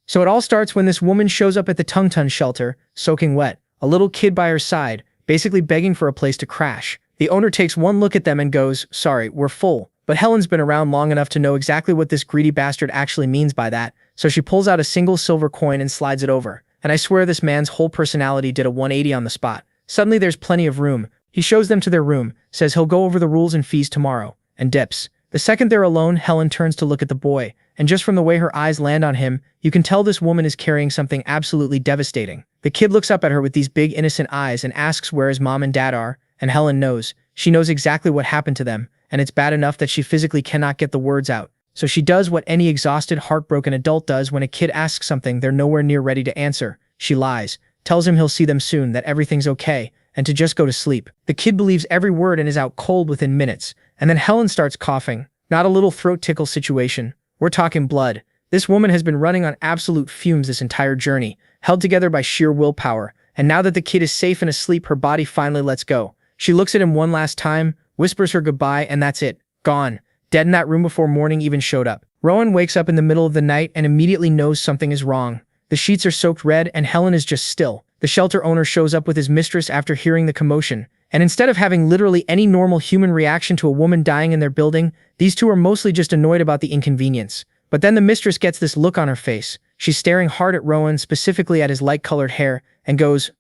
So it all starts when this woman shows up at the Tungtun shelter, soaking wet, a little kid by her side, basically begging for a place to crash. The owner takes one look at them and goes, "Sorry, we're full." But Helen's been around long enough to know exactly what this greedy bastard actually means by that, so she pulls out a single silver coin and slides it over. And I swear this man's whole personality did a 180 on the spot. Suddenly there's plenty of room. He shows them to their room, says he'll go over the rules and fees tomorrow, and dips. The second they're alone, Helen turns to look at the boy, and just from the way her eyes land on him, you can tell this woman is carrying something absolutely devastating. The kid looks up at her with these big innocent eyes and asks where his mom and dad are, and Helen knows. She knows exactly what happened to them, and it's bad enough that she physically cannot get the words out. So she does what any exhausted, heartbroken adult does when a kid asks something they're nowhere near ready to answer. She lies, tells him he'll see them soon, that everything's okay, and to just go to sleep. The kid believes every word and is out cold within minutes, and then Helen starts coughing. Not a little throat tickle situation. We're talking blood. This woman has been running on absolute fumes this entire journey, held together by sheer willpower, and now that the kid is safe and asleep, her body finally lets go. She looks at him one last time, whispers her goodbye, and that's it. Gone. Dead in that room before morning even showed up. Rowan wakes up in the middle of the night and immediately knows something is wrong. The sheets are soaked red and Helen is just still. The shelter owner shows up with his mistress after hearing the commotion, and instead of having literally any normal human reaction to a woman dying in their building, these two are mostly just annoyed about the inconvenience. But then the mistress gets this look on her face. She's staring hard at Rowan, specifically at his light-colored hair, and goes,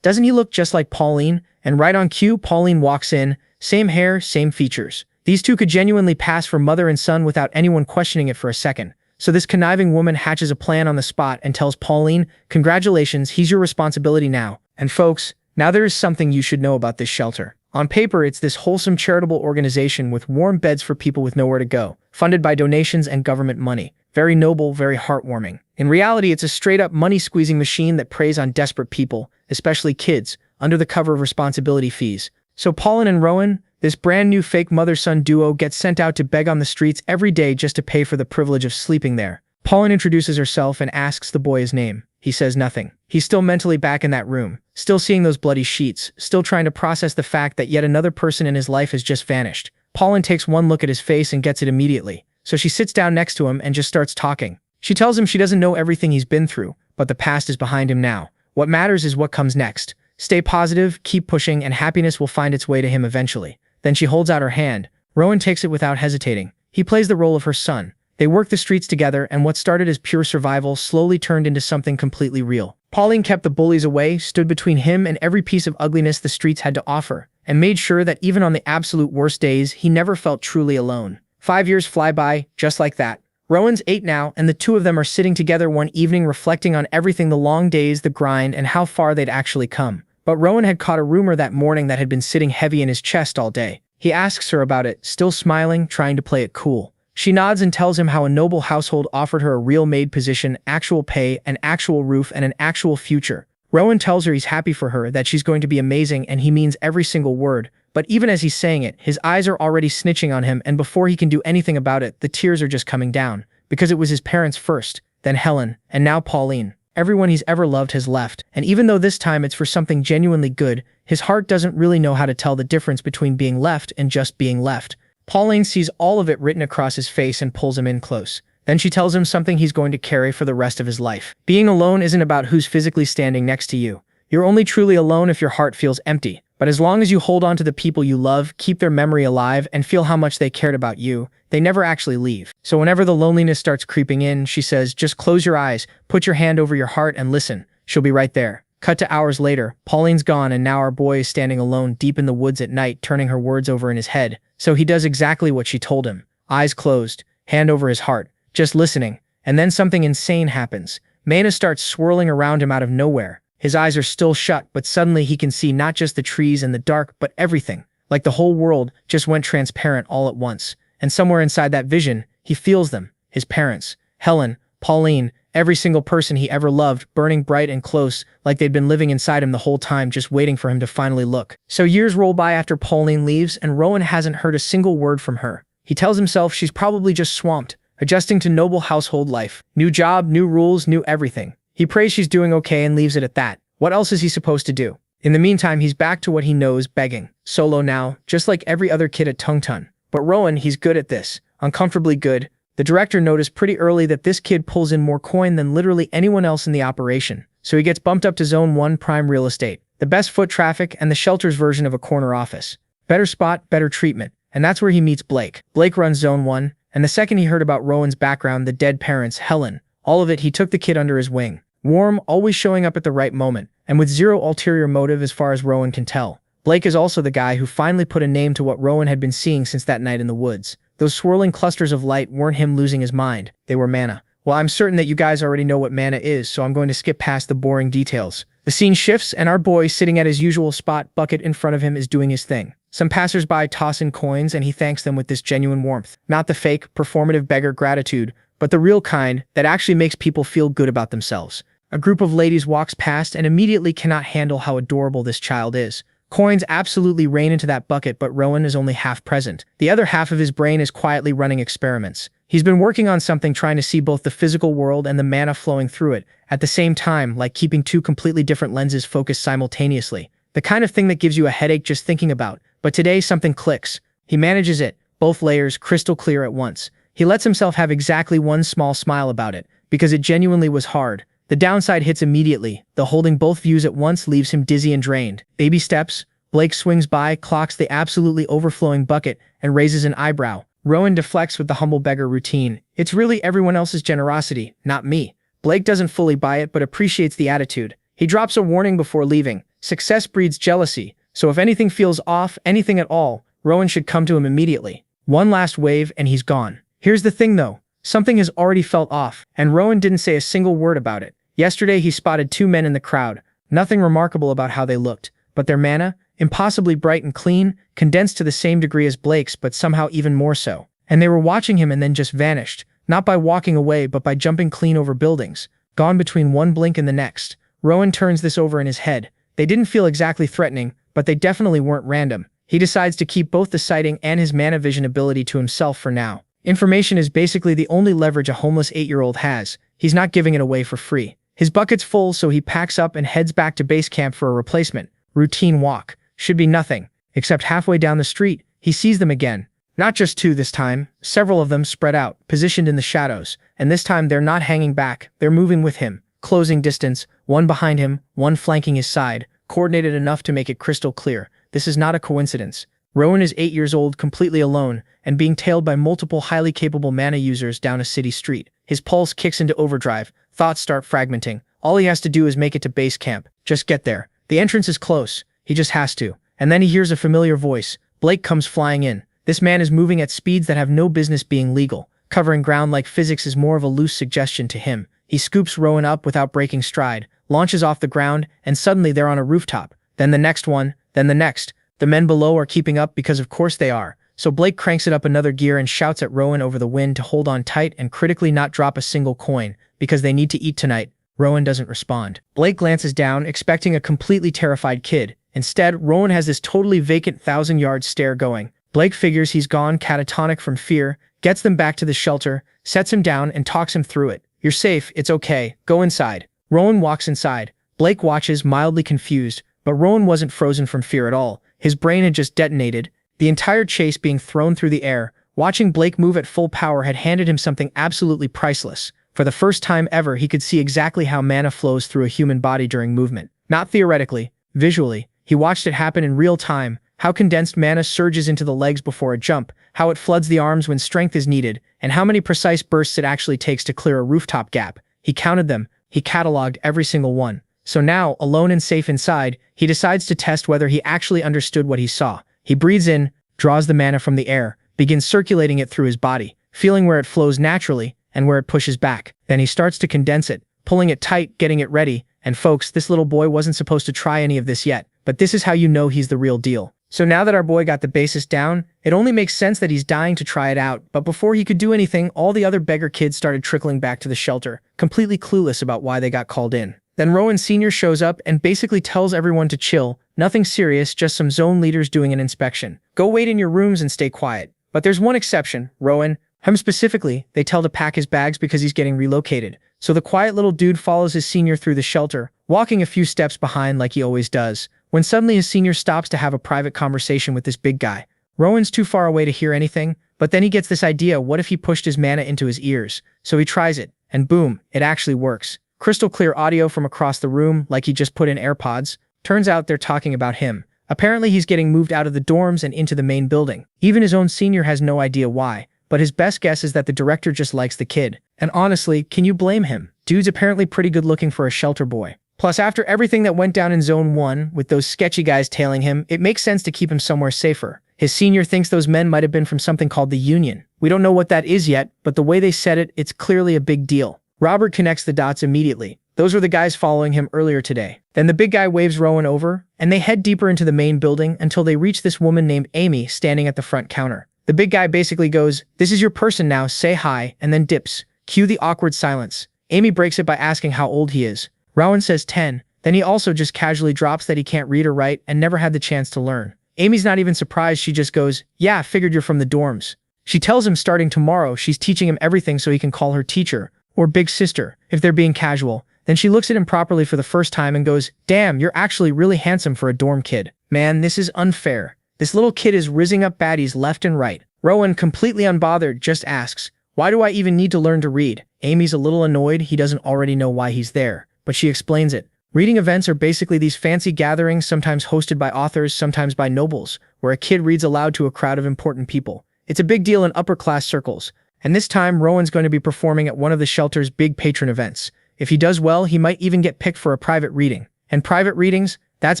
doesn't he look just like Pauline? And right on cue, Pauline walks in, same hair, same features. These two could genuinely pass for mother and son without anyone questioning it for a second. So this conniving woman hatches a plan on the spot and tells Pauline, "Congratulations, he's your responsibility now." And folks, now there is something you should know about this shelter. On paper, it's this wholesome charitable organization with warm beds for people with nowhere to go, funded by donations and government money. Very noble, very heartwarming. In reality, it's a straight-up money-squeezing machine that preys on desperate people, especially kids, under the cover of responsibility fees. So Pauline and Rowan, this brand new fake mother-son duo, gets sent out to beg on the streets every day just to pay for the privilege of sleeping there. Pauline introduces herself and asks the boy his name. He says nothing. He's still mentally back in that room, still seeing those bloody sheets, still trying to process the fact that yet another person in his life has just vanished. Pauline takes one look at his face and gets it immediately. So she sits down next to him and just starts talking. She tells him she doesn't know everything he's been through, but the past is behind him now. What matters is what comes next. Stay positive, keep pushing, and happiness will find its way to him eventually. Then she holds out her hand. Rowan takes it without hesitating. He plays the role of her son. They work the streets together, and what started as pure survival slowly turned into something completely real. Pauline kept the bullies away, stood between him and every piece of ugliness the streets had to offer, and made sure that even on the absolute worst days, he never felt truly alone. 5 years fly by, just like that. Rowan's 8 now, and the two of them are sitting together one evening reflecting on everything, the long days, the grind, and how far they'd actually come. But Rowan had caught a rumor that morning that had been sitting heavy in his chest all day. He asks her about it, still smiling, trying to play it cool. She nods and tells him how a noble household offered her a real maid position, actual pay, an actual roof, and an actual future. Rowan tells her he's happy for her, that she's going to be amazing, and he means every single word. But even as he's saying it, his eyes are already snitching on him, and before he can do anything about it, the tears are just coming down. Because it was his parents first, then Helen, and now Pauline. Everyone he's ever loved has left, and even though this time it's for something genuinely good, his heart doesn't really know how to tell the difference between being left and just being left. Pauline sees all of it written across his face and pulls him in close. Then she tells him something he's going to carry for the rest of his life. Being alone isn't about who's physically standing next to you. You're only truly alone if your heart feels empty. But as long as you hold on to the people you love, keep their memory alive, and feel how much they cared about you, they never actually leave. So whenever the loneliness starts creeping in, she says, just close your eyes, put your hand over your heart, and listen. She'll be right there. Cut to hours later, Pauline's gone, and now our boy is standing alone deep in the woods at night, turning her words over in his head. So he does exactly what she told him. Eyes closed, hand over his heart, just listening. And then something insane happens. Mana starts swirling around him out of nowhere. His eyes are still shut, but suddenly he can see not just the trees and the dark, but everything. Like the whole world just went transparent all at once. And somewhere inside that vision, he feels them. His parents, Helen, Pauline, every single person he ever loved, burning bright and close, like they'd been living inside him the whole time, just waiting for him to finally look. So years roll by after Pauline leaves, and Rowan hasn't heard a single word from her. He tells himself she's probably just swamped, adjusting to noble household life. New job, new rules, new everything. He prays she's doing okay and leaves it at that. What else is he supposed to do? In the meantime, he's back to what he knows, begging. Solo now, just like every other kid at Tungtun. But Rowan, he's good at this. Uncomfortably good. The director noticed pretty early that this kid pulls in more coin than literally anyone else in the operation, so he gets bumped up to Zone 1 prime real estate, the best foot traffic and the shelter's version of a corner office. Better spot, better treatment, and that's where he meets Blake. Blake runs Zone 1, and the second he heard about Rowan's background, the dead parents, Helen, all of it, he took the kid under his wing. Warm, always showing up at the right moment, and with zero ulterior motive as far as Rowan can tell. Blake is also the guy who finally put a name to what Rowan had been seeing since that night in the woods. Those swirling clusters of light weren't him losing his mind, they were manna. Well, I'm certain that you guys already know what manna is, so I'm going to skip past the boring details. The scene shifts, and our boy, sitting at his usual spot, bucket in front of him, is doing his thing. Some passersby toss in coins, and he thanks them with this genuine warmth. Not the fake, performative beggar gratitude, but the real kind that actually makes people feel good about themselves. A group of ladies walks past and immediately cannot handle how adorable this child is. Coins absolutely rain into that bucket, but Rowan is only half present. The other half of his brain is quietly running experiments. He's been working on something, trying to see both the physical world and the mana flowing through it at the same time, like keeping two completely different lenses focused simultaneously. The kind of thing that gives you a headache just thinking about. But today something clicks. He manages it, both layers crystal clear at once. He lets himself have exactly one small smile about it, because it genuinely was hard. The downside hits immediately. The holding both views at once leaves him dizzy and drained. Baby steps. Blake swings by, clocks the absolutely overflowing bucket, and raises an eyebrow. Rowan deflects with the humble beggar routine. It's really everyone else's generosity, not me. Blake doesn't fully buy it, but appreciates the attitude. He drops a warning before leaving. Success breeds jealousy, so if anything feels off, anything at all, Rowan should come to him immediately. One last wave, and he's gone. Here's the thing though. Something has already felt off, and Rowan didn't say a single word about it. Yesterday he spotted two men in the crowd. Nothing remarkable about how they looked, but their mana, impossibly bright and clean, condensed to the same degree as Blake's, but somehow even more so. And they were watching him and then just vanished, not by walking away but by jumping clean over buildings, gone between one blink and the next. Rowan turns this over in his head. They didn't feel exactly threatening, but they definitely weren't random. He decides to keep both the sighting and his mana vision ability to himself for now. Information is basically the only leverage a homeless 8-year-old has. He's not giving it away for free. His bucket's full, so he packs up and heads back to base camp for a replacement. Routine walk. Should be nothing. Except halfway down the street, he sees them again. Not just two this time, several of them spread out, positioned in the shadows, and this time they're not hanging back, they're moving with him, closing distance, one behind him, one flanking his side, coordinated enough to make it crystal clear. This is not a coincidence. Rowan is 8 years old, completely alone, and being tailed by multiple highly capable mana users down a city street. His pulse kicks into overdrive, thoughts start fragmenting. All he has to do is make it to base camp. Just get there. The entrance is close. He just has to. And then he hears a familiar voice. Blake comes flying in. This man is moving at speeds that have no business being legal. Covering ground like physics is more of a loose suggestion to him. He scoops Rowan up without breaking stride, launches off the ground, and suddenly they're on a rooftop. Then the next one, then the next. The men below are keeping up because of course they are. So Blake cranks it up another gear and shouts at Rowan over the wind to hold on tight and critically not drop a single coin, because they need to eat tonight. Rowan doesn't respond. Blake glances down, expecting a completely terrified kid. Instead, Rowan has this totally vacant 1,000-yard stare going. Blake figures he's gone catatonic from fear, gets them back to the shelter, sets him down and talks him through it. You're safe, it's okay, go inside. Rowan walks inside. Blake watches, mildly confused, but Rowan wasn't frozen from fear at all. His brain had just detonated. The entire chase being thrown through the air, watching Blake move at full power had handed him something absolutely priceless. For the first time ever, he could see exactly how mana flows through a human body during movement. Not theoretically, visually. He watched it happen in real time, how condensed mana surges into the legs before a jump, how it floods the arms when strength is needed, and how many precise bursts it actually takes to clear a rooftop gap. He counted them, he cataloged every single one. So now, alone and safe inside, he decides to test whether he actually understood what he saw. He breathes in, draws the mana from the air, begins circulating it through his body, feeling where it flows naturally and where it pushes back. Then he starts to condense it, pulling it tight, getting it ready. And folks, this little boy wasn't supposed to try any of this yet, but this is how you know he's the real deal. So now that our boy got the basis down, it only makes sense that he's dying to try it out, but before he could do anything, all the other beggar kids started trickling back to the shelter, completely clueless about why they got called in. Then Rowan Sr. shows up and basically tells everyone to chill, nothing serious, just some zone leaders doing an inspection. Go wait in your rooms and stay quiet. But there's one exception, Rowan. Him specifically, they tell to pack his bags because he's getting relocated. So the quiet little dude follows his senior through the shelter, walking a few steps behind like he always does, when suddenly his senior stops to have a private conversation with this big guy. Rowan's too far away to hear anything, But then he gets this idea, what if he pushed his mana into his ears? So he tries it, and boom, it actually works. Crystal clear audio from across the room, like he just put in AirPods. Turns out they're talking about him. Apparently he's getting moved out of the dorms and into the main building. Even his own senior has no idea why, but his best guess is that the director just likes the kid. And honestly, can you blame him? Dude's apparently pretty good looking for a shelter boy. Plus, after everything that went down in Zone 1, with those sketchy guys tailing him, it makes sense to keep him somewhere safer. His senior thinks those men might have been from something called the Union. We don't know what that is yet, but the way they said it, it's clearly a big deal. Robert connects the dots immediately. Those were the guys following him earlier today. Then the big guy waves Rowan over, and they head deeper into the main building until they reach this woman named Amy standing at the front counter. The big guy basically goes, "This is your person now, say hi," and then dips. Cue the awkward silence. Amy breaks it by asking how old he is. Rowan says 10, then he also just casually drops that he can't read or write and never had the chance to learn. Amy's not even surprised, she just goes, "Yeah, figured you're from the dorms." She tells him starting tomorrow she's teaching him everything so he can call her teacher, or big sister, if they're being casual. Then she looks at him properly for the first time and goes, "Damn, you're actually really handsome for a dorm kid. Man, this is unfair. This little kid is rizzing up baddies left and right." Rowan, completely unbothered, just asks, "Why do I even need to learn to read?" Amy's a little annoyed he doesn't already know why he's there, but she explains it. Reading events are basically these fancy gatherings, sometimes hosted by authors, sometimes by nobles, where a kid reads aloud to a crowd of important people. It's a big deal in upper-class circles, and this time Rowan's going to be performing at one of the shelter's big patron events. If he does well, he might even get picked for a private reading. And private readings, that's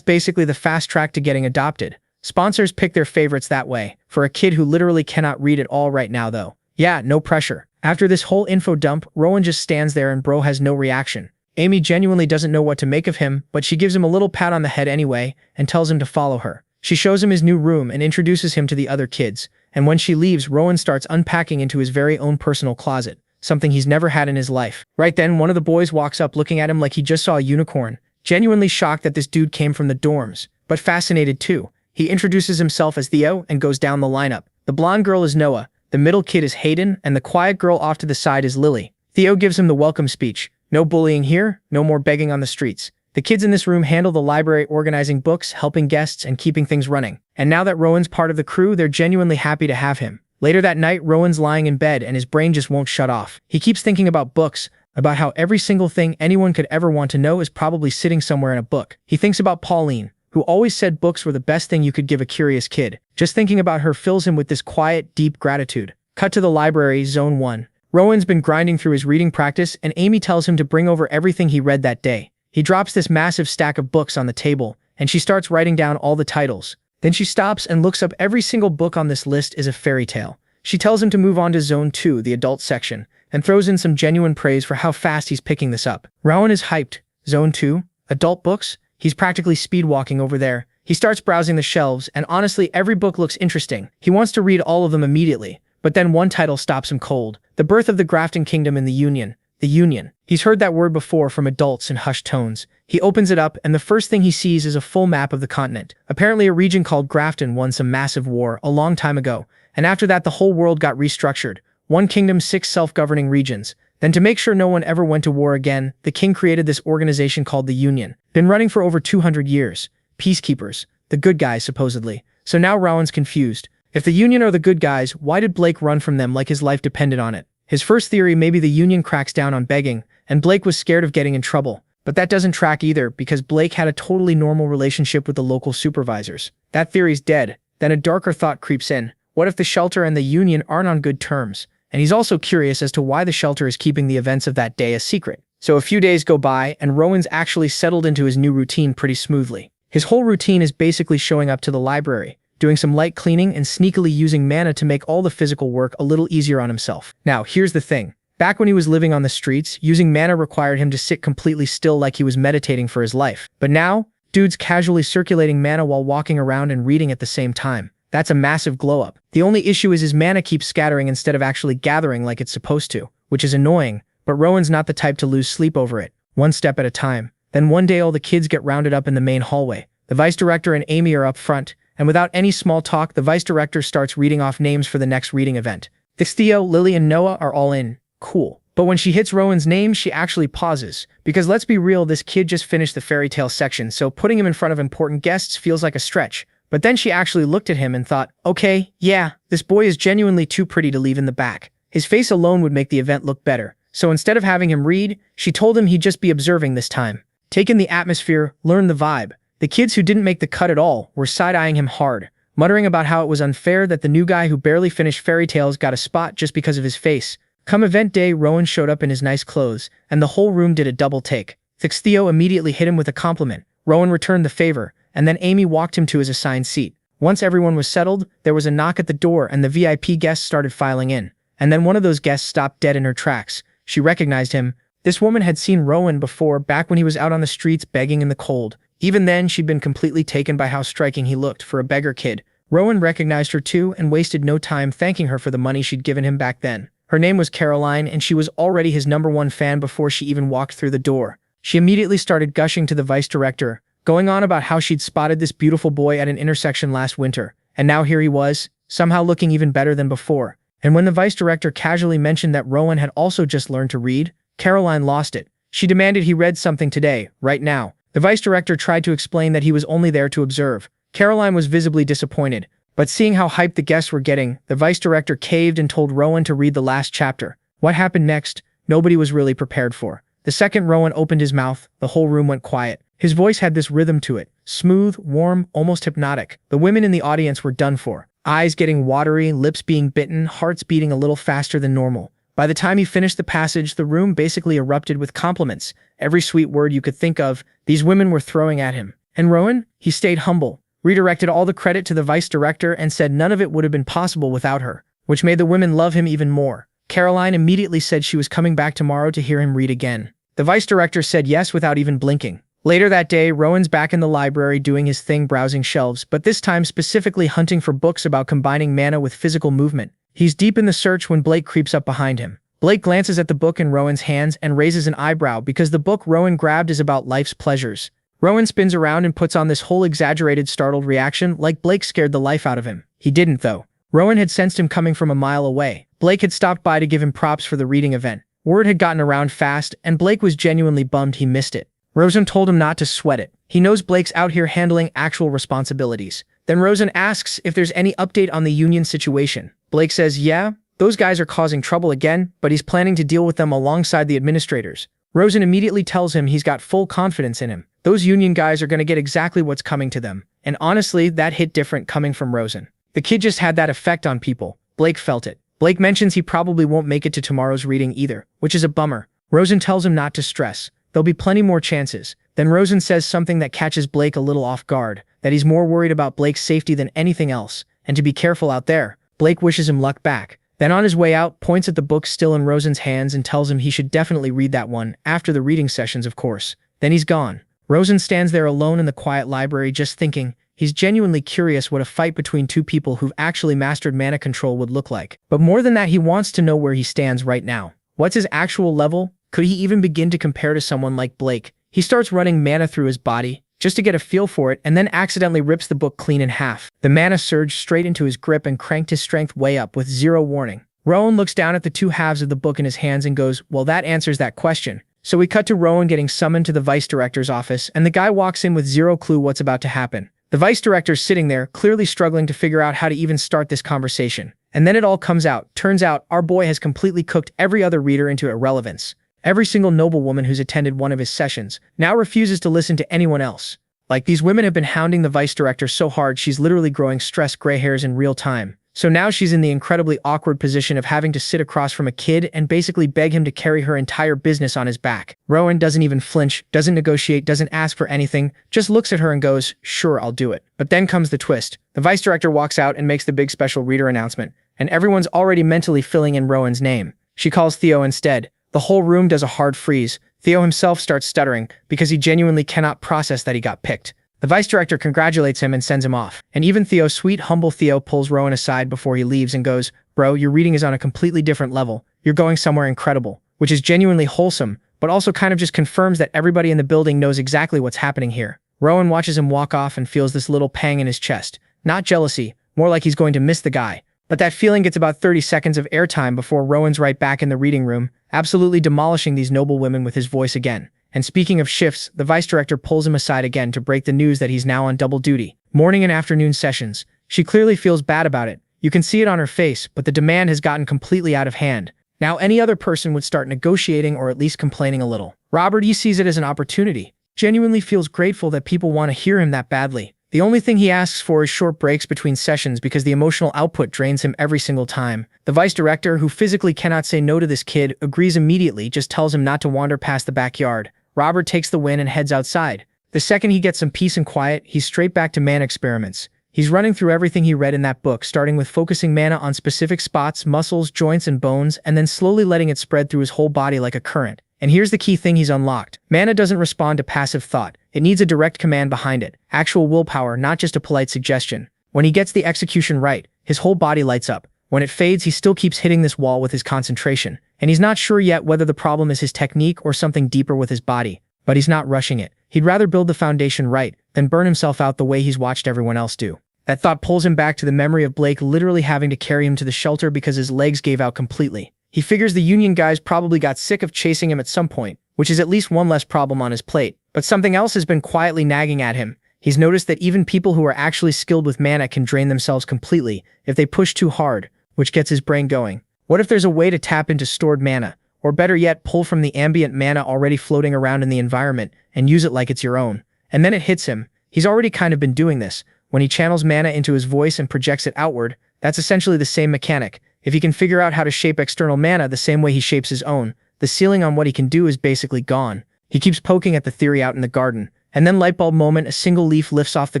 basically the fast track to getting adopted. Sponsors pick their favorites that way. For a kid who literally cannot read at all right now though. Yeah, no pressure. After this whole info dump, Rowan just stands there and bro has no reaction. Amy genuinely doesn't know what to make of him, but she gives him a little pat on the head anyway, and tells him to follow her. She shows him his new room and introduces him to the other kids. And when she leaves, Rowan starts unpacking into his very own personal closet. Something he's never had in his life. Right then, one of the boys walks up looking at him like he just saw a unicorn, genuinely shocked that this dude came from the dorms, but fascinated too. He introduces himself as Theo and goes down the lineup. The blonde girl is Noah, the middle kid is Hayden, and the quiet girl off to the side is Lily. Theo gives him the welcome speech. No bullying here, no more begging on the streets. The kids in this room handle the library, organizing books, helping guests, and keeping things running. And now that Rowan's part of the crew, they're genuinely happy to have him. Later that night, Rowan's lying in bed and his brain just won't shut off. He keeps thinking about books, about how every single thing anyone could ever want to know is probably sitting somewhere in a book. He thinks about Pauline, who always said books were the best thing you could give a curious kid. Just thinking about her fills him with this quiet, deep gratitude. Cut to the library, Zone 1. Rowan's been grinding through his reading practice, and Amy tells him to bring over everything he read that day. He drops this massive stack of books on the table, and she starts writing down all the titles. Then she stops and looks up every single book on this list is a fairy tale. She tells him to move on to Zone 2, the adult section, and throws in some genuine praise for how fast he's picking this up. Rowan is hyped. Zone 2? Adult books? He's practically speed-walking over there. He starts browsing the shelves, and honestly, every book looks interesting. He wants to read all of them immediately. But then one title stops him cold. The Birth of the Grafton Kingdom in the Union. The Union. He's heard that word before from adults in hushed tones. He opens it up, and the first thing he sees is a full map of the continent. Apparently, a region called Grafton won some massive war a long time ago, and after that the whole world got restructured. One kingdom, 6 self-governing regions. Then to make sure no one ever went to war again, the king created this organization called the Union. Been running for over 200 years. Peacekeepers. The good guys, supposedly. So now Rowan's confused. If the Union are the good guys, why did Blake run from them like his life depended on it? His first theory, maybe the Union cracks down on begging, and Blake was scared of getting in trouble. But that doesn't track either, because Blake had a totally normal relationship with the local supervisors. That theory's dead. Then a darker thought creeps in. What if the shelter and the Union aren't on good terms? And he's also curious as to why the shelter is keeping the events of that day a secret. So a few days go by, and Rowan's actually settled into his new routine pretty smoothly. His whole routine is basically showing up to the library, doing some light cleaning, and sneakily using mana to make all the physical work a little easier on himself. Now, here's the thing. Back when he was living on the streets, using mana required him to sit completely still like he was meditating for his life. But now, dude's casually circulating mana while walking around and reading at the same time. That's a massive glow-up. The only issue is his mana keeps scattering instead of actually gathering like it's supposed to, which is annoying, but Rowan's not the type to lose sleep over it. One step at a time. Then one day all the kids get rounded up in the main hallway. The vice director and Amy are up front, and without any small talk, the vice director starts reading off names for the next reading event. Theo, Lily, and Noah are all in. Cool. But when she hits Rowan's name, she actually pauses. Because let's be real, this kid just finished the fairy tale section, so putting him in front of important guests feels like a stretch. But then she actually looked at him and thought, okay, yeah, this boy is genuinely too pretty to leave in the back. His face alone would make the event look better. So instead of having him read, she told him he'd just be observing this time. Take in the atmosphere, learn the vibe. The kids who didn't make the cut at all were side-eyeing him hard, muttering about how it was unfair that the new guy who barely finished fairy tales got a spot just because of his face. Come event day, Rowan showed up in his nice clothes, and the whole room did a double take. Theo immediately hit him with a compliment. Rowan returned the favor, and then Amy walked him to his assigned seat. Once everyone was settled, there was a knock at the door and the VIP guests started filing in. And then one of those guests stopped dead in her tracks. She recognized him. This woman had seen Rowan before, back when he was out on the streets begging in the cold. Even then, she'd been completely taken by how striking he looked for a beggar kid. Rowan recognized her too and wasted no time thanking her for the money she'd given him back then. Her name was Caroline, and she was already his #1 fan before she even walked through the door. She immediately started gushing to the vice director, going on about how she'd spotted this beautiful boy at an intersection last winter, and now here he was, somehow looking even better than before. And when the vice director casually mentioned that Rowan had also just learned to read, Caroline lost it. She demanded he read something today, right now. The vice director tried to explain that he was only there to observe. Caroline was visibly disappointed, but seeing how hyped the guests were getting, the vice director caved and told Rowan to read the last chapter. What happened next, nobody was really prepared for. The second Rowan opened his mouth, the whole room went quiet. His voice had this rhythm to it, smooth, warm, almost hypnotic. The women in the audience were done for. Eyes getting watery, lips being bitten, hearts beating a little faster than normal. By the time he finished the passage, the room basically erupted with compliments. Every sweet word you could think of, these women were throwing at him. And Rowan? He stayed humble, redirected all the credit to the vice director and said none of it would have been possible without her, which made the women love him even more. Caroline immediately said she was coming back tomorrow to hear him read again. The vice director said yes without even blinking. Later that day, Rowan's back in the library doing his thing, browsing shelves, but this time specifically hunting for books about combining mana with physical movement. He's deep in the search when Blake creeps up behind him. Blake glances at the book in Rowan's hands and raises an eyebrow because the book Rowan grabbed is about life's pleasures. Rowan spins around and puts on this whole exaggerated startled reaction like Blake scared the life out of him. He didn't though. Rowan had sensed him coming from a mile away. Blake had stopped by to give him props for the reading event. Word had gotten around fast and Blake was genuinely bummed he missed it. Rosen told him not to sweat it. He knows Blake's out here handling actual responsibilities. Then Rosen asks if there's any update on the union situation. Blake says, yeah, those guys are causing trouble again, but he's planning to deal with them alongside the administrators. Rosen immediately tells him he's got full confidence in him. Those union guys are going to get exactly what's coming to them. And honestly, that hit different coming from Rosen. The kid just had that effect on people. Blake felt it. Blake mentions he probably won't make it to tomorrow's reading either, which is a bummer. Rosen tells him not to stress. There'll be plenty more chances. Then Rosen says something that catches Blake a little off guard, that he's more worried about Blake's safety than anything else, and to be careful out there. Blake wishes him luck back. Then on his way out, points at the book still in Rosen's hands and tells him he should definitely read that one, after the reading sessions of course. Then he's gone. Rosen stands there alone in the quiet library just thinking. He's genuinely curious what a fight between two people who've actually mastered mana control would look like. But more than that, he wants to know where he stands right now. What's his actual level? Could he even begin to compare to someone like Blake? He starts running mana through his body, just to get a feel for it, and then accidentally rips the book clean in half. The mana surged straight into his grip and cranked his strength way up with zero warning. Rowan looks down at the two halves of the book in his hands and goes, well, that answers that question. So we cut to Rowan getting summoned to the vice director's office, and the guy walks in with zero clue what's about to happen. The vice director's sitting there, clearly struggling to figure out how to even start this conversation. And then it all comes out. Turns out, our boy has completely cooked every other reader into irrelevance. Every single noble woman who's attended one of his sessions now refuses to listen to anyone else. Like, these women have been hounding the vice director so hard she's literally growing stressed gray hairs in real time. So now she's in the incredibly awkward position of having to sit across from a kid and basically beg him to carry her entire business on his back. Rowan doesn't even flinch, doesn't negotiate, doesn't ask for anything, just looks at her and goes, sure, I'll do it. But then comes the twist. The vice director walks out and makes the big special reader announcement, and everyone's already mentally filling in Rowan's name. She calls Theo instead. The whole room does a hard freeze. Theo himself starts stuttering because he genuinely cannot process that he got picked. The vice director congratulates him and sends him off. And even Theo, sweet, humble Theo, pulls Rowan aside before he leaves and goes, bro, your reading is on a completely different level. You're going somewhere incredible, which is genuinely wholesome, but also kind of just confirms that everybody in the building knows exactly what's happening here. Rowan watches him walk off and feels this little pang in his chest. Not jealousy, more like he's going to miss the guy. But that feeling gets about 30 seconds of airtime before Rowan's right back in the reading room, absolutely demolishing these noble women with his voice again. And speaking of shifts, the vice director pulls him aside again to break the news that he's now on double duty. Morning and afternoon sessions. She clearly feels bad about it. You can see it on her face, but the demand has gotten completely out of hand. Now any other person would start negotiating or at least complaining a little. Robert, he sees it as an opportunity. Genuinely feels grateful that people want to hear him that badly. The only thing he asks for is short breaks between sessions because the emotional output drains him every single time. The vice director, who physically cannot say no to this kid, agrees immediately, just tells him not to wander past the backyard. Robert takes the win and heads outside. The second he gets some peace and quiet, he's straight back to mana experiments. He's running through everything he read in that book, starting with focusing mana on specific spots, muscles, joints, and bones, and then slowly letting it spread through his whole body like a current. And here's the key thing he's unlocked. Mana doesn't respond to passive thought. It needs a direct command behind it. Actual willpower, not just a polite suggestion. When he gets the execution right, his whole body lights up. When it fades, he still keeps hitting this wall with his concentration. And he's not sure yet whether the problem is his technique or something deeper with his body. But he's not rushing it. He'd rather build the foundation right than burn himself out the way he's watched everyone else do. That thought pulls him back to the memory of Blake literally having to carry him to the shelter because his legs gave out completely. He figures the Union guys probably got sick of chasing him at some point, which is at least one less problem on his plate. But something else has been quietly nagging at him. He's noticed that even people who are actually skilled with mana can drain themselves completely if they push too hard, which gets his brain going. What if there's a way to tap into stored mana, or better yet, pull from the ambient mana already floating around in the environment and use it like it's your own? And then it hits him. He's already kind of been doing this. When he channels mana into his voice and projects it outward, that's essentially the same mechanic. If he can figure out how to shape external mana the same way he shapes his own, the ceiling on what he can do is basically gone. He keeps poking at the theory out in the garden, and then lightbulb moment, a single leaf lifts off the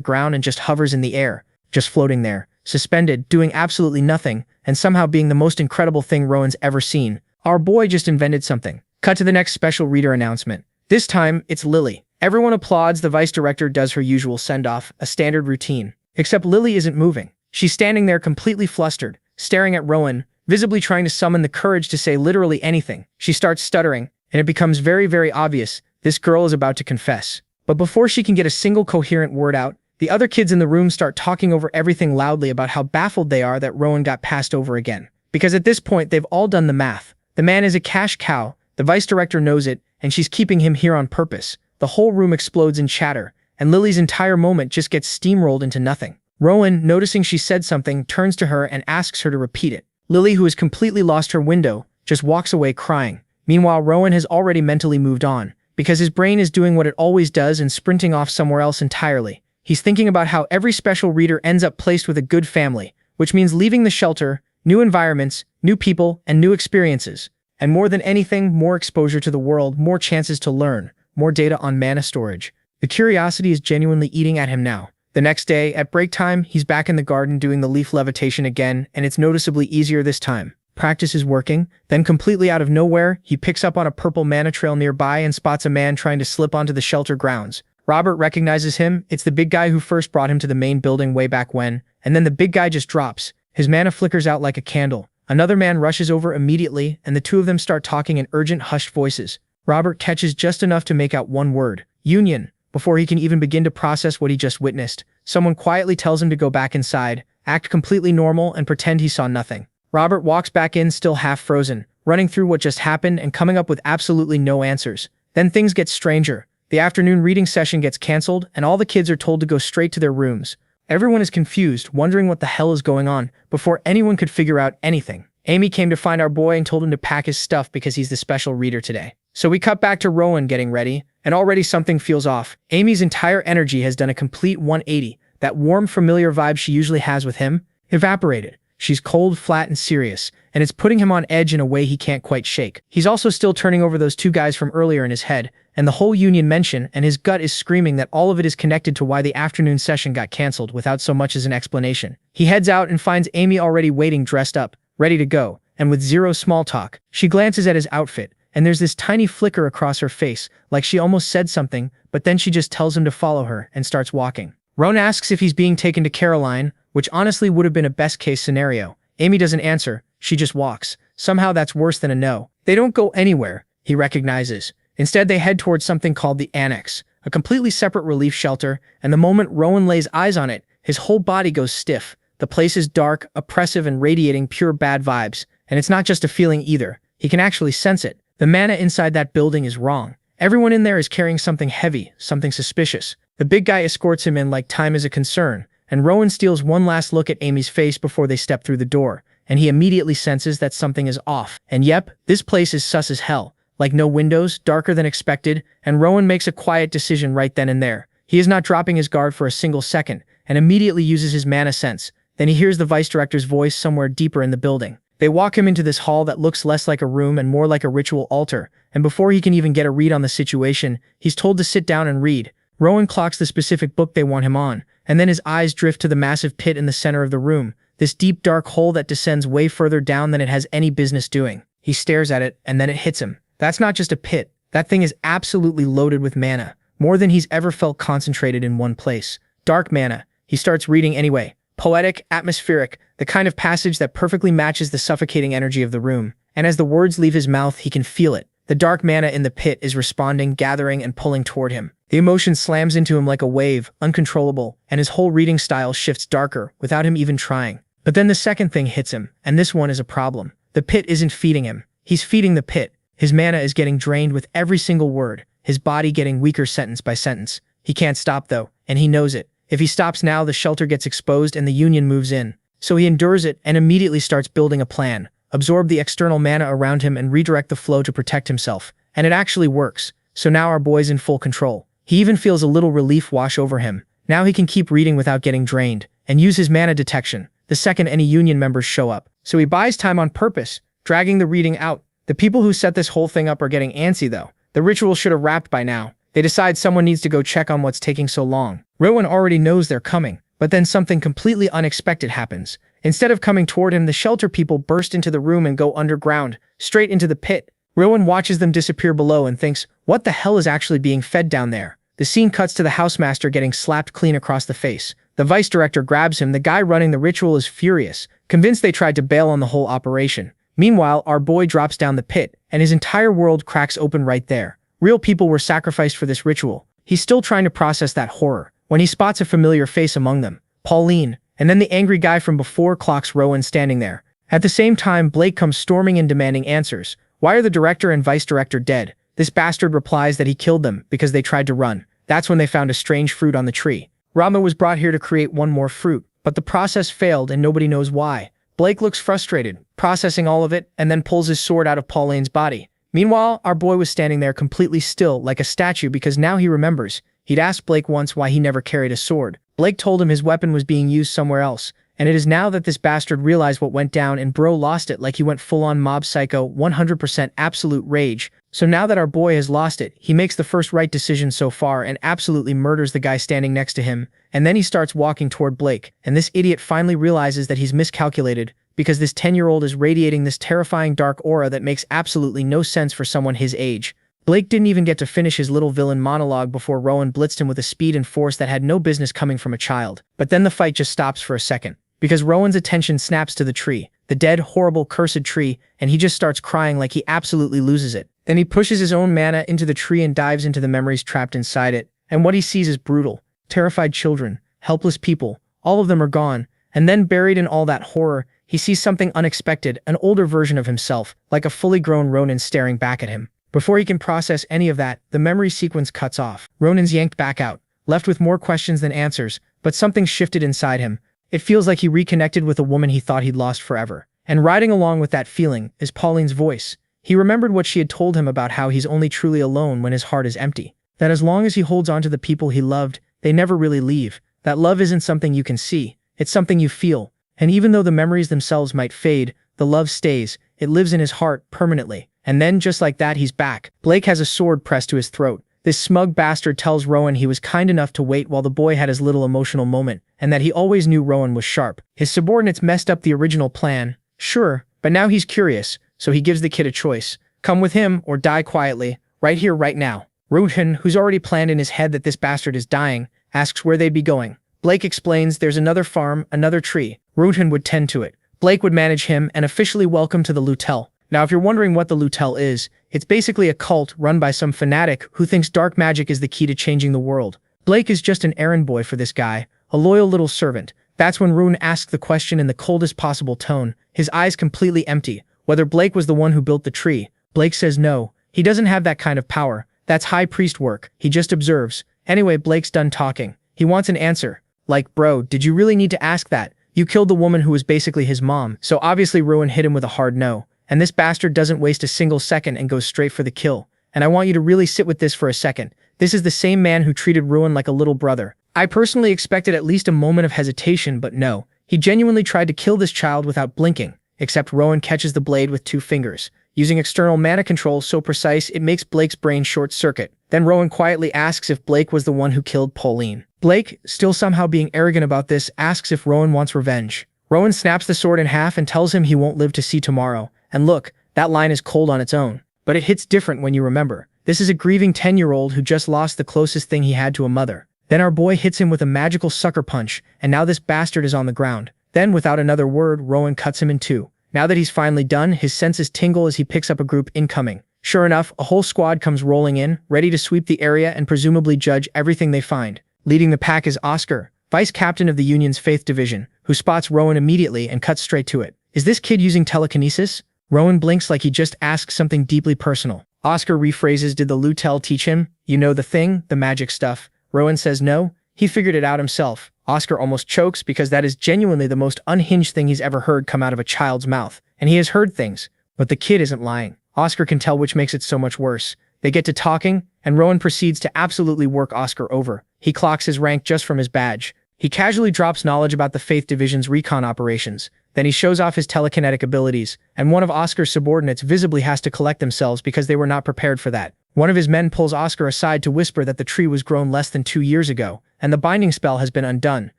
ground and just hovers in the air, just floating there, suspended, doing absolutely nothing, and somehow being the most incredible thing Rowan's ever seen. Our boy just invented something. Cut to the next special reader announcement. This time, it's Lily. Everyone applauds. The vice director does her usual send-off, a standard routine. Except Lily isn't moving. She's standing there completely flustered, staring at Rowan, visibly trying to summon the courage to say literally anything. She starts stuttering, and it becomes very, very obvious this girl is about to confess. But before she can get a single coherent word out, the other kids in the room start talking over everything loudly about how baffled they are that Rowan got passed over again. Because at this point, they've all done the math. The man is a cash cow, the vice director knows it, and she's keeping him here on purpose. The whole room explodes in chatter, and Lily's entire moment just gets steamrolled into nothing. Rowan, noticing she said something, turns to her and asks her to repeat it. Lily, who has completely lost her window, just walks away crying. Meanwhile, Rowan has already mentally moved on, because his brain is doing what it always does and sprinting off somewhere else entirely. He's thinking about how every special reader ends up placed with a good family, which means leaving the shelter, new environments, new people, and new experiences. And more than anything, more exposure to the world, more chances to learn, more data on mana storage. The curiosity is genuinely eating at him now. The next day, at break time, he's back in the garden doing the leaf levitation again, and it's noticeably easier this time. Practice is working. Then completely out of nowhere, he picks up on a purple mana trail nearby and spots a man trying to slip onto the shelter grounds. Robert recognizes him. It's the big guy who first brought him to the main building way back when, and then the big guy just drops. His mana flickers out like a candle. Another man rushes over immediately, and the two of them start talking in urgent, hushed voices. Robert catches just enough to make out one word, Union. Before he can even begin to process what he just witnessed, someone quietly tells him to go back inside, act completely normal, and pretend he saw nothing. Robert walks back in, still half frozen, running through what just happened and coming up with absolutely no answers. Then things get stranger. The afternoon reading session gets canceled, and all the kids are told to go straight to their rooms. Everyone is confused, wondering what the hell is going on, before anyone could figure out anything. Amy came to find our boy and told him to pack his stuff because he's the special reader today. So we cut back to Rowan getting ready, and already something feels off. Amy's entire energy has done a complete 180. That warm, familiar vibe she usually has with him evaporated. She's cold, flat, and serious, and it's putting him on edge in a way he can't quite shake. He's also still turning over those two guys from earlier in his head, and the whole Union mention, and his gut is screaming that all of it is connected to why the afternoon session got canceled without so much as an explanation. He heads out and finds Amy already waiting, dressed up, ready to go, and with zero small talk. She glances at his outfit, and there's this tiny flicker across her face, like she almost said something, but then she just tells him to follow her and starts walking. Rowan asks if he's being taken to Caroline, which honestly would have been a best-case scenario. Amy doesn't answer, she just walks. Somehow that's worse than a no. They don't go anywhere, he recognizes. Instead, they head towards something called the Annex, a completely separate relief shelter, and the moment Rowan lays eyes on it, his whole body goes stiff. The place is dark, oppressive, and radiating pure bad vibes. And it's not just a feeling either. He can actually sense it. The mana inside that building is wrong. Everyone in there is carrying something heavy, something suspicious. The big guy escorts him in like time is a concern, and Rowan steals one last look at Amy's face before they step through the door, and he immediately senses that something is off. And yep, this place is sus as hell. Like no windows, darker than expected, and Rowan makes a quiet decision right then and there. He is not dropping his guard for a single second, and immediately uses his mana sense. Then he hears the vice director's voice somewhere deeper in the building. They walk him into this hall that looks less like a room and more like a ritual altar, and before he can even get a read on the situation, he's told to sit down and read. Rowan clocks the specific book they want him on, and then his eyes drift to the massive pit in the center of the room, this deep dark hole that descends way further down than it has any business doing. He stares at it, and then it hits him. That's not just a pit. That thing is absolutely loaded with mana, more than he's ever felt concentrated in one place. Dark mana. He starts reading anyway. Poetic, atmospheric, the kind of passage that perfectly matches the suffocating energy of the room. And as the words leave his mouth, he can feel it. The dark mana in the pit is responding, gathering, and pulling toward him. The emotion slams into him like a wave, uncontrollable, and his whole reading style shifts darker, without him even trying. But then the second thing hits him, and this one is a problem. The pit isn't feeding him. He's feeding the pit. His mana is getting drained with every single word, his body getting weaker sentence by sentence. He can't stop though, and he knows it. If he stops now, the shelter gets exposed and the Union moves in. So he endures it and immediately starts building a plan. Absorb the external mana around him and redirect the flow to protect himself. And it actually works. So now our boy's in full control. He even feels a little relief wash over him. Now he can keep reading without getting drained, and use his mana detection the second any Union members show up. So he buys time on purpose, dragging the reading out. The people who set this whole thing up are getting antsy though. The ritual should have wrapped by now. They decide someone needs to go check on what's taking so long. Rowan already knows they're coming, but then something completely unexpected happens. Instead of coming toward him, the shelter people burst into the room and go underground, straight into the pit. Rowan watches them disappear below and thinks, what the hell is actually being fed down there? The scene cuts to the housemaster getting slapped clean across the face. The vice director grabs him. The guy running the ritual is furious, convinced they tried to bail on the whole operation. Meanwhile, our boy drops down the pit, and his entire world cracks open right there. Real people were sacrificed for this ritual. He's still trying to process that horror, when he spots a familiar face among them. Pauline, and then the angry guy from before clocks Rowan standing there. At the same time, Blake comes storming in demanding answers. Why are the director and vice director dead? This bastard replies that he killed them because they tried to run. That's when they found a strange fruit on the tree. Rama was brought here to create one more fruit, but the process failed and nobody knows why. Blake looks frustrated, processing all of it, and then pulls his sword out of Pauline's body. Meanwhile, our boy was standing there completely still, like a statue, because now he remembers. He'd asked Blake once why he never carried a sword. Blake told him his weapon was being used somewhere else, and it is now that this bastard realized what went down and bro lost it like he went full-on mob psycho, 100% absolute rage. So now that our boy has lost it, he makes the first right decision so far and absolutely murders the guy standing next to him, and then he starts walking toward Blake, and this idiot finally realizes that he's miscalculated, because this 10-year-old is radiating this terrifying dark aura that makes absolutely no sense for someone his age. Blake didn't even get to finish his little villain monologue before Rowan blitzed him with a speed and force that had no business coming from a child. But then the fight just stops for a second, because Rowan's attention snaps to the tree, the dead, horrible, cursed tree, and he just starts crying like he absolutely loses it. Then he pushes his own mana into the tree and dives into the memories trapped inside it, and what he sees is brutal. Terrified children, helpless people, all of them are gone, and then buried in all that horror, he sees something unexpected, an older version of himself, like a fully grown Ronan staring back at him. Before he can process any of that, the memory sequence cuts off. Ronan's yanked back out, left with more questions than answers, but something shifted inside him. It feels like he reconnected with a woman he thought he'd lost forever. And riding along with that feeling is Pauline's voice. He remembered what she had told him about how he's only truly alone when his heart is empty. That as long as he holds on to the people he loved, they never really leave. That love isn't something you can see, it's something you feel. And even though the memories themselves might fade, the love stays. It lives in his heart permanently. And then, just like that, he's back. Blake has a sword pressed to his throat. This smug bastard tells Rowan he was kind enough to wait while the boy had his little emotional moment, and that he always knew Rowan was sharp. His subordinates messed up the original plan, sure, but now he's curious, so he gives the kid a choice. Come with him, or die quietly, right here, right now. Rohan, who's already planned in his head that this bastard is dying, asks where they'd be going. Blake explains there's another farm, another tree. Rohan would tend to it. Blake would manage him and officially welcome to the Lutel. Now, if you're wondering what the Lutel is, it's basically a cult run by some fanatic who thinks dark magic is the key to changing the world. Blake is just an errand boy for this guy, a loyal little servant. That's when Rune asks the question in the coldest possible tone, his eyes completely empty, whether Blake was the one who built the tree. Blake says no, he doesn't have that kind of power. That's high priest work. He just observes, Anyway, Blake's done talking. He wants an answer. Like, bro, did you really need to ask that? You killed the woman who was basically his mom, so obviously Rowan hit him with a hard no. And this bastard doesn't waste a single second and goes straight for the kill. And I want you to really sit with this for a second. This is the same man who treated Rowan like a little brother. I personally expected at least a moment of hesitation, but no. He genuinely tried to kill this child without blinking, except Rowan catches the blade with 2 fingers, using external mana control so precise it makes Blake's brain short-circuit. Then Rowan quietly asks if Blake was the one who killed Pauline. Blake, still somehow being arrogant about this, asks if Rowan wants revenge. Rowan snaps the sword in half and tells him he won't live to see tomorrow. And look, that line is cold on its own. But it hits different when you remember. This is a grieving 10-year-old who just lost the closest thing he had to a mother. Then our boy hits him with a magical sucker punch, and now this bastard is on the ground. Then, without another word, Rowan cuts him in 2. Now that he's finally done, his senses tingle as he picks up a group incoming. Sure enough, a whole squad comes rolling in, ready to sweep the area and presumably judge everything they find. Leading the pack is Oscar, vice captain of the Union's Faith Division, who spots Rowan immediately and cuts straight to it. Is this kid using telekinesis? Rowan blinks like he just asked something deeply personal. Oscar rephrases, did the Lutel teach him? You know the thing, the magic stuff. Rowan says no, he figured it out himself. Oscar almost chokes because that is genuinely the most unhinged thing he's ever heard come out of a child's mouth. And he has heard things, but the kid isn't lying. Oscar can tell, which makes it so much worse. They get to talking, and Rowan proceeds to absolutely work Oscar over. He clocks his rank just from his badge. He casually drops knowledge about the Faith Division's recon operations. Then he shows off his telekinetic abilities, and one of Oscar's subordinates visibly has to collect themselves because they were not prepared for that. One of his men pulls Oscar aside to whisper that the tree was grown less than 2 years ago, and the binding spell has been undone,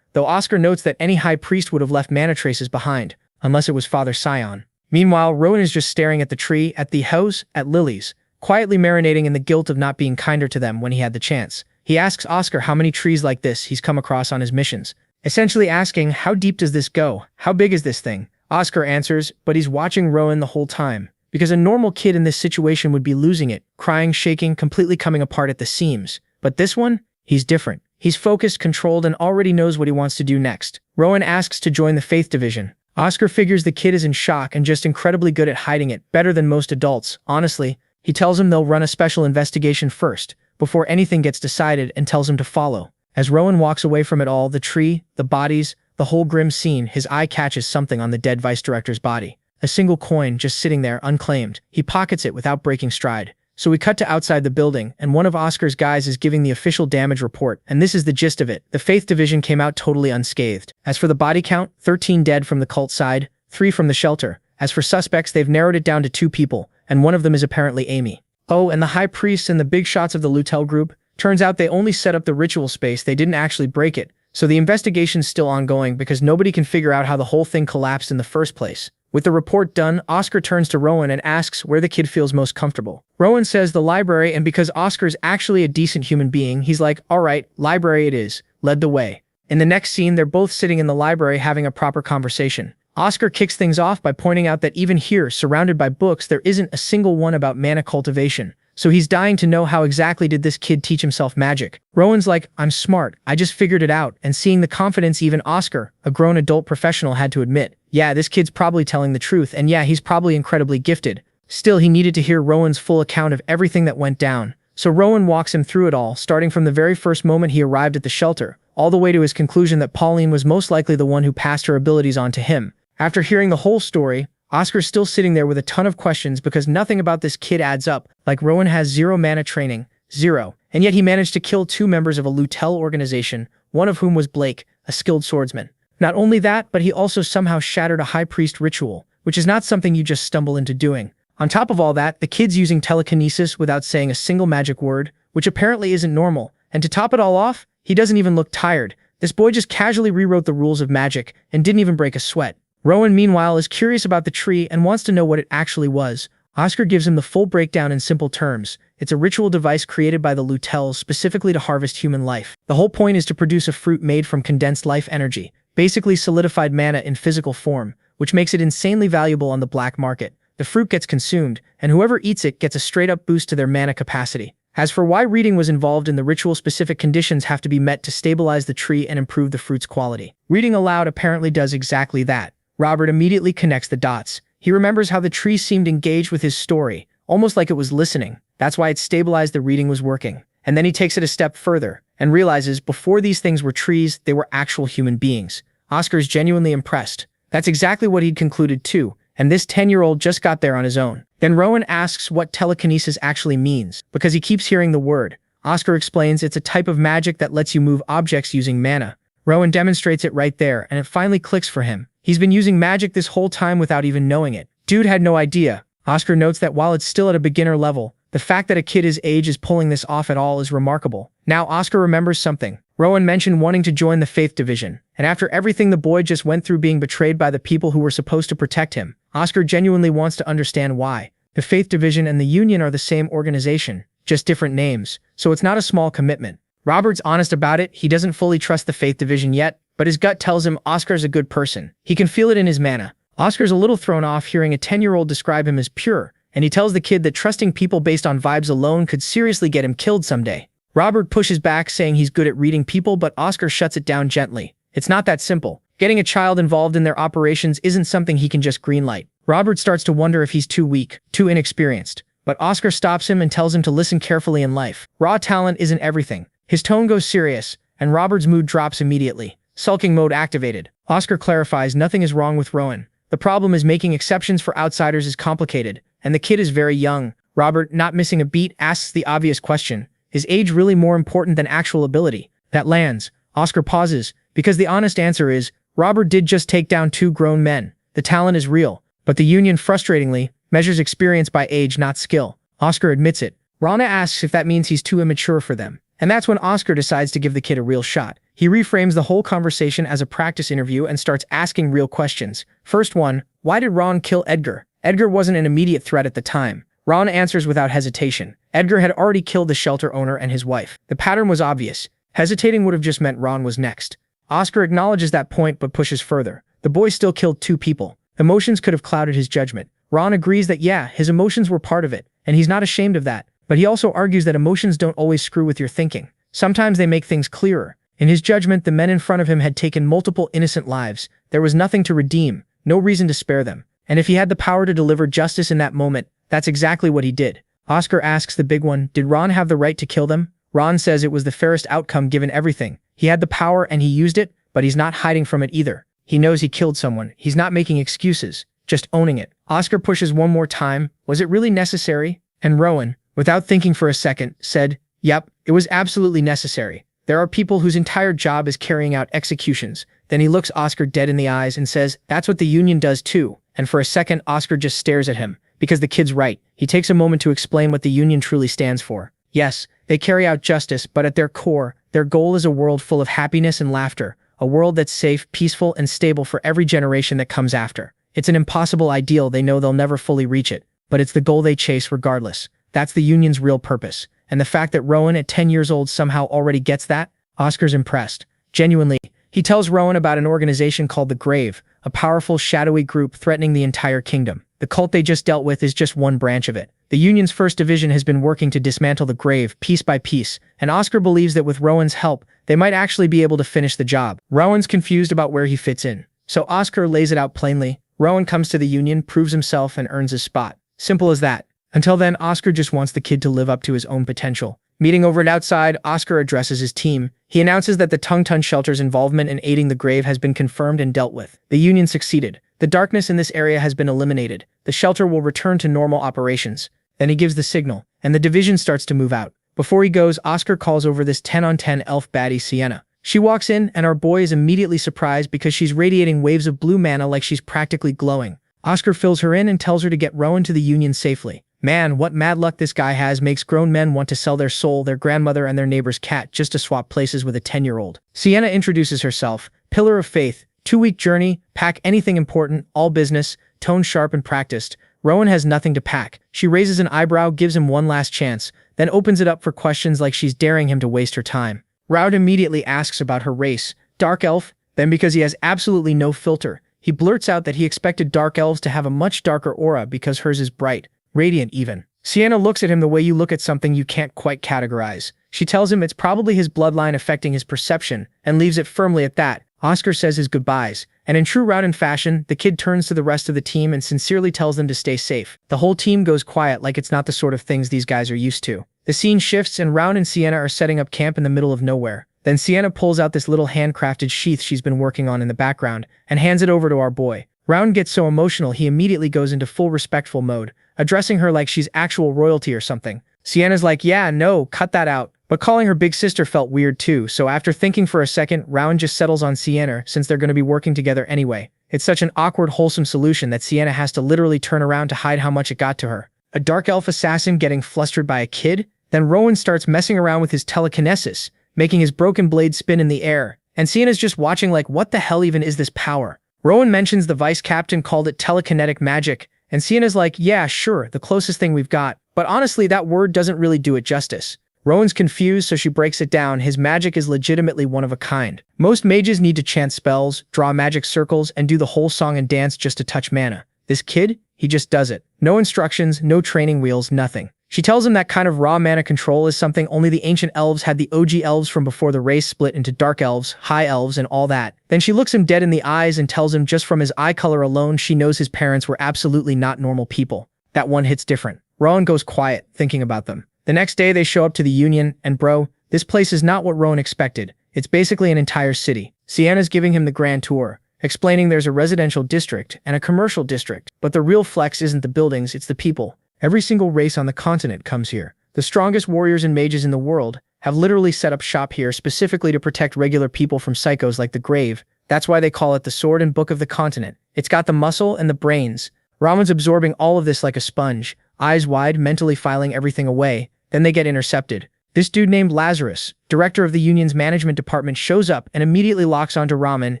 though Oscar notes that any high priest would have left mana traces behind, unless it was Father Sion. Meanwhile, Rowan is just staring at the tree, at the house, at lilies, quietly marinating in the guilt of not being kinder to them when he had the chance. He asks Oscar how many trees like this he's come across on his missions, essentially asking, how deep does this go? How big is this thing? Oscar answers, but he's watching Rowan the whole time, because a normal kid in this situation would be losing it, crying, shaking, completely coming apart at the seams. But this one, he's different. He's focused, controlled, and already knows what he wants to do next. Rowan asks to join the Faith Division. Oscar figures the kid is in shock and just incredibly good at hiding it, better than most adults, honestly. He tells him they'll run a special investigation first, before anything gets decided, and tells him to follow. As Rowan walks away from it all, the tree, the bodies, the whole grim scene, his eye catches something on the dead vice director's body. A single coin just sitting there unclaimed. He pockets it without breaking stride. So we cut to outside the building, and one of Oscar's guys is giving the official damage report, and this is the gist of it. The Faith Division came out totally unscathed. As for the body count, 13 dead from the cult side, 3 from the shelter. As for suspects, they've narrowed it down to 2 people, and one of them is apparently Amy. Oh, and the high priests and the big shots of the Lutel group? Turns out they only set up the ritual space, they didn't actually break it. So the investigation's still ongoing because nobody can figure out how the whole thing collapsed in the first place. With the report done, Oscar turns to Rowan and asks where the kid feels most comfortable. Rowan says the library, and because Oscar's actually a decent human being, he's like, alright, library it is, led the way. In the next scene, they're both sitting in the library having a proper conversation. Oscar kicks things off by pointing out that even here, surrounded by books, there isn't a single one about mana cultivation. So he's dying to know how exactly did this kid teach himself magic. Rowan's like, I'm smart, I just figured it out, and seeing the confidence even Oscar, a grown adult professional, had to admit, yeah, this kid's probably telling the truth, and yeah, he's probably incredibly gifted. Still, he needed to hear Rowan's full account of everything that went down. So Rowan walks him through it all, starting from the very first moment he arrived at the shelter, all the way to his conclusion that Pauline was most likely the one who passed her abilities on to him. After hearing the whole story, Oscar's still sitting there with a ton of questions because nothing about this kid adds up, like Rowan has 0 mana training, 0, and yet he managed to kill 2 members of a Lutel organization, one of whom was Blake, a skilled swordsman. Not only that, but he also somehow shattered a high priest ritual, which is not something you just stumble into doing. On top of all that, the kid's using telekinesis without saying a single magic word, which apparently isn't normal, and to top it all off, he doesn't even look tired. This boy just casually rewrote the rules of magic and didn't even break a sweat. Rowan, meanwhile, is curious about the tree and wants to know what it actually was. Oscar gives him the full breakdown in simple terms. It's a ritual device created by the Lutels specifically to harvest human life. The whole point is to produce a fruit made from condensed life energy, basically solidified mana in physical form, which makes it insanely valuable on the black market. The fruit gets consumed, and whoever eats it gets a straight-up boost to their mana capacity. As for why reading was involved in the ritual, specific conditions have to be met to stabilize the tree and improve the fruit's quality. Reading aloud apparently does exactly that. Robert immediately connects the dots. He remembers how the tree seemed engaged with his story, almost like it was listening. That's why it stabilized the reading was working. And then he takes it a step further, and realizes before these things were trees, they were actual human beings. Oscar is genuinely impressed. That's exactly what he'd concluded too, and this 10-year-old just got there on his own. Then Rowan asks what telekinesis actually means, because he keeps hearing the word. Oscar explains it's a type of magic that lets you move objects using mana. Rowan demonstrates it right there, and it finally clicks for him. He's been using magic this whole time without even knowing it. Dude had no idea. Oscar notes that while it's still at a beginner level, the fact that a kid his age is pulling this off at all is remarkable. Now Oscar remembers something. Rowan mentioned wanting to join the Faith Division, and after everything the boy just went through being betrayed by the people who were supposed to protect him, Oscar genuinely wants to understand why. The Faith Division and the Union are the same organization, just different names, so it's not a small commitment. Robert's honest about it. He doesn't fully trust the Faith Division yet, but his gut tells him Oscar's a good person. He can feel it in his mana. Oscar's a little thrown off hearing a 10-year-old describe him as pure, and he tells the kid that trusting people based on vibes alone could seriously get him killed someday. Robert pushes back saying he's good at reading people, but Oscar shuts it down gently. It's not that simple. Getting a child involved in their operations isn't something he can just greenlight. Robert starts to wonder if he's too weak, too inexperienced. But Oscar stops him and tells him to listen carefully in life. Raw talent isn't everything. His tone goes serious, and Robert's mood drops immediately. Sulking mode activated. Oscar clarifies nothing is wrong with Rowan. The problem is making exceptions for outsiders is complicated, and the kid is very young. Robert, not missing a beat, asks the obvious question. Is age really more important than actual ability? That lands. Oscar pauses, because the honest answer is, Robert did just take down 2 grown men. The talent is real, but the Union, frustratingly, measures experience by age, not skill. Oscar admits it. Rana asks if that means he's too immature for them. And that's when Oscar decides to give the kid a real shot. He reframes the whole conversation as a practice interview and starts asking real questions. First one, why did Ron kill Edgar? Edgar wasn't an immediate threat at the time. Ron answers without hesitation. Edgar had already killed the shelter owner and his wife. The pattern was obvious. Hesitating would have just meant Ron was next. Oscar acknowledges that point but pushes further. The boy still killed 2 people. Emotions could have clouded his judgment. Ron agrees that yeah, his emotions were part of it, and he's not ashamed of that. But he also argues that emotions don't always screw with your thinking. Sometimes they make things clearer. In his judgment, the men in front of him had taken multiple innocent lives. There was nothing to redeem, no reason to spare them. And if he had the power to deliver justice in that moment, that's exactly what he did. Oscar asks the big one, did Ron have the right to kill them? Ron says it was the fairest outcome given everything. He had the power and he used it, but he's not hiding from it either. He knows he killed someone. He's not making excuses, just owning it. Oscar pushes one more time. Was it really necessary? And Rowan, without thinking for a second, said, yep, it was absolutely necessary. There are people whose entire job is carrying out executions. Then he looks Oscar dead in the eyes and says, that's what the Union does too. And for a second, Oscar just stares at him. Because the kid's right. He takes a moment to explain what the Union truly stands for. Yes, they carry out justice, but at their core, their goal is a world full of happiness and laughter. A world that's safe, peaceful, and stable for every generation that comes after. It's an impossible ideal. They know they'll never fully reach it. But it's the goal they chase regardless. That's the Union's real purpose. And the fact that Rowan at 10 years old somehow already gets that, Oscar's impressed. Genuinely, he tells Rowan about an organization called the Grave, a powerful, shadowy group threatening the entire kingdom. The cult they just dealt with is just one branch of it. The Union's first division has been working to dismantle the Grave piece by piece, and Oscar believes that with Rowan's help, they might actually be able to finish the job. Rowan's confused about where he fits in. So Oscar lays it out plainly. Rowan comes to the Union, proves himself, and earns his spot. Simple as that. Until then, Oscar just wants the kid to live up to his own potential. Meeting over at outside, Oscar addresses his team. He announces that the Tungtun Shelter's involvement in aiding the Grave has been confirmed and dealt with. The Union succeeded. The darkness in this area has been eliminated. The shelter will return to normal operations. Then he gives the signal, and the division starts to move out. Before he goes, Oscar calls over this 10-on-10 elf baddie Sienna. She walks in, and our boy is immediately surprised because she's radiating waves of blue mana like she's practically glowing. Oscar fills her in and tells her to get Rowan to the Union safely. Man, what mad luck this guy has makes grown men want to sell their soul, their grandmother, and their neighbor's cat just to swap places with a 10-year-old. Sienna introduces herself. Pillar of faith, 2-week journey, pack anything important, all business, tone sharp and practiced. Rowan has nothing to pack. She raises an eyebrow, gives him one last chance, then opens it up for questions like she's daring him to waste her time. Raud immediately asks about her race. Dark elf? Then because he has absolutely no filter, he blurts out that he expected dark elves to have a much darker aura because hers is bright. Radiant even. Sienna looks at him the way you look at something you can't quite categorize. She tells him it's probably his bloodline affecting his perception, and leaves it firmly at that. Oscar says his goodbyes, and in true Rauden fashion, the kid turns to the rest of the team and sincerely tells them to stay safe. The whole team goes quiet like it's not the sort of things these guys are used to. The scene shifts and Round and Sienna are setting up camp in the middle of nowhere. Then Sienna pulls out this little handcrafted sheath she's been working on in the background and hands it over to our boy. Round gets so emotional he immediately goes into full respectful mode, addressing her like she's actual royalty or something. Sienna's like, yeah, no, cut that out. But calling her big sister felt weird too, so after thinking for a second, Round just settles on Sienna since they're going to be working together anyway. It's such an awkward, wholesome solution that Sienna has to literally turn around to hide how much it got to her. A dark elf assassin getting flustered by a kid? Then Rowan starts messing around with his telekinesis, making his broken blade spin in the air, and Sienna's just watching like, what the hell even is this power? Rowan mentions the vice captain called it telekinetic magic, and Sienna's like, yeah, sure, the closest thing we've got, but honestly that word doesn't really do it justice. Rowan's confused, so she breaks it down. His magic is legitimately one of a kind. Most mages need to chant spells, draw magic circles, and do the whole song and dance just to touch mana. This kid, he just does it. No instructions, no training wheels, nothing. She tells him that kind of raw mana control is something only the ancient elves had, the OG elves from before the race split into dark elves, high elves, and all that. Then she looks him dead in the eyes and tells him just from his eye color alone she knows his parents were absolutely not normal people. That one hits different. Rowan goes quiet, thinking about them. The next day they show up to the Union, and bro, this place is not what Rowan expected. It's basically an entire city. Sienna's giving him the grand tour, explaining there's a residential district and a commercial district, but the real flex isn't the buildings, it's the people. Every single race on the continent comes here. The strongest warriors and mages in the world have literally set up shop here specifically to protect regular people from psychos like the Grave. That's why they call it the sword and book of the continent. It's got the muscle and the brains. Raman's absorbing all of this like a sponge, eyes wide, mentally filing everything away. Then they get intercepted. This dude named Lazarus, director of the Union's management department, shows up and immediately locks onto Raman,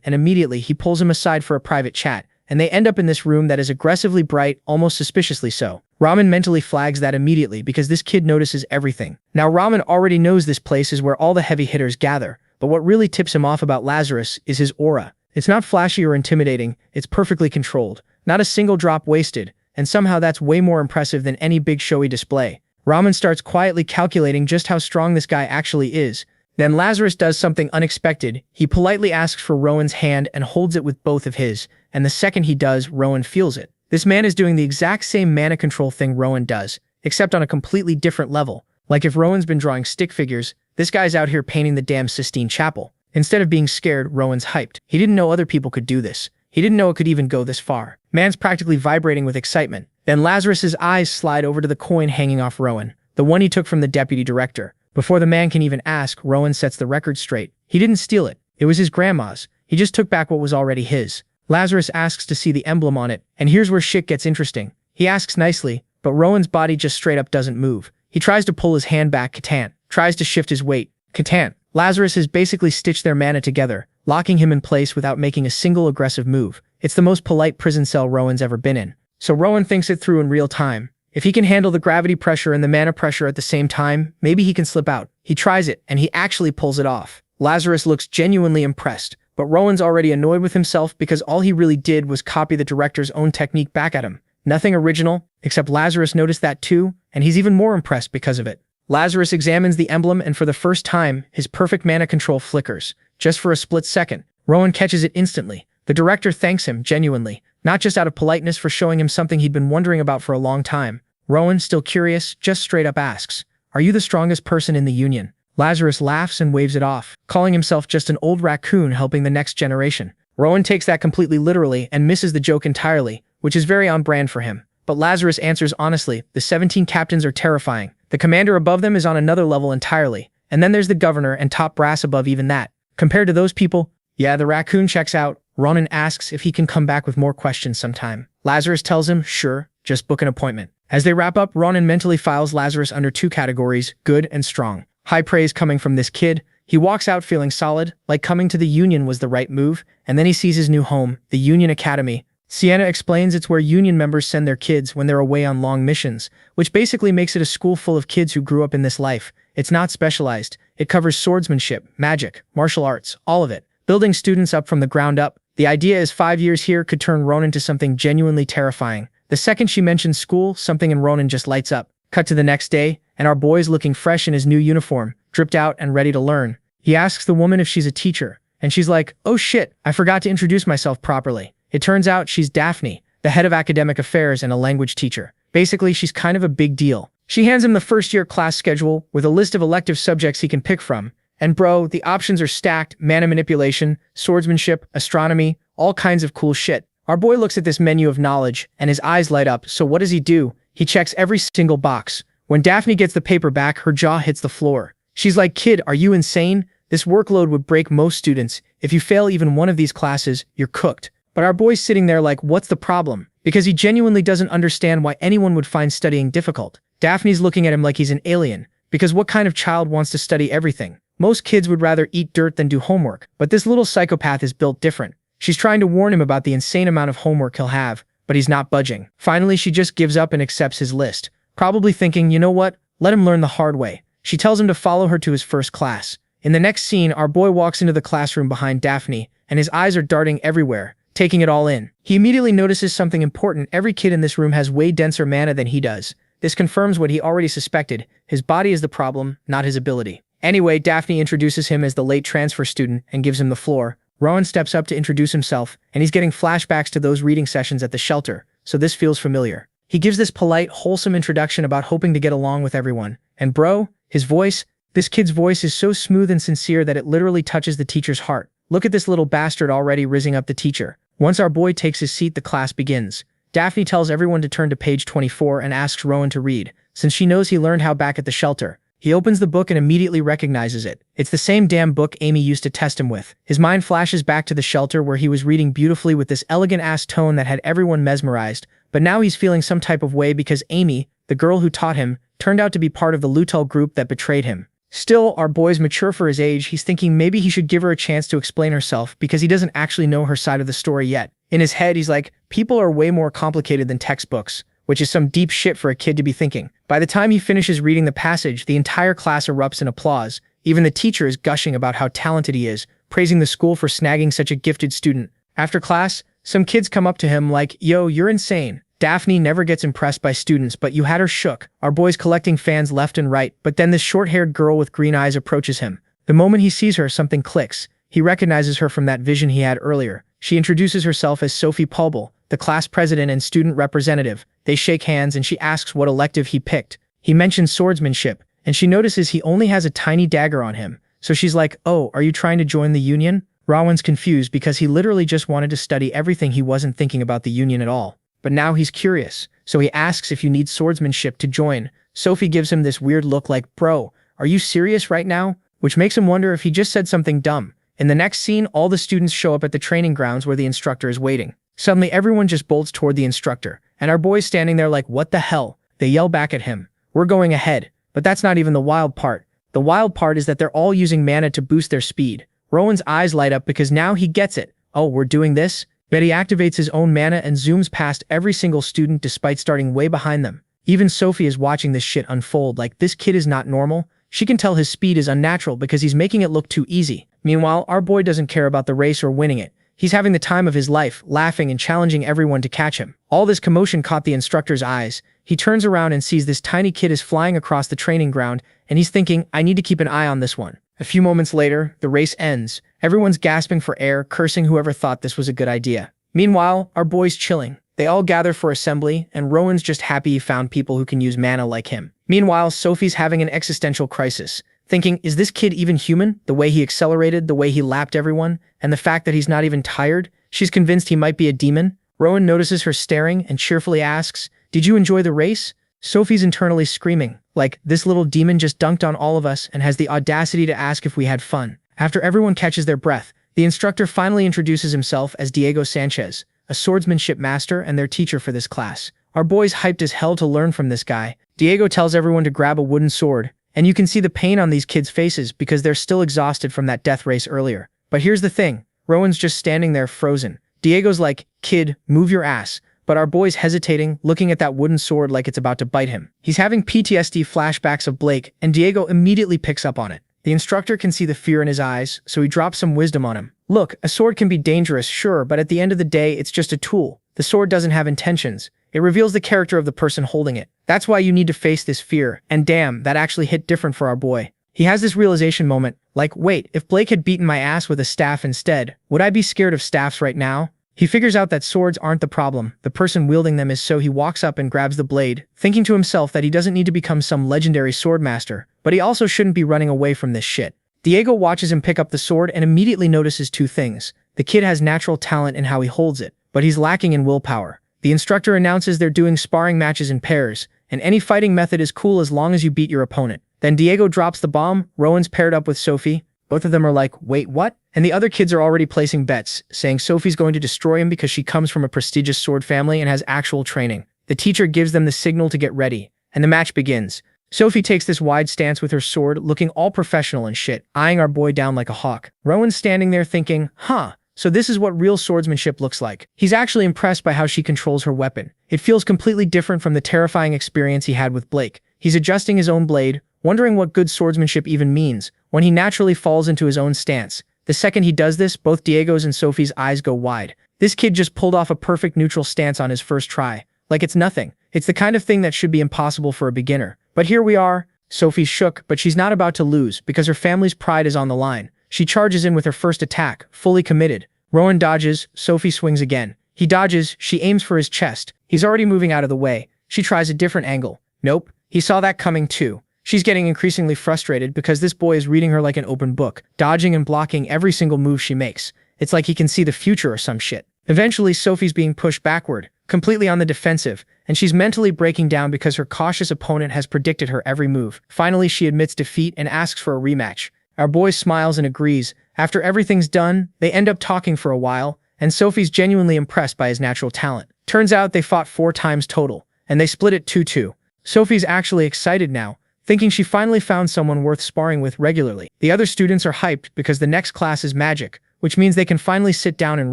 and immediately he pulls him aside for a private chat, and they end up in this room that is aggressively bright, almost suspiciously so. Raman mentally flags that immediately because this kid notices everything. Now Raman already knows this place is where all the heavy hitters gather, but what really tips him off about Lazarus is his aura. It's not flashy or intimidating, it's perfectly controlled. Not a single drop wasted, and somehow that's way more impressive than any big showy display. Raman starts quietly calculating just how strong this guy actually is. Then Lazarus does something unexpected. He politely asks for Rowan's hand and holds it with both of his, and the second he does, Rowan feels it. This man is doing the exact same mana control thing Rowan does, except on a completely different level. Like if Rowan's been drawing stick figures, this guy's out here painting the damn Sistine Chapel. Instead of being scared, Rowan's hyped. He didn't know other people could do this. He didn't know it could even go this far. Man's practically vibrating with excitement. Then Lazarus's eyes slide over to the coin hanging off Rowan, the one he took from the deputy director. Before the man can even ask, Rowan sets the record straight. He didn't steal it. It was his grandma's. He just took back what was already his. Lazarus asks to see the emblem on it, and here's where shit gets interesting. He asks nicely, but Rowan's body just straight up doesn't move. He tries to pull his hand back, Catan. Tries to shift his weight, Catan. Lazarus has basically stitched their mana together, locking him in place without making a single aggressive move. It's the most polite prison cell Rowan's ever been in. So Rowan thinks it through in real time. If he can handle the gravity pressure and the mana pressure at the same time, maybe he can slip out. He tries it, and he actually pulls it off. Lazarus looks genuinely impressed, but Rowan's already annoyed with himself because all he really did was copy the director's own technique back at him. Nothing original, except Lazarus noticed that too, and he's even more impressed because of it. Lazarus examines the emblem, and for the first time, his perfect mana control flickers. Just for a split second, Rowan catches it instantly. The director thanks him genuinely, not just out of politeness for showing him something he'd been wondering about for a long time. Rowan, still curious, just straight up asks, "Are you the strongest person in the Union?" Lazarus laughs and waves it off, calling himself just an old raccoon helping the next generation. Rowan takes that completely literally and misses the joke entirely, which is very on brand for him. But Lazarus answers honestly, the 17 captains are terrifying. The commander above them is on another level entirely. And then there's the governor and top brass above even that. Compared to those people, yeah, the raccoon checks out. Ronan asks if he can come back with more questions sometime. Lazarus tells him, sure, just book an appointment. As they wrap up, Ronan mentally files Lazarus under two categories, good and strong. High praise coming from this kid. He walks out feeling solid, like coming to the Union was the right move, and then he sees his new home, the Union Academy. Sienna explains it's where Union members send their kids when they're away on long missions, which basically makes it a school full of kids who grew up in this life. It's not specialized. It covers swordsmanship, magic, martial arts, all of it. Building students up from the ground up. The idea is 5 years here could turn Ronan into something genuinely terrifying. The second she mentions school, something in Ronan just lights up. Cut to the next day, and our boy's looking fresh in his new uniform, dripped out and ready to learn. He asks the woman if she's a teacher, and she's like, oh shit, I forgot to introduce myself properly. It turns out she's Daphne, the head of academic affairs and a language teacher. Basically, she's kind of a big deal. She hands him the first-year class schedule with a list of elective subjects he can pick from. And bro, the options are stacked: mana manipulation, swordsmanship, astronomy, all kinds of cool shit. Our boy looks at this menu of knowledge, and his eyes light up. So what does he do? He checks every single box. When Daphne gets the paper back, her jaw hits the floor. She's like, "Kid, are you insane? This workload would break most students. If you fail even one of these classes, you're cooked." But our boy's sitting there like, what's the problem? Because he genuinely doesn't understand why anyone would find studying difficult. Daphne's looking at him like he's an alien. Because what kind of child wants to study everything? Most kids would rather eat dirt than do homework. But this little psychopath is built different. She's trying to warn him about the insane amount of homework he'll have, but he's not budging. Finally, she just gives up and accepts his list. Probably thinking, you know what? Let him learn the hard way. She tells him to follow her to his first class. In the next scene, our boy walks into the classroom behind Daphne, and his eyes are darting everywhere, taking it all in. He immediately notices something important. Every kid in this room has way denser mana than he does. This confirms what he already suspected. His body is the problem, not his ability. Anyway, Daphne introduces him as the late transfer student and gives him the floor. Rowan steps up to introduce himself, and he's getting flashbacks to those reading sessions at the shelter, so this feels familiar. He gives this polite, wholesome introduction about hoping to get along with everyone. And bro, his voice, this kid's voice is so smooth and sincere that it literally touches the teacher's heart. Look at this little bastard already rizzing up the teacher. Once our boy takes his seat, the class begins. Daphne tells everyone to turn to page 24 and asks Rowan to read, since she knows he learned how back at the shelter. He opens the book and immediately recognizes it. It's the same damn book Amy used to test him with. His mind flashes back to the shelter where he was reading beautifully with this elegant-ass tone that had everyone mesmerized, but now he's feeling some type of way because Amy, the girl who taught him, turned out to be part of the Lutul group that betrayed him. Still, our boy's mature for his age. He's thinking maybe he should give her a chance to explain herself because he doesn't actually know her side of the story yet. In his head, he's like, people are way more complicated than textbooks, which is some deep shit for a kid to be thinking. By the time he finishes reading the passage, the entire class erupts in applause. Even the teacher is gushing about how talented he is, praising the school for snagging such a gifted student. After class, some kids come up to him like, yo, you're insane. Daphne never gets impressed by students, but you had her shook. Our boy's collecting fans left and right, but then this short-haired girl with green eyes approaches him. The moment he sees her, something clicks. He recognizes her from that vision he had earlier. She introduces herself as Sophie Paulbel, the class president and student representative. They shake hands and she asks what elective he picked. He mentions swordsmanship, and she notices he only has a tiny dagger on him. So she's like, oh, are you trying to join the union? Rowan's confused because he literally just wanted to study everything. He wasn't thinking about the union at all. But now he's curious, so he asks if you need swordsmanship to join. Sophie gives him this weird look like, bro, are you serious right now? Which makes him wonder if he just said something dumb. In the next scene, all the students show up at the training grounds where the instructor is waiting. Suddenly, everyone just bolts toward the instructor, and our boy's standing there like, what the hell? They yell back at him, we're going ahead. But that's not even the wild part. The wild part is that they're all using mana to boost their speed. Rowan's eyes light up because now he gets it. Oh, we're doing this? But he activates his own mana and zooms past every single student despite starting way behind them. Even Sophie is watching this shit unfold like, this kid is not normal. She can tell his speed is unnatural because he's making it look too easy. Meanwhile, our boy doesn't care about the race or winning it. He's having the time of his life, laughing and challenging everyone to catch him. All this commotion caught the instructor's eyes. He turns around and sees this tiny kid is flying across the training ground, and he's thinking, I need to keep an eye on this one. A few moments later, the race ends. Everyone's gasping for air, cursing whoever thought this was a good idea. Meanwhile, our boy's chilling. They all gather for assembly, and Rowan's just happy he found people who can use mana like him. Meanwhile, Sophie's having an existential crisis, thinking, is this kid even human? The way he accelerated, the way he lapped everyone, and the fact that he's not even tired? She's convinced he might be a demon. Rowan notices her staring and cheerfully asks, did you enjoy the race? Sophie's internally screaming, like, this little demon just dunked on all of us and has the audacity to ask if we had fun. After everyone catches their breath, the instructor finally introduces himself as Diego Sanchez, a swordsmanship master and their teacher for this class. Our boy's hyped as hell to learn from this guy. Diego tells everyone to grab a wooden sword, and you can see the pain on these kids' faces because they're still exhausted from that death race earlier. But here's the thing, Rowan's just standing there frozen. Diego's like, kid, move your ass. But our boy's hesitating, looking at that wooden sword like it's about to bite him. He's having PTSD flashbacks of Blake, and Diego immediately picks up on it. The instructor can see the fear in his eyes, so he drops some wisdom on him. Look, a sword can be dangerous, sure, but at the end of the day, it's just a tool. The sword doesn't have intentions. It reveals the character of the person holding it. That's why you need to face this fear, and damn, that actually hit different for our boy. He has this realization moment, like, wait, if Blake had beaten my ass with a staff instead, would I be scared of staffs right now? He figures out that swords aren't the problem, the person wielding them is, so he walks up and grabs the blade, thinking to himself that he doesn't need to become some legendary swordmaster, but he also shouldn't be running away from this shit. Diego watches him pick up the sword and immediately notices two things. The kid has natural talent in how he holds it, but he's lacking in willpower. The instructor announces they're doing sparring matches in pairs, and any fighting method is cool as long as you beat your opponent. Then Diego drops the bomb. Rowan's paired up with Sophie. Both of them are like, wait, what? And the other kids are already placing bets, saying Sophie's going to destroy him because she comes from a prestigious sword family and has actual training. The teacher gives them the signal to get ready, and the match begins. Sophie takes this wide stance with her sword, looking all professional and shit, eyeing our boy down like a hawk. Rowan's standing there thinking, huh, so this is what real swordsmanship looks like. He's actually impressed by how she controls her weapon. It feels completely different from the terrifying experience he had with Blake. He's adjusting his own blade, wondering what good swordsmanship even means, when he naturally falls into his own stance. The second he does this, both Diego's and Sophie's eyes go wide. This kid just pulled off a perfect neutral stance on his first try. Like it's nothing. It's the kind of thing that should be impossible for a beginner. But here we are. Sophie's shook, but she's not about to lose, because her family's pride is on the line. She charges in with her first attack, fully committed. Rowan dodges, Sophie swings again. He dodges, she aims for his chest. He's already moving out of the way. She tries a different angle. Nope. He saw that coming too. She's getting increasingly frustrated because this boy is reading her like an open book, dodging and blocking every single move she makes. It's like he can see the future or some shit. Eventually, Sophie's being pushed backward, completely on the defensive, and she's mentally breaking down because her cautious opponent has predicted her every move. Finally, she admits defeat and asks for a rematch. Our boy smiles and agrees. After everything's done, they end up talking for a while, and Sophie's genuinely impressed by his natural talent. Turns out they fought 4 times total, and they split it 2-2. Sophie's actually excited now, thinking she finally found someone worth sparring with regularly. The other students are hyped because the next class is magic, which means they can finally sit down and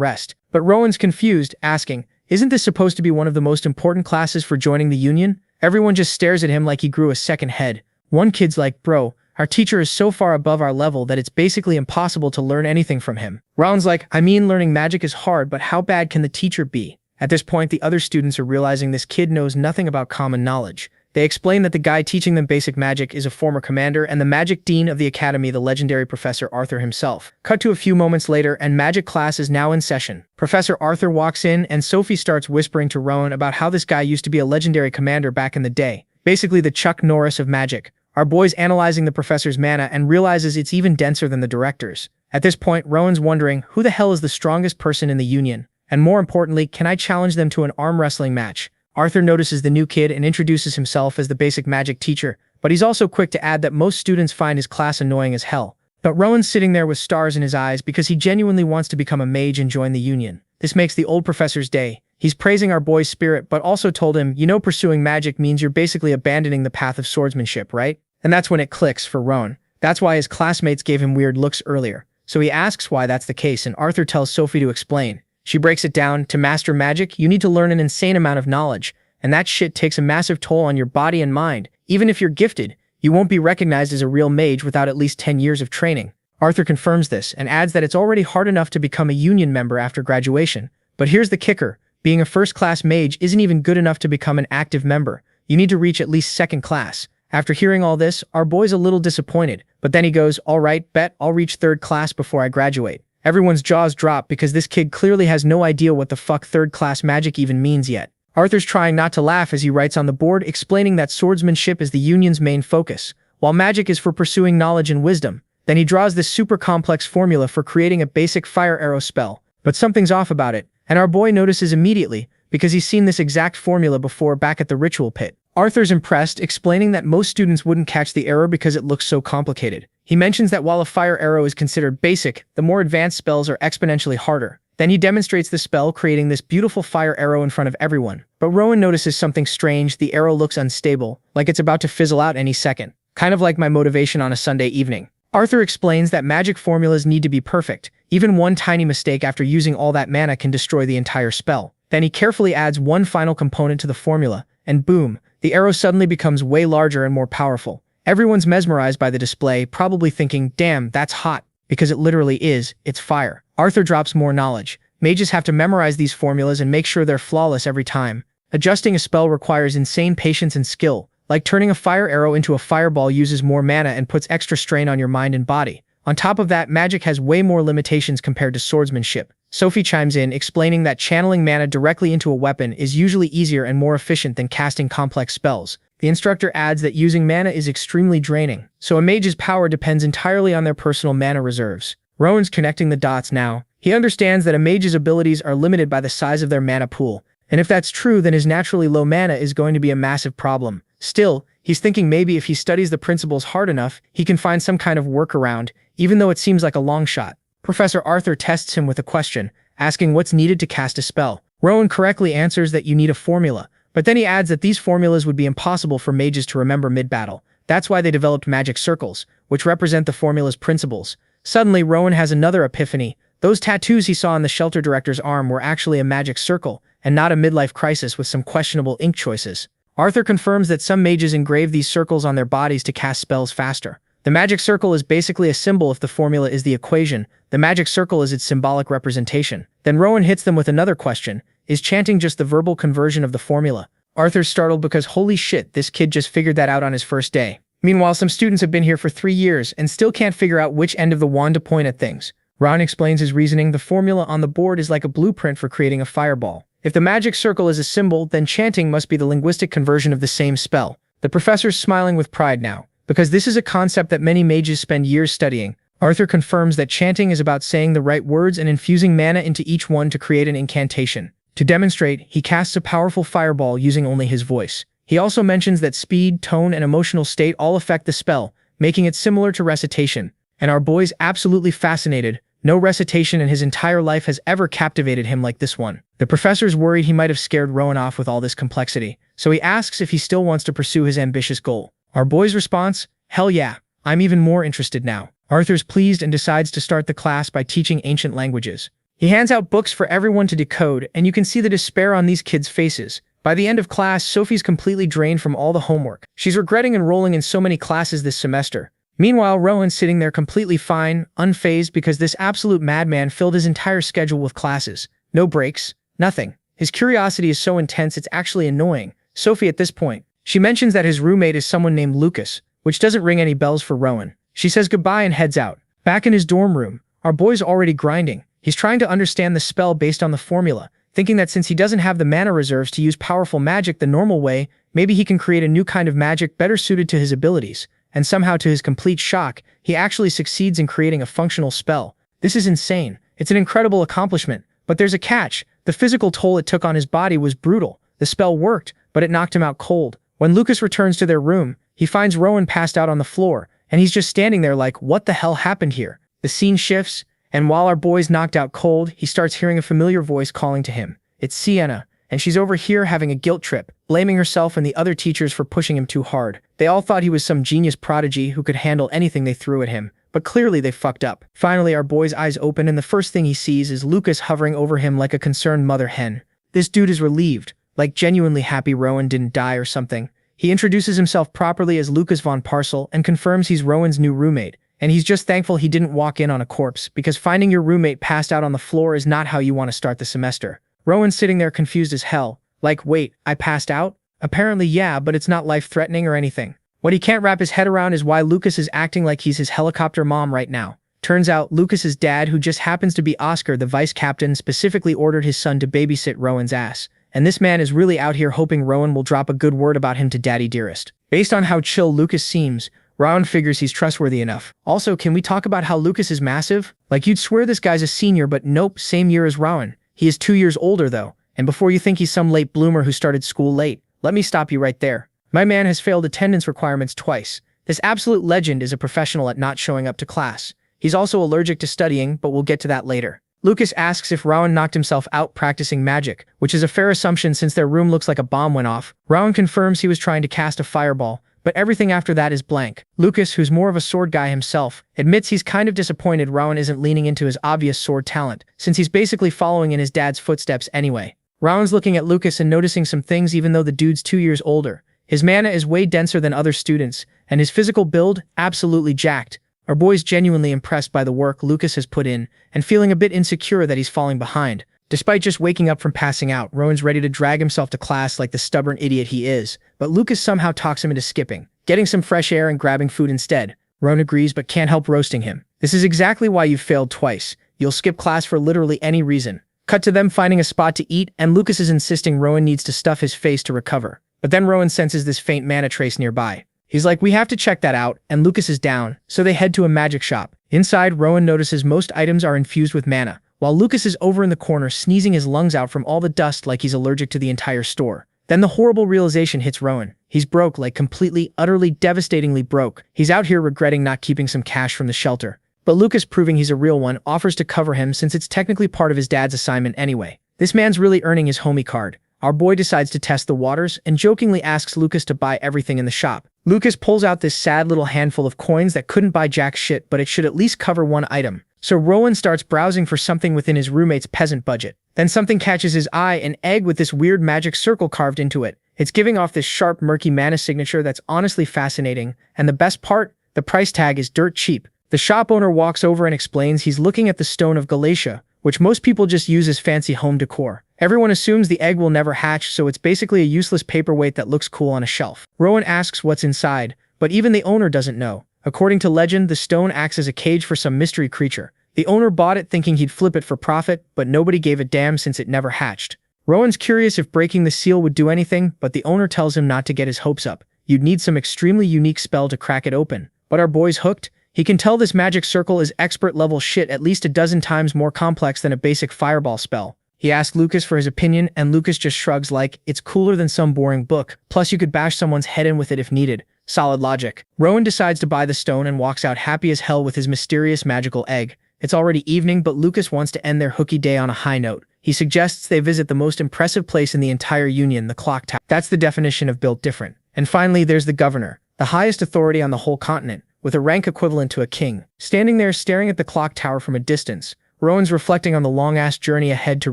rest. But Rowan's confused, asking, isn't this supposed to be one of the most important classes for joining the union? Everyone just stares at him like he grew a second head. One kid's like, bro, our teacher is so far above our level that it's basically impossible to learn anything from him. Rowan's like, I mean, learning magic is hard, but how bad can the teacher be? At this point, the other students are realizing this kid knows nothing about common knowledge. They explain that the guy teaching them basic magic is a former commander and the magic dean of the academy, the legendary Professor Arthur himself. Cut to a few moments later, and magic class is now in session. Professor Arthur walks in, and Sophie starts whispering to Rowan about how this guy used to be a legendary commander back in the day. Basically the Chuck Norris of magic. Our boy's analyzing the professor's mana and realizes it's even denser than the director's. At this point, Rowan's wondering, who the hell is the strongest person in the union? And more importantly, can I challenge them to an arm wrestling match? Arthur notices the new kid and introduces himself as the basic magic teacher, but he's also quick to add that most students find his class annoying as hell. But Rowan's sitting there with stars in his eyes because he genuinely wants to become a mage and join the union. This makes the old professor's day. He's praising our boy's spirit, but also told him, you know, pursuing magic means you're basically abandoning the path of swordsmanship, right? And that's when it clicks for Rowan. That's why his classmates gave him weird looks earlier. So he asks why that's the case, and Arthur tells Sophie to explain. She breaks it down. To master magic, you need to learn an insane amount of knowledge, and that shit takes a massive toll on your body and mind. Even if you're gifted, you won't be recognized as a real mage without at least 10 years of training. Arthur confirms this and adds that it's already hard enough to become a union member after graduation. But here's the kicker. Being a first-class mage isn't even good enough to become an active member. You need to reach at least second class. After hearing all this, our boy's a little disappointed, but then he goes, all right, bet I'll reach third class before I graduate. Everyone's jaws drop because this kid clearly has no idea what the fuck third-class magic even means yet. Arthur's trying not to laugh as he writes on the board, explaining that swordsmanship is the union's main focus, while magic is for pursuing knowledge and wisdom. Then he draws this super complex formula for creating a basic fire arrow spell. But something's off about it, and our boy notices immediately, because he's seen this exact formula before back at the ritual pit. Arthur's impressed, explaining that most students wouldn't catch the error because it looks so complicated. He mentions that while a fire arrow is considered basic, the more advanced spells are exponentially harder. Then he demonstrates the spell, creating this beautiful fire arrow in front of everyone. But Rowan notices something strange. The arrow looks unstable, like it's about to fizzle out any second. Kind of like my motivation on a Sunday evening. Arthur explains that magic formulas need to be perfect. Even one tiny mistake after using all that mana can destroy the entire spell. Then he carefully adds one final component to the formula, and boom, the arrow suddenly becomes way larger and more powerful. Everyone's mesmerized by the display, probably thinking, damn, that's hot. Because it literally is, it's fire. Arthur drops more knowledge. Mages have to memorize these formulas and make sure they're flawless every time. Adjusting a spell requires insane patience and skill. Like turning a fire arrow into a fireball uses more mana and puts extra strain on your mind and body. On top of that, magic has way more limitations compared to swordsmanship. Sophie chimes in, explaining that channeling mana directly into a weapon is usually easier and more efficient than casting complex spells. The instructor adds that using mana is extremely draining, so a mage's power depends entirely on their personal mana reserves. Rowan's connecting the dots now. He understands that a mage's abilities are limited by the size of their mana pool, and if that's true, then his naturally low mana is going to be a massive problem. Still, he's thinking maybe if he studies the principles hard enough, he can find some kind of workaround, even though it seems like a long shot. Professor Arthur tests him with a question, asking what's needed to cast a spell. Rowan correctly answers that you need a formula, but then he adds that these formulas would be impossible for mages to remember mid-battle. That's why they developed magic circles, which represent the formula's principles. Suddenly, Rowan has another epiphany. Those tattoos he saw on the shelter director's arm were actually a magic circle, and not a midlife crisis with some questionable ink choices. Arthur confirms that some mages engrave these circles on their bodies to cast spells faster. The magic circle is basically a symbol if the formula is the equation. The magic circle is its symbolic representation. Then Rowan hits them with another question. Is chanting just the verbal conversion of the formula? Arthur's startled because holy shit, this kid just figured that out on his first day. Meanwhile, some students have been here for 3 years and still can't figure out which end of the wand to point at things. Rowan explains his reasoning. The formula on the board is like a blueprint for creating a fireball. If the magic circle is a symbol, then chanting must be the linguistic conversion of the same spell. The professor's smiling with pride now, because this is a concept that many mages spend years studying. Arthur confirms that chanting is about saying the right words and infusing mana into each one to create an incantation. To demonstrate, he casts a powerful fireball using only his voice. He also mentions that speed, tone, and emotional state all affect the spell, making it similar to recitation. And our boy's absolutely fascinated. No recitation in his entire life has ever captivated him like this one. The professor's worried he might have scared Rowan off with all this complexity, so he asks if he still wants to pursue his ambitious goal. Our boy's response? Hell yeah, I'm even more interested now. Arthur's pleased and decides to start the class by teaching ancient languages. He hands out books for everyone to decode, and you can see the despair on these kids' faces. By the end of class, Sophie's completely drained from all the homework. She's regretting enrolling in so many classes this semester. Meanwhile, Rowan's sitting there completely fine, unfazed because this absolute madman filled his entire schedule with classes. No breaks, nothing. His curiosity is so intense it's actually annoying. Sophie at this point. She mentions that his roommate is someone named Lucas, which doesn't ring any bells for Rowan. She says goodbye and heads out. Back in his dorm room, our boy's already grinding. He's trying to understand the spell based on the formula, thinking that since he doesn't have the mana reserves to use powerful magic the normal way, maybe he can create a new kind of magic better suited to his abilities. And somehow, to his complete shock, he actually succeeds in creating a functional spell. This is insane. It's an incredible accomplishment. But there's a catch. The physical toll it took on his body was brutal. The spell worked, but it knocked him out cold. When Lucas returns to their room, he finds Rowan passed out on the floor, and he's just standing there like, what the hell happened here? The scene shifts, and while our boy's knocked out cold, he starts hearing a familiar voice calling to him. It's Sienna, and she's over here having a guilt trip, blaming herself and the other teachers for pushing him too hard. They all thought he was some genius prodigy who could handle anything they threw at him, but clearly they fucked up. Finally, our boy's eyes open, and the first thing he sees is Lucas hovering over him like a concerned mother hen. This dude is relieved, like genuinely happy Rowan didn't die or something. He introduces himself properly as Lucas von Parcel and confirms he's Rowan's new roommate, and he's just thankful he didn't walk in on a corpse, because finding your roommate passed out on the floor is not how you want to start the semester. Rowan's sitting there confused as hell, like, wait, I passed out? Apparently yeah, but it's not life-threatening or anything. What he can't wrap his head around is why Lucas is acting like he's his helicopter mom right now. Turns out, Lucas's dad, who just happens to be Oscar, the vice captain, specifically ordered his son to babysit Rowan's ass. And this man is really out here hoping Rowan will drop a good word about him to Daddy Dearest. Based on how chill Lucas seems, Rowan figures he's trustworthy enough. Also, can we talk about how Lucas is massive? Like, you'd swear this guy's a senior, but nope, same year as Rowan. He is 2 years older though, and before you think he's some late bloomer who started school late, let me stop you right there. My man has failed attendance requirements twice. This absolute legend is a professional at not showing up to class. He's also allergic to studying, but we'll get to that later. Lucas asks if Rowan knocked himself out practicing magic, which is a fair assumption since their room looks like a bomb went off. Rowan confirms he was trying to cast a fireball, but everything after that is blank. Lucas, who's more of a sword guy himself, admits he's kind of disappointed Rowan isn't leaning into his obvious sword talent, since he's basically following in his dad's footsteps anyway. Rowan's looking at Lucas and noticing some things even though the dude's 2 years older. His mana is way denser than other students, and his physical build, absolutely jacked. Our boy's genuinely impressed by the work Lucas has put in, and feeling a bit insecure that he's falling behind. Despite just waking up from passing out, Rowan's ready to drag himself to class like the stubborn idiot he is, but Lucas somehow talks him into skipping, getting some fresh air and grabbing food instead. Rowan agrees but can't help roasting him. This is exactly why you've failed twice. You'll skip class for literally any reason. Cut to them finding a spot to eat, and Lucas is insisting Rowan needs to stuff his face to recover. But then Rowan senses this faint mana trace nearby. He's like, we have to check that out, and Lucas is down, so they head to a magic shop. Inside, Rowan notices most items are infused with mana, while Lucas is over in the corner sneezing his lungs out from all the dust like he's allergic to the entire store. Then the horrible realization hits Rowan. He's broke, like completely, utterly, devastatingly broke. He's out here regretting not keeping some cash from the shelter. But Lucas, proving he's a real one, offers to cover him since it's technically part of his dad's assignment anyway. This man's really earning his homie card. Our boy decides to test the waters and jokingly asks Lucas to buy everything in the shop. Lucas pulls out this sad little handful of coins that couldn't buy jack shit, but it should at least cover one item. So Rowan starts browsing for something within his roommate's peasant budget. Then something catches his eye, an egg with this weird magic circle carved into it. It's giving off this sharp, murky mana signature that's honestly fascinating. And the best part? The price tag is dirt cheap. The shop owner walks over and explains he's looking at the stone of Galatia, which most people just use as fancy home decor. Everyone assumes the egg will never hatch, so it's basically a useless paperweight that looks cool on a shelf. Rowan asks what's inside, but even the owner doesn't know. According to legend, the stone acts as a cage for some mystery creature. The owner bought it thinking he'd flip it for profit, but nobody gave a damn since it never hatched. Rowan's curious if breaking the seal would do anything, but the owner tells him not to get his hopes up. You'd need some extremely unique spell to crack it open. But our boy's hooked. He can tell this magic circle is expert level shit, at least a dozen times more complex than a basic fireball spell. He asks Lucas for his opinion, and Lucas just shrugs like, it's cooler than some boring book, plus you could bash someone's head in with it if needed. Solid logic. Rowan decides to buy the stone and walks out happy as hell with his mysterious magical egg. It's already evening, but Lucas wants to end their hooky day on a high note. He suggests they visit the most impressive place in the entire Union, the clock tower. That's the definition of built different. And finally, there's the governor, the highest authority on the whole continent, with a rank equivalent to a king. Standing there staring at the clock tower from a distance, Rowan's reflecting on the long-ass journey ahead to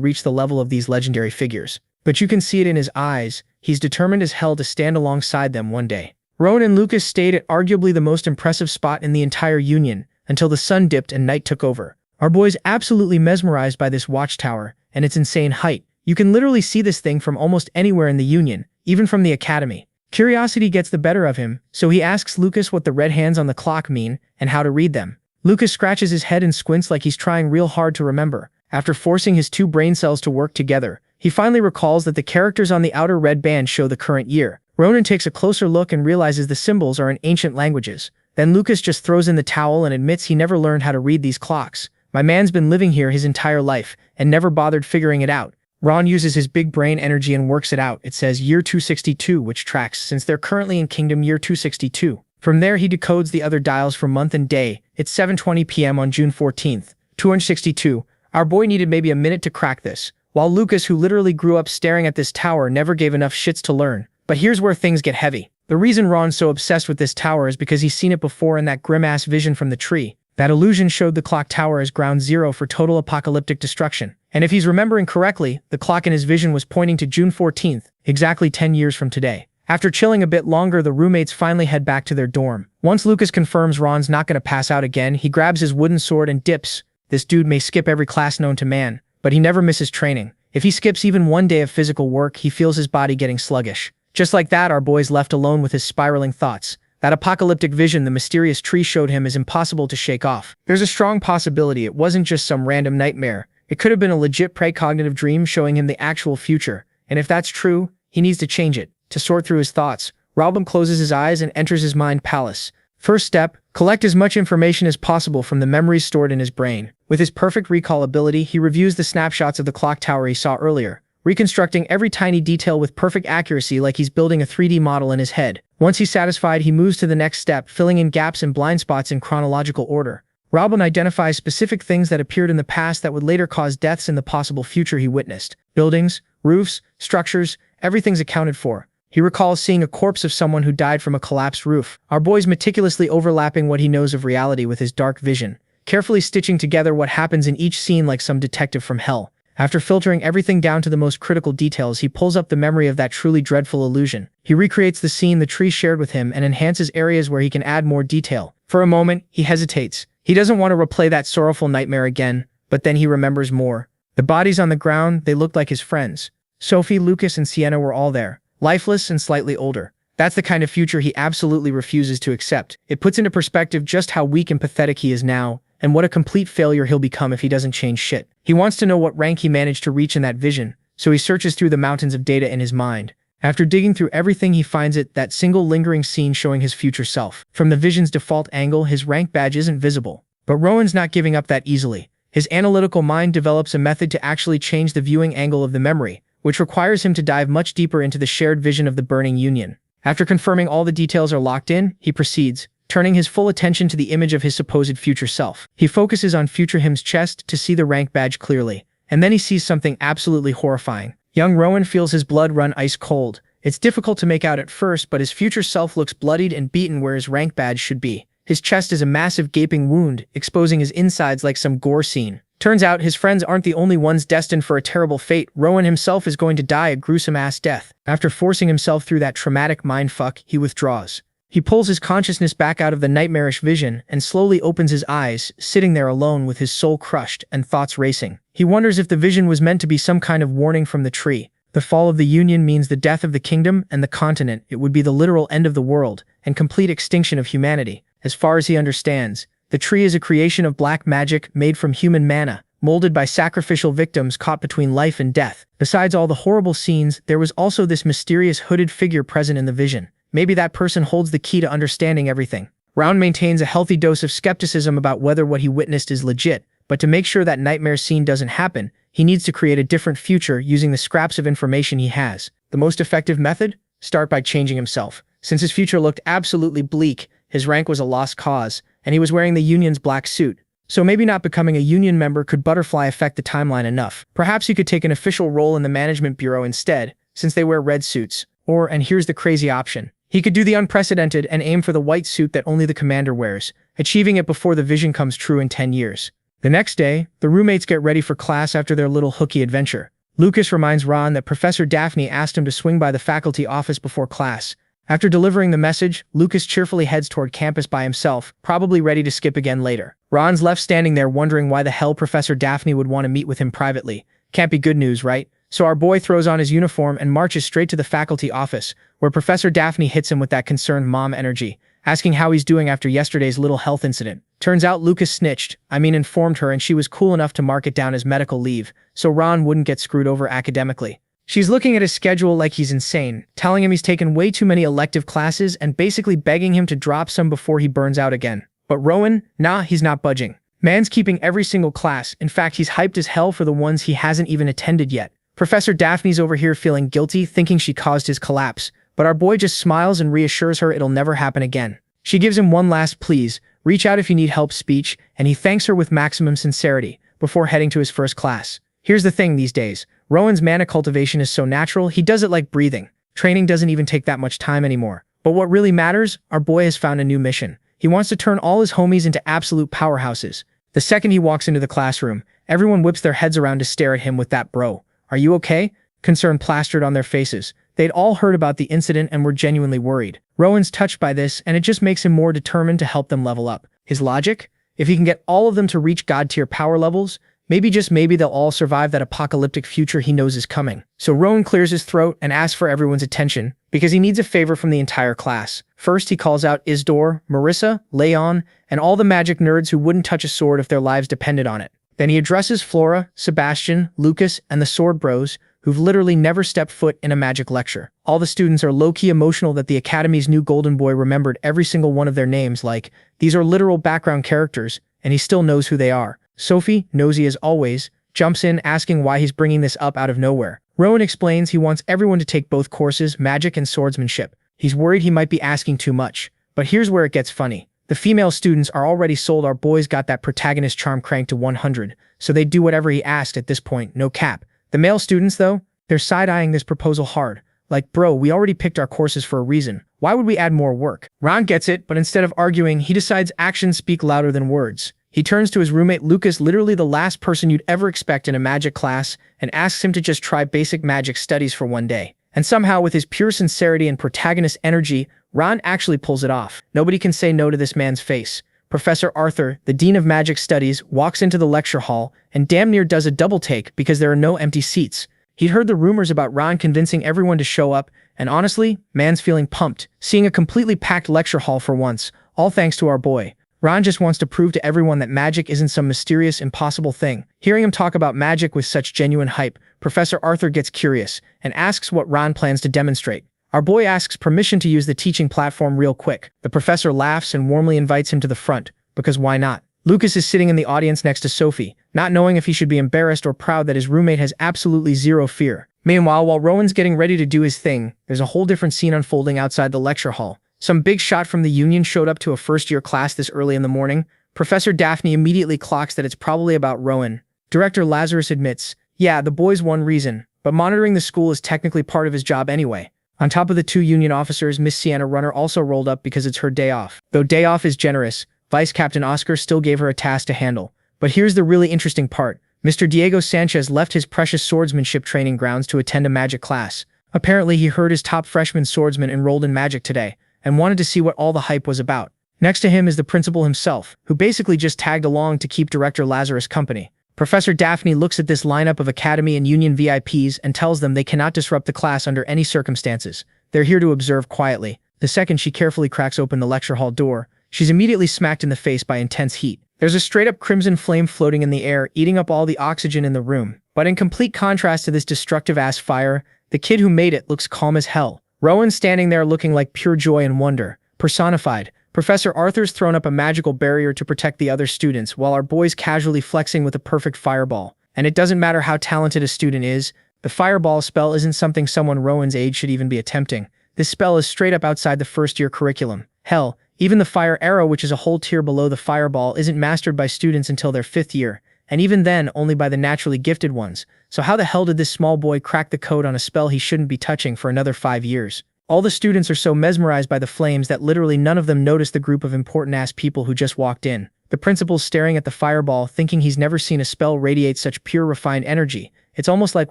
reach the level of these legendary figures. But you can see it in his eyes. He's determined as hell to stand alongside them one day. Rowan and Lucas stayed at arguably the most impressive spot in the entire Union, until the sun dipped and night took over. Our boy's absolutely mesmerized by this watchtower and its insane height. You can literally see this thing from almost anywhere in the Union, even from the academy. Curiosity gets the better of him, so he asks Lucas what the red hands on the clock mean and how to read them. Lucas scratches his head and squints like he's trying real hard to remember. After forcing his two brain cells to work together, he finally recalls that the characters on the outer red band show the current year. Ronan takes a closer look and realizes the symbols are in ancient languages. Then Lucas just throws in the towel and admits he never learned how to read these clocks. My man's been living here his entire life and never bothered figuring it out. Ron uses his big brain energy and works it out. It says year 262, which tracks since they're currently in Kingdom year 262. From there, he decodes the other dials for month and day. It's 7:20 p.m. on June 14th, 262. Our boy needed maybe a minute to crack this, while Lucas, who literally grew up staring at this tower, never gave enough shits to learn. But here's where things get heavy. The reason Ron's so obsessed with this tower is because he's seen it before in that grim-ass vision from the tree. That illusion showed the clock tower as ground zero for total apocalyptic destruction. And if he's remembering correctly, the clock in his vision was pointing to June 14th, exactly 10 years from today. After chilling a bit longer, the roommates finally head back to their dorm. Once Lucas confirms Ron's not gonna pass out again, he grabs his wooden sword and dips. This dude may skip every class known to man, but he never misses training. If he skips even one day of physical work, he feels his body getting sluggish. Just like that, our boy's left alone with his spiraling thoughts. That apocalyptic vision the mysterious tree showed him is impossible to shake off. There's a strong possibility it wasn't just some random nightmare. It could have been a legit precognitive dream showing him the actual future. And if that's true, he needs to change it. To sort through his thoughts, Robin closes his eyes and enters his mind palace. First step, collect as much information as possible from the memories stored in his brain. With his perfect recall ability, he reviews the snapshots of the clock tower he saw earlier, reconstructing every tiny detail with perfect accuracy like he's building a 3D model in his head. Once he's satisfied, he moves to the next step, filling in gaps and blind spots in chronological order. Robin identifies specific things that appeared in the past that would later cause deaths in the possible future he witnessed. Buildings, roofs, structures, everything's accounted for. He recalls seeing a corpse of someone who died from a collapsed roof. Our boy's meticulously overlapping what he knows of reality with his dark vision, carefully stitching together what happens in each scene like some detective from hell. After filtering everything down to the most critical details, he pulls up the memory of that truly dreadful illusion. He recreates the scene the tree shared with him and enhances areas where he can add more detail. For a moment, he hesitates. He doesn't want to replay that sorrowful nightmare again, but then he remembers more. The bodies on the ground, they looked like his friends. Sophie, Lucas, and Sienna were all there, lifeless and slightly older. That's the kind of future he absolutely refuses to accept. It puts into perspective just how weak and pathetic he is now, and what a complete failure he'll become if he doesn't change shit. He wants to know what rank he managed to reach in that vision, so he searches through the mountains of data in his mind. After digging through everything, he finds that single lingering scene showing his future self. From the vision's default angle, his rank badge isn't visible. But Rowan's not giving up that easily. His analytical mind develops a method to actually change the viewing angle of the memory, which requires him to dive much deeper into the shared vision of the burning Union. After confirming all the details are locked in, he proceeds, turning his full attention to the image of his supposed future self. He focuses on future him's chest to see the rank badge clearly, and then he sees something absolutely horrifying. Young Rowan feels his blood run ice cold. It's difficult to make out at first, but his future self looks bloodied and beaten where his rank badge should be. His chest is a massive gaping wound, exposing his insides like some gore scene. Turns out his friends aren't the only ones destined for a terrible fate. Rowan himself is going to die a gruesome-ass death. After forcing himself through that traumatic mindfuck, he withdraws. He pulls his consciousness back out of the nightmarish vision and slowly opens his eyes, sitting there alone with his soul crushed and thoughts racing. He wonders if the vision was meant to be some kind of warning from the tree. The fall of the Union means the death of the kingdom and the continent. It would be the literal end of the world and complete extinction of humanity. As far as he understands, the tree is a creation of black magic made from human mana, molded by sacrificial victims caught between life and death. Besides all the horrible scenes, there was also this mysterious hooded figure present in the vision. Maybe that person holds the key to understanding everything. Rowan maintains a healthy dose of skepticism about whether what he witnessed is legit, but to make sure that nightmare scene doesn't happen, he needs to create a different future using the scraps of information he has. The most effective method? Start by changing himself. Since his future looked absolutely bleak, his rank was a lost cause, and he was wearing the Union's black suit. So maybe not becoming a Union member could butterfly affect the timeline enough. Perhaps he could take an official role in the management bureau instead, since they wear red suits. Or, and here's the crazy option, he could do the unprecedented and aim for the white suit that only the commander wears, achieving it before the vision comes true in 10 years. The next day, the roommates get ready for class after their little hooky adventure. Lucas reminds Ron that Professor Daphne asked him to swing by the faculty office before class. After delivering the message, Lucas cheerfully heads toward campus by himself, probably ready to skip again later. Ron's left standing there wondering why the hell Professor Daphne would want to meet with him privately. Can't be good news, right? So our boy throws on his uniform and marches straight to the faculty office, where Professor Daphne hits him with that concerned mom energy, asking how he's doing after yesterday's little health incident. Turns out Lucas informed her, and she was cool enough to mark it down as medical leave, so Ron wouldn't get screwed over academically. She's looking at his schedule like he's insane, telling him he's taken way too many elective classes and basically begging him to drop some before he burns out again. But Rowan, nah, he's not budging. Man's keeping every single class. In fact, he's hyped as hell for the ones he hasn't even attended yet. Professor Daphne's over here feeling guilty, thinking she caused his collapse, but our boy just smiles and reassures her it'll never happen again. She gives him one last please, reach out if you need help speech, and he thanks her with maximum sincerity, before heading to his first class. Here's the thing these days, Rowan's mana cultivation is so natural, he does it like breathing. Training doesn't even take that much time anymore. But what really matters, our boy has found a new mission. He wants to turn all his homies into absolute powerhouses. The second he walks into the classroom, everyone whips their heads around to stare at him with that "Bro, are you okay?" concern plastered on their faces. They'd all heard about the incident and were genuinely worried. Rowan's touched by this, and it just makes him more determined to help them level up. His logic? If he can get all of them to reach god-tier power levels, maybe just maybe they'll all survive that apocalyptic future he knows is coming. So Rowan clears his throat and asks for everyone's attention, because he needs a favor from the entire class. First, he calls out Isidore, Marissa, Leon, and all the magic nerds who wouldn't touch a sword if their lives depended on it. Then he addresses Flora, Sebastian, Lucas, and the Sword Bros, who've literally never stepped foot in a magic lecture. All the students are low-key emotional that the Academy's new golden boy remembered every single one of their names, like, these are literal background characters, and he still knows who they are. Sophie, nosy as always, jumps in asking why he's bringing this up out of nowhere. Rowan explains he wants everyone to take both courses, magic and swordsmanship. He's worried he might be asking too much. But here's where it gets funny. The female students are already sold. Our boy's got that protagonist charm cranked to 100, so they do whatever he asked at this point, no cap. The male students, though, they're side-eyeing this proposal hard. Like, bro, we already picked our courses for a reason. Why would we add more work? Ron gets it, but instead of arguing, he decides actions speak louder than words. He turns to his roommate Lucas, literally the last person you'd ever expect in a magic class, and asks him to just try basic magic studies for one day. And somehow, with his pure sincerity and protagonist energy, Ron actually pulls it off. Nobody can say no to this man's face. Professor Arthur, the Dean of Magic Studies, walks into the lecture hall and damn near does a double take because there are no empty seats. He'd heard the rumors about Ron convincing everyone to show up, and honestly, man's feeling pumped, seeing a completely packed lecture hall for once, all thanks to our boy. Ron just wants to prove to everyone that magic isn't some mysterious, impossible thing. Hearing him talk about magic with such genuine hype, Professor Arthur gets curious and asks what Ron plans to demonstrate. Our boy asks permission to use the teaching platform real quick. The professor laughs and warmly invites him to the front, because why not? Lucas is sitting in the audience next to Sophie, not knowing if he should be embarrassed or proud that his roommate has absolutely zero fear. Meanwhile, while Rowan's getting ready to do his thing, there's a whole different scene unfolding outside the lecture hall. Some big shot from the Union showed up to a first-year class this early in the morning. Professor Daphne immediately clocks that it's probably about Rowan. Director Lazarus admits, yeah, the boy's one reason, but monitoring the school is technically part of his job anyway. On top of the two Union officers, Miss Sienna Runner also rolled up because it's her day off. Though day off is generous, Vice Captain Oscar still gave her a task to handle. But here's the really interesting part. Mr. Diego Sanchez left his precious swordsmanship training grounds to attend a magic class. Apparently, he heard his top freshman swordsman enrolled in magic today, and wanted to see what all the hype was about. Next to him is the principal himself, who basically just tagged along to keep Director Lazarus company. Professor Daphne looks at this lineup of Academy and Union VIPs and tells them they cannot disrupt the class under any circumstances. They're here to observe quietly. The second she carefully cracks open the lecture hall door, she's immediately smacked in the face by intense heat. There's a straight-up crimson flame floating in the air, eating up all the oxygen in the room. But in complete contrast to this destructive-ass fire, the kid who made it looks calm as hell. Rowan's standing there looking like pure joy and wonder, personified. Professor Arthur's thrown up a magical barrier to protect the other students, while our boy's casually flexing with a perfect fireball. And it doesn't matter how talented a student is, the fireball spell isn't something someone Rowan's age should even be attempting. This spell is straight up outside the first-year curriculum. Hell, even the fire arrow, which is a whole tier below the fireball, isn't mastered by students until their 5th year, and even then only by the naturally gifted ones. So how the hell did this small boy crack the code on a spell he shouldn't be touching for another 5 years? All the students are so mesmerized by the flames that literally none of them notice the group of important-ass people who just walked in. The principal's staring at the fireball, thinking he's never seen a spell radiate such pure, refined energy. It's almost like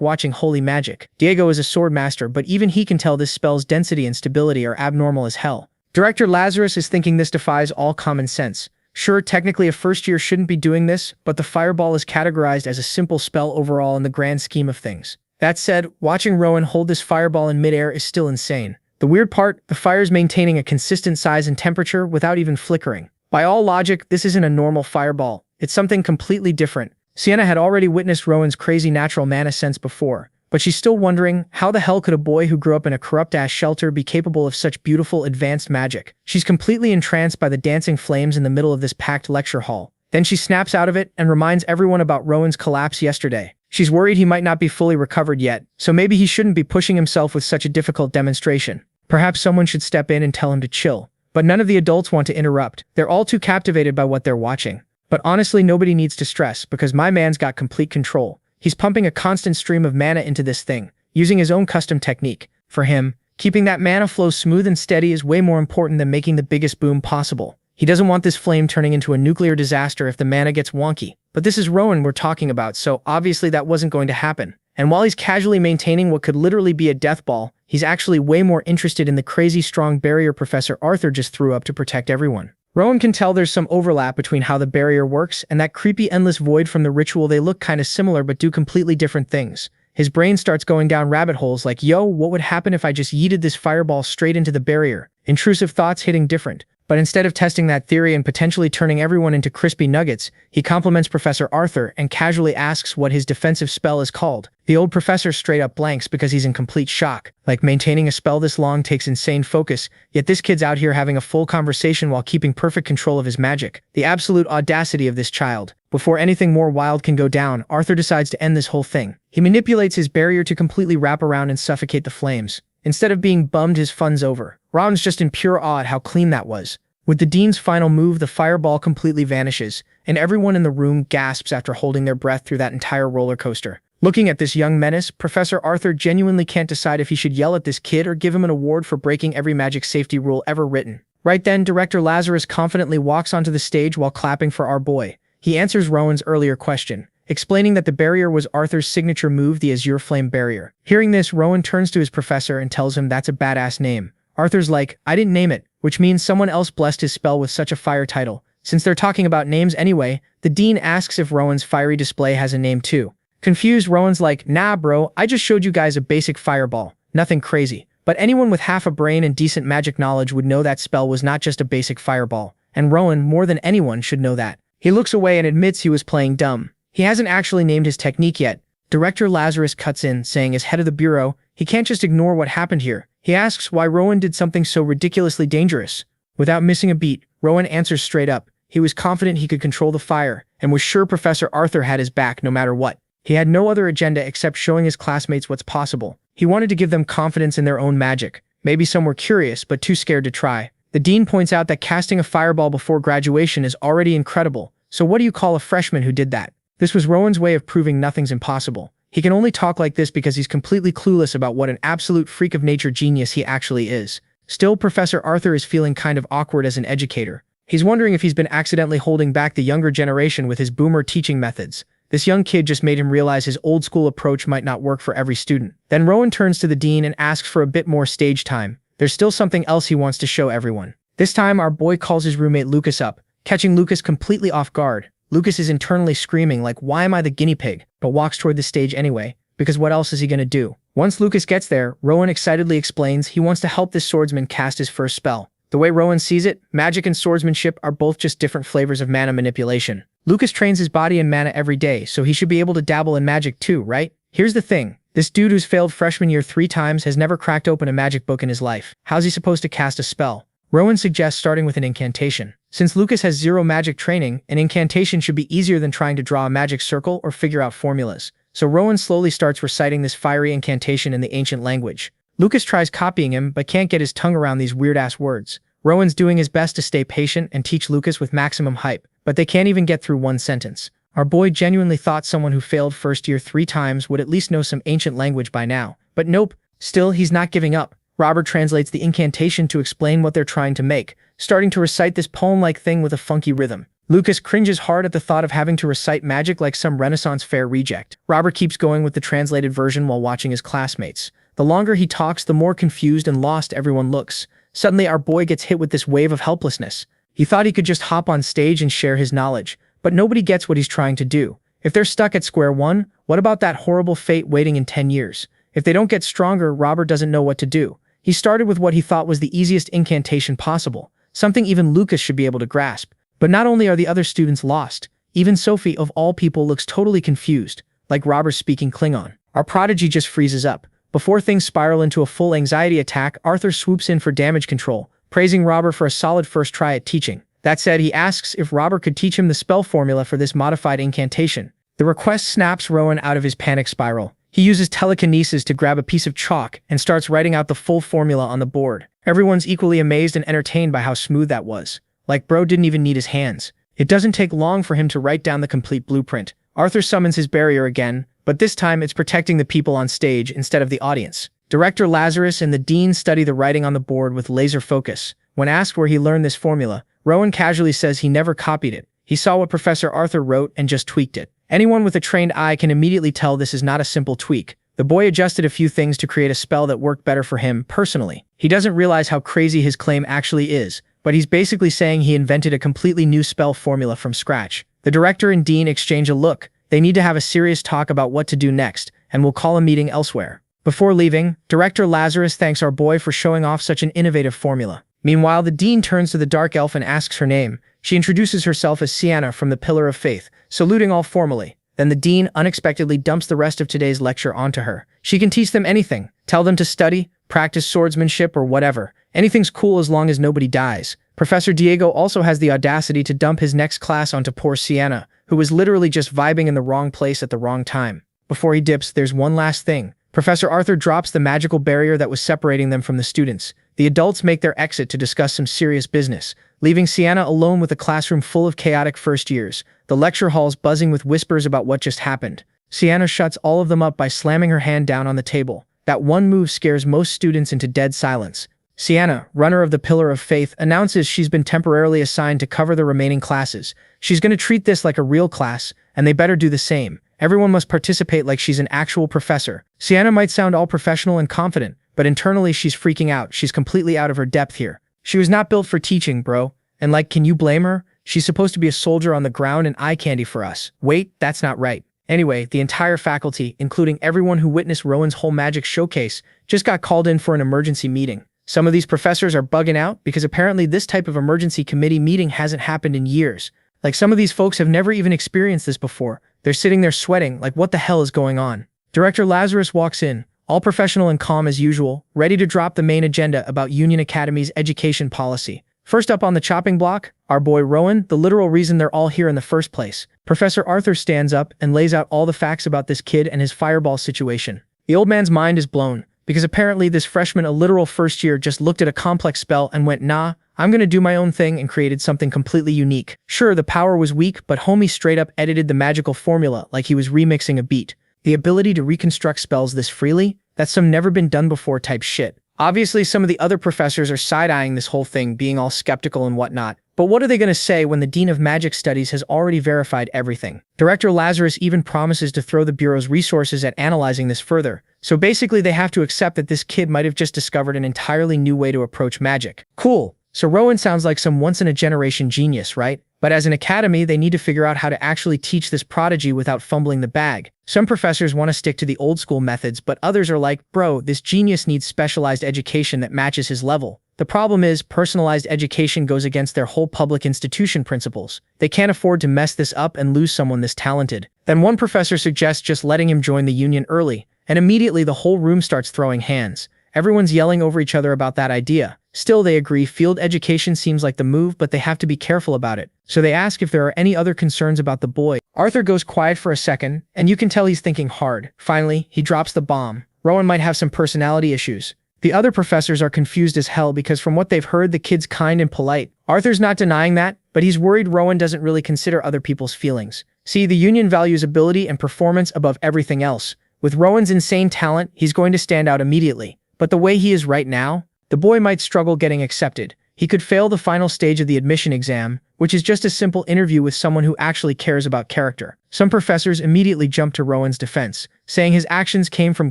watching holy magic. Diego is a sword master, but even he can tell this spell's density and stability are abnormal as hell. Director Lazarus is thinking this defies all common sense. Sure, technically a first year shouldn't be doing this, but the fireball is categorized as a simple spell overall in the grand scheme of things. That said, watching Rowan hold this fireball in midair is still insane. The weird part, the fire's maintaining a consistent size and temperature without even flickering. By all logic, this isn't a normal fireball. It's something completely different. Sienna had already witnessed Rowan's crazy natural mana sense before, but she's still wondering, how the hell could a boy who grew up in a corrupt-ass shelter be capable of such beautiful, advanced magic? She's completely entranced by the dancing flames in the middle of this packed lecture hall. Then she snaps out of it and reminds everyone about Rowan's collapse yesterday. She's worried he might not be fully recovered yet, so maybe he shouldn't be pushing himself with such a difficult demonstration. Perhaps someone should step in and tell him to chill. But none of the adults want to interrupt. They're all too captivated by what they're watching. But honestly, nobody needs to stress, because my man's got complete control. He's pumping a constant stream of mana into this thing, using his own custom technique. For him, keeping that mana flow smooth and steady is way more important than making the biggest boom possible. He doesn't want this flame turning into a nuclear disaster if the mana gets wonky. But this is Rowan we're talking about, so obviously that wasn't going to happen. And while he's casually maintaining what could literally be a death ball, he's actually way more interested in the crazy strong barrier Professor Arthur just threw up to protect everyone. Rowan can tell there's some overlap between how the barrier works and that creepy endless void from the ritual. They look kinda similar but do completely different things. His brain starts going down rabbit holes like, yo, what would happen if I just yeeted this fireball straight into the barrier? Intrusive thoughts hitting different. But instead of testing that theory and potentially turning everyone into crispy nuggets, he compliments Professor Arthur and casually asks what his defensive spell is called. The old professor straight up blanks because he's in complete shock. Like, maintaining a spell this long takes insane focus, yet this kid's out here having a full conversation while keeping perfect control of his magic. The absolute audacity of this child. Before anything more wild can go down, Arthur decides to end this whole thing. He manipulates his barrier to completely wrap around and suffocate the flames. Instead of being bummed his fun's over, Ron's just in pure awe at how clean that was. With the dean's final move, the fireball completely vanishes, and everyone in the room gasps after holding their breath through that entire roller coaster. Looking at this young menace, Professor Arthur genuinely can't decide if he should yell at this kid or give him an award for breaking every magic safety rule ever written. Right then, Director Lazarus confidently walks onto the stage while clapping for our boy. He answers Rowan's earlier question, explaining that the barrier was Arthur's signature move, the Azure Flame Barrier. Hearing this, Rowan turns to his professor and tells him that's a badass name. Arthur's like, I didn't name it, which means someone else blessed his spell with such a fire title. Since they're talking about names anyway, the dean asks if Rowan's fiery display has a name too. Confused, Rowan's like, nah bro, I just showed you guys a basic fireball. Nothing crazy. But anyone with half a brain and decent magic knowledge would know that spell was not just a basic fireball. And Rowan, more than anyone, should know that. He looks away and admits he was playing dumb. He hasn't actually named his technique yet. Director Lazarus cuts in, saying as head of the bureau, he can't just ignore what happened here. He asks why Rowan did something so ridiculously dangerous. Without missing a beat, Rowan answers straight up. He was confident he could control the fire, and was sure Professor Arthur had his back no matter what. He had no other agenda except showing his classmates what's possible. He wanted to give them confidence in their own magic. Maybe some were curious, but too scared to try. The dean points out that casting a fireball before graduation is already incredible, so what do you call a freshman who did that? This was Rowan's way of proving nothing's impossible. He can only talk like this because he's completely clueless about what an absolute freak of nature genius he actually is. Still, Professor Arthur is feeling kind of awkward as an educator. He's wondering if he's been accidentally holding back the younger generation with his boomer teaching methods. This young kid just made him realize his old-school approach might not work for every student. Then Rowan turns to the dean and asks for a bit more stage time. There's still something else he wants to show everyone. This time, our boy calls his roommate Lucas up, catching Lucas completely off guard. Lucas is internally screaming like, why am I the guinea pig? But walks toward the stage anyway, because what else is he gonna do? Once Lucas gets there, Rowan excitedly explains he wants to help this swordsman cast his first spell. The way Rowan sees it, magic and swordsmanship are both just different flavors of mana manipulation. Lucas trains his body in mana every day, so he should be able to dabble in magic too, right? Here's the thing. This dude who's failed freshman year 3 times has never cracked open a magic book in his life. How's he supposed to cast a spell? Rowan suggests starting with an incantation. Since Lucas has zero magic training, an incantation should be easier than trying to draw a magic circle or figure out formulas. So Rowan slowly starts reciting this fiery incantation in the ancient language. Lucas tries copying him, but can't get his tongue around these weird-ass words. Rowan's doing his best to stay patient and teach Lucas with maximum hype, but they can't even get through one sentence. Our boy genuinely thought someone who failed first year 3 times would at least know some ancient language by now. But nope, still he's not giving up. Robert translates the incantation to explain what they're trying to make, starting to recite this poem-like thing with a funky rhythm. Lucas cringes hard at the thought of having to recite magic like some Renaissance fair reject. Robert keeps going with the translated version while watching his classmates. The longer he talks, the more confused and lost everyone looks. Suddenly, our boy gets hit with this wave of helplessness. He thought he could just hop on stage and share his knowledge, but nobody gets what he's trying to do. If they're stuck at square one, what about that horrible fate waiting in 10 years? If they don't get stronger, Robert doesn't know what to do. He started with what he thought was the easiest incantation possible, something even Lucas should be able to grasp. But not only are the other students lost, even Sophie, of all people, looks totally confused, like Robert speaking Klingon. Our prodigy just freezes up. Before things spiral into a full anxiety attack, Arthur swoops in for damage control, praising Robert for a solid first try at teaching. That said, he asks if Robert could teach him the spell formula for this modified incantation. The request snaps Rowan out of his panic spiral. He uses telekinesis to grab a piece of chalk and starts writing out the full formula on the board. Everyone's equally amazed and entertained by how smooth that was. Like bro didn't even need his hands. It doesn't take long for him to write down the complete blueprint. Arthur summons his barrier again, but this time it's protecting the people on stage instead of the audience. Director Lazarus and the dean study the writing on the board with laser focus. When asked where he learned this formula, Rowan casually says he never copied it. He saw what Professor Arthur wrote and just tweaked it. Anyone with a trained eye can immediately tell this is not a simple tweak. The boy adjusted a few things to create a spell that worked better for him personally. He doesn't realize how crazy his claim actually is, but he's basically saying he invented a completely new spell formula from scratch. The director and dean exchange a look. They need to have a serious talk about what to do next, and will call a meeting elsewhere. Before leaving, Director Lazarus thanks our boy for showing off such an innovative formula. Meanwhile, the dean turns to the dark elf and asks her name. She introduces herself as Sienna from the Pillar of Faith, saluting all formally. Then the dean unexpectedly dumps the rest of today's lecture onto her. She can teach them anything, tell them to study, practice swordsmanship, or whatever. Anything's cool as long as nobody dies. Professor Diego also has the audacity to dump his next class onto poor Sienna, who was literally just vibing in the wrong place at the wrong time. Before he dips, there's one last thing. Professor Arthur drops the magical barrier that was separating them from the students. The adults make their exit to discuss some serious business, leaving Sienna alone with a classroom full of chaotic first years, the lecture halls buzzing with whispers about what just happened. Sienna shuts all of them up by slamming her hand down on the table. That one move scares most students into dead silence. Sienna, runner of the Pillar of Faith, announces she's been temporarily assigned to cover the remaining classes. She's going to treat this like a real class, and they better do the same. Everyone must participate like she's an actual professor. Sienna might sound all professional and confident, but internally she's freaking out. She's completely out of her depth here. She was not built for teaching, bro. And like, can you blame her? She's supposed to be a soldier on the ground and eye candy for us. Wait, that's not right. Anyway, the entire faculty, including everyone who witnessed Rowan's whole magic showcase, just got called in for an emergency meeting. Some of these professors are bugging out because apparently this type of emergency committee meeting hasn't happened in years. Like some of these folks have never even experienced this before. They're sitting there sweating like what the hell is going on. Director Lazarus walks in, all professional and calm as usual, ready to drop the main agenda about Union Academy's education policy. First up on the chopping block, our boy Rowan, the literal reason they're all here in the first place. Professor Arthur stands up and lays out all the facts about this kid and his fireball situation. The old man's mind is blown, because apparently this freshman, a literal first year, just looked at a complex spell and went, nah, I'm gonna do my own thing, and created something completely unique. Sure, the power was weak, but homie straight up edited the magical formula like he was remixing a beat. The ability to reconstruct spells this freely? That's some never been done before type shit. Obviously, some of the other professors are side-eyeing this whole thing, being all skeptical and whatnot. But what are they going to say when the Dean of Magic Studies has already verified everything? Director Lazarus even promises to throw the Bureau's resources at analyzing this further. So basically, they have to accept that this kid might have just discovered an entirely new way to approach magic. Cool. So Rowan sounds like some once-in-a-generation genius, right? But as an academy, they need to figure out how to actually teach this prodigy without fumbling the bag. Some professors want to stick to the old-school methods, but others are like, bro, this genius needs specialized education that matches his level. The problem is, personalized education goes against their whole public institution principles. They can't afford to mess this up and lose someone this talented. Then one professor suggests just letting him join the union early, and immediately the whole room starts throwing hands. Everyone's yelling over each other about that idea. Still, they agree field education seems like the move, but they have to be careful about it. So they ask if there are any other concerns about the boy. Arthur goes quiet for a second, and you can tell he's thinking hard. Finally, he drops the bomb. Rowan might have some personality issues. The other professors are confused as hell because from what they've heard, the kid's kind and polite. Arthur's not denying that, but he's worried Rowan doesn't really consider other people's feelings. See, the union values ability and performance above everything else. With Rowan's insane talent, he's going to stand out immediately. But the way he is right now, the boy might struggle getting accepted. He could fail the final stage of the admission exam, which is just a simple interview with someone who actually cares about character. Some professors immediately jump to Rowan's defense, saying his actions came from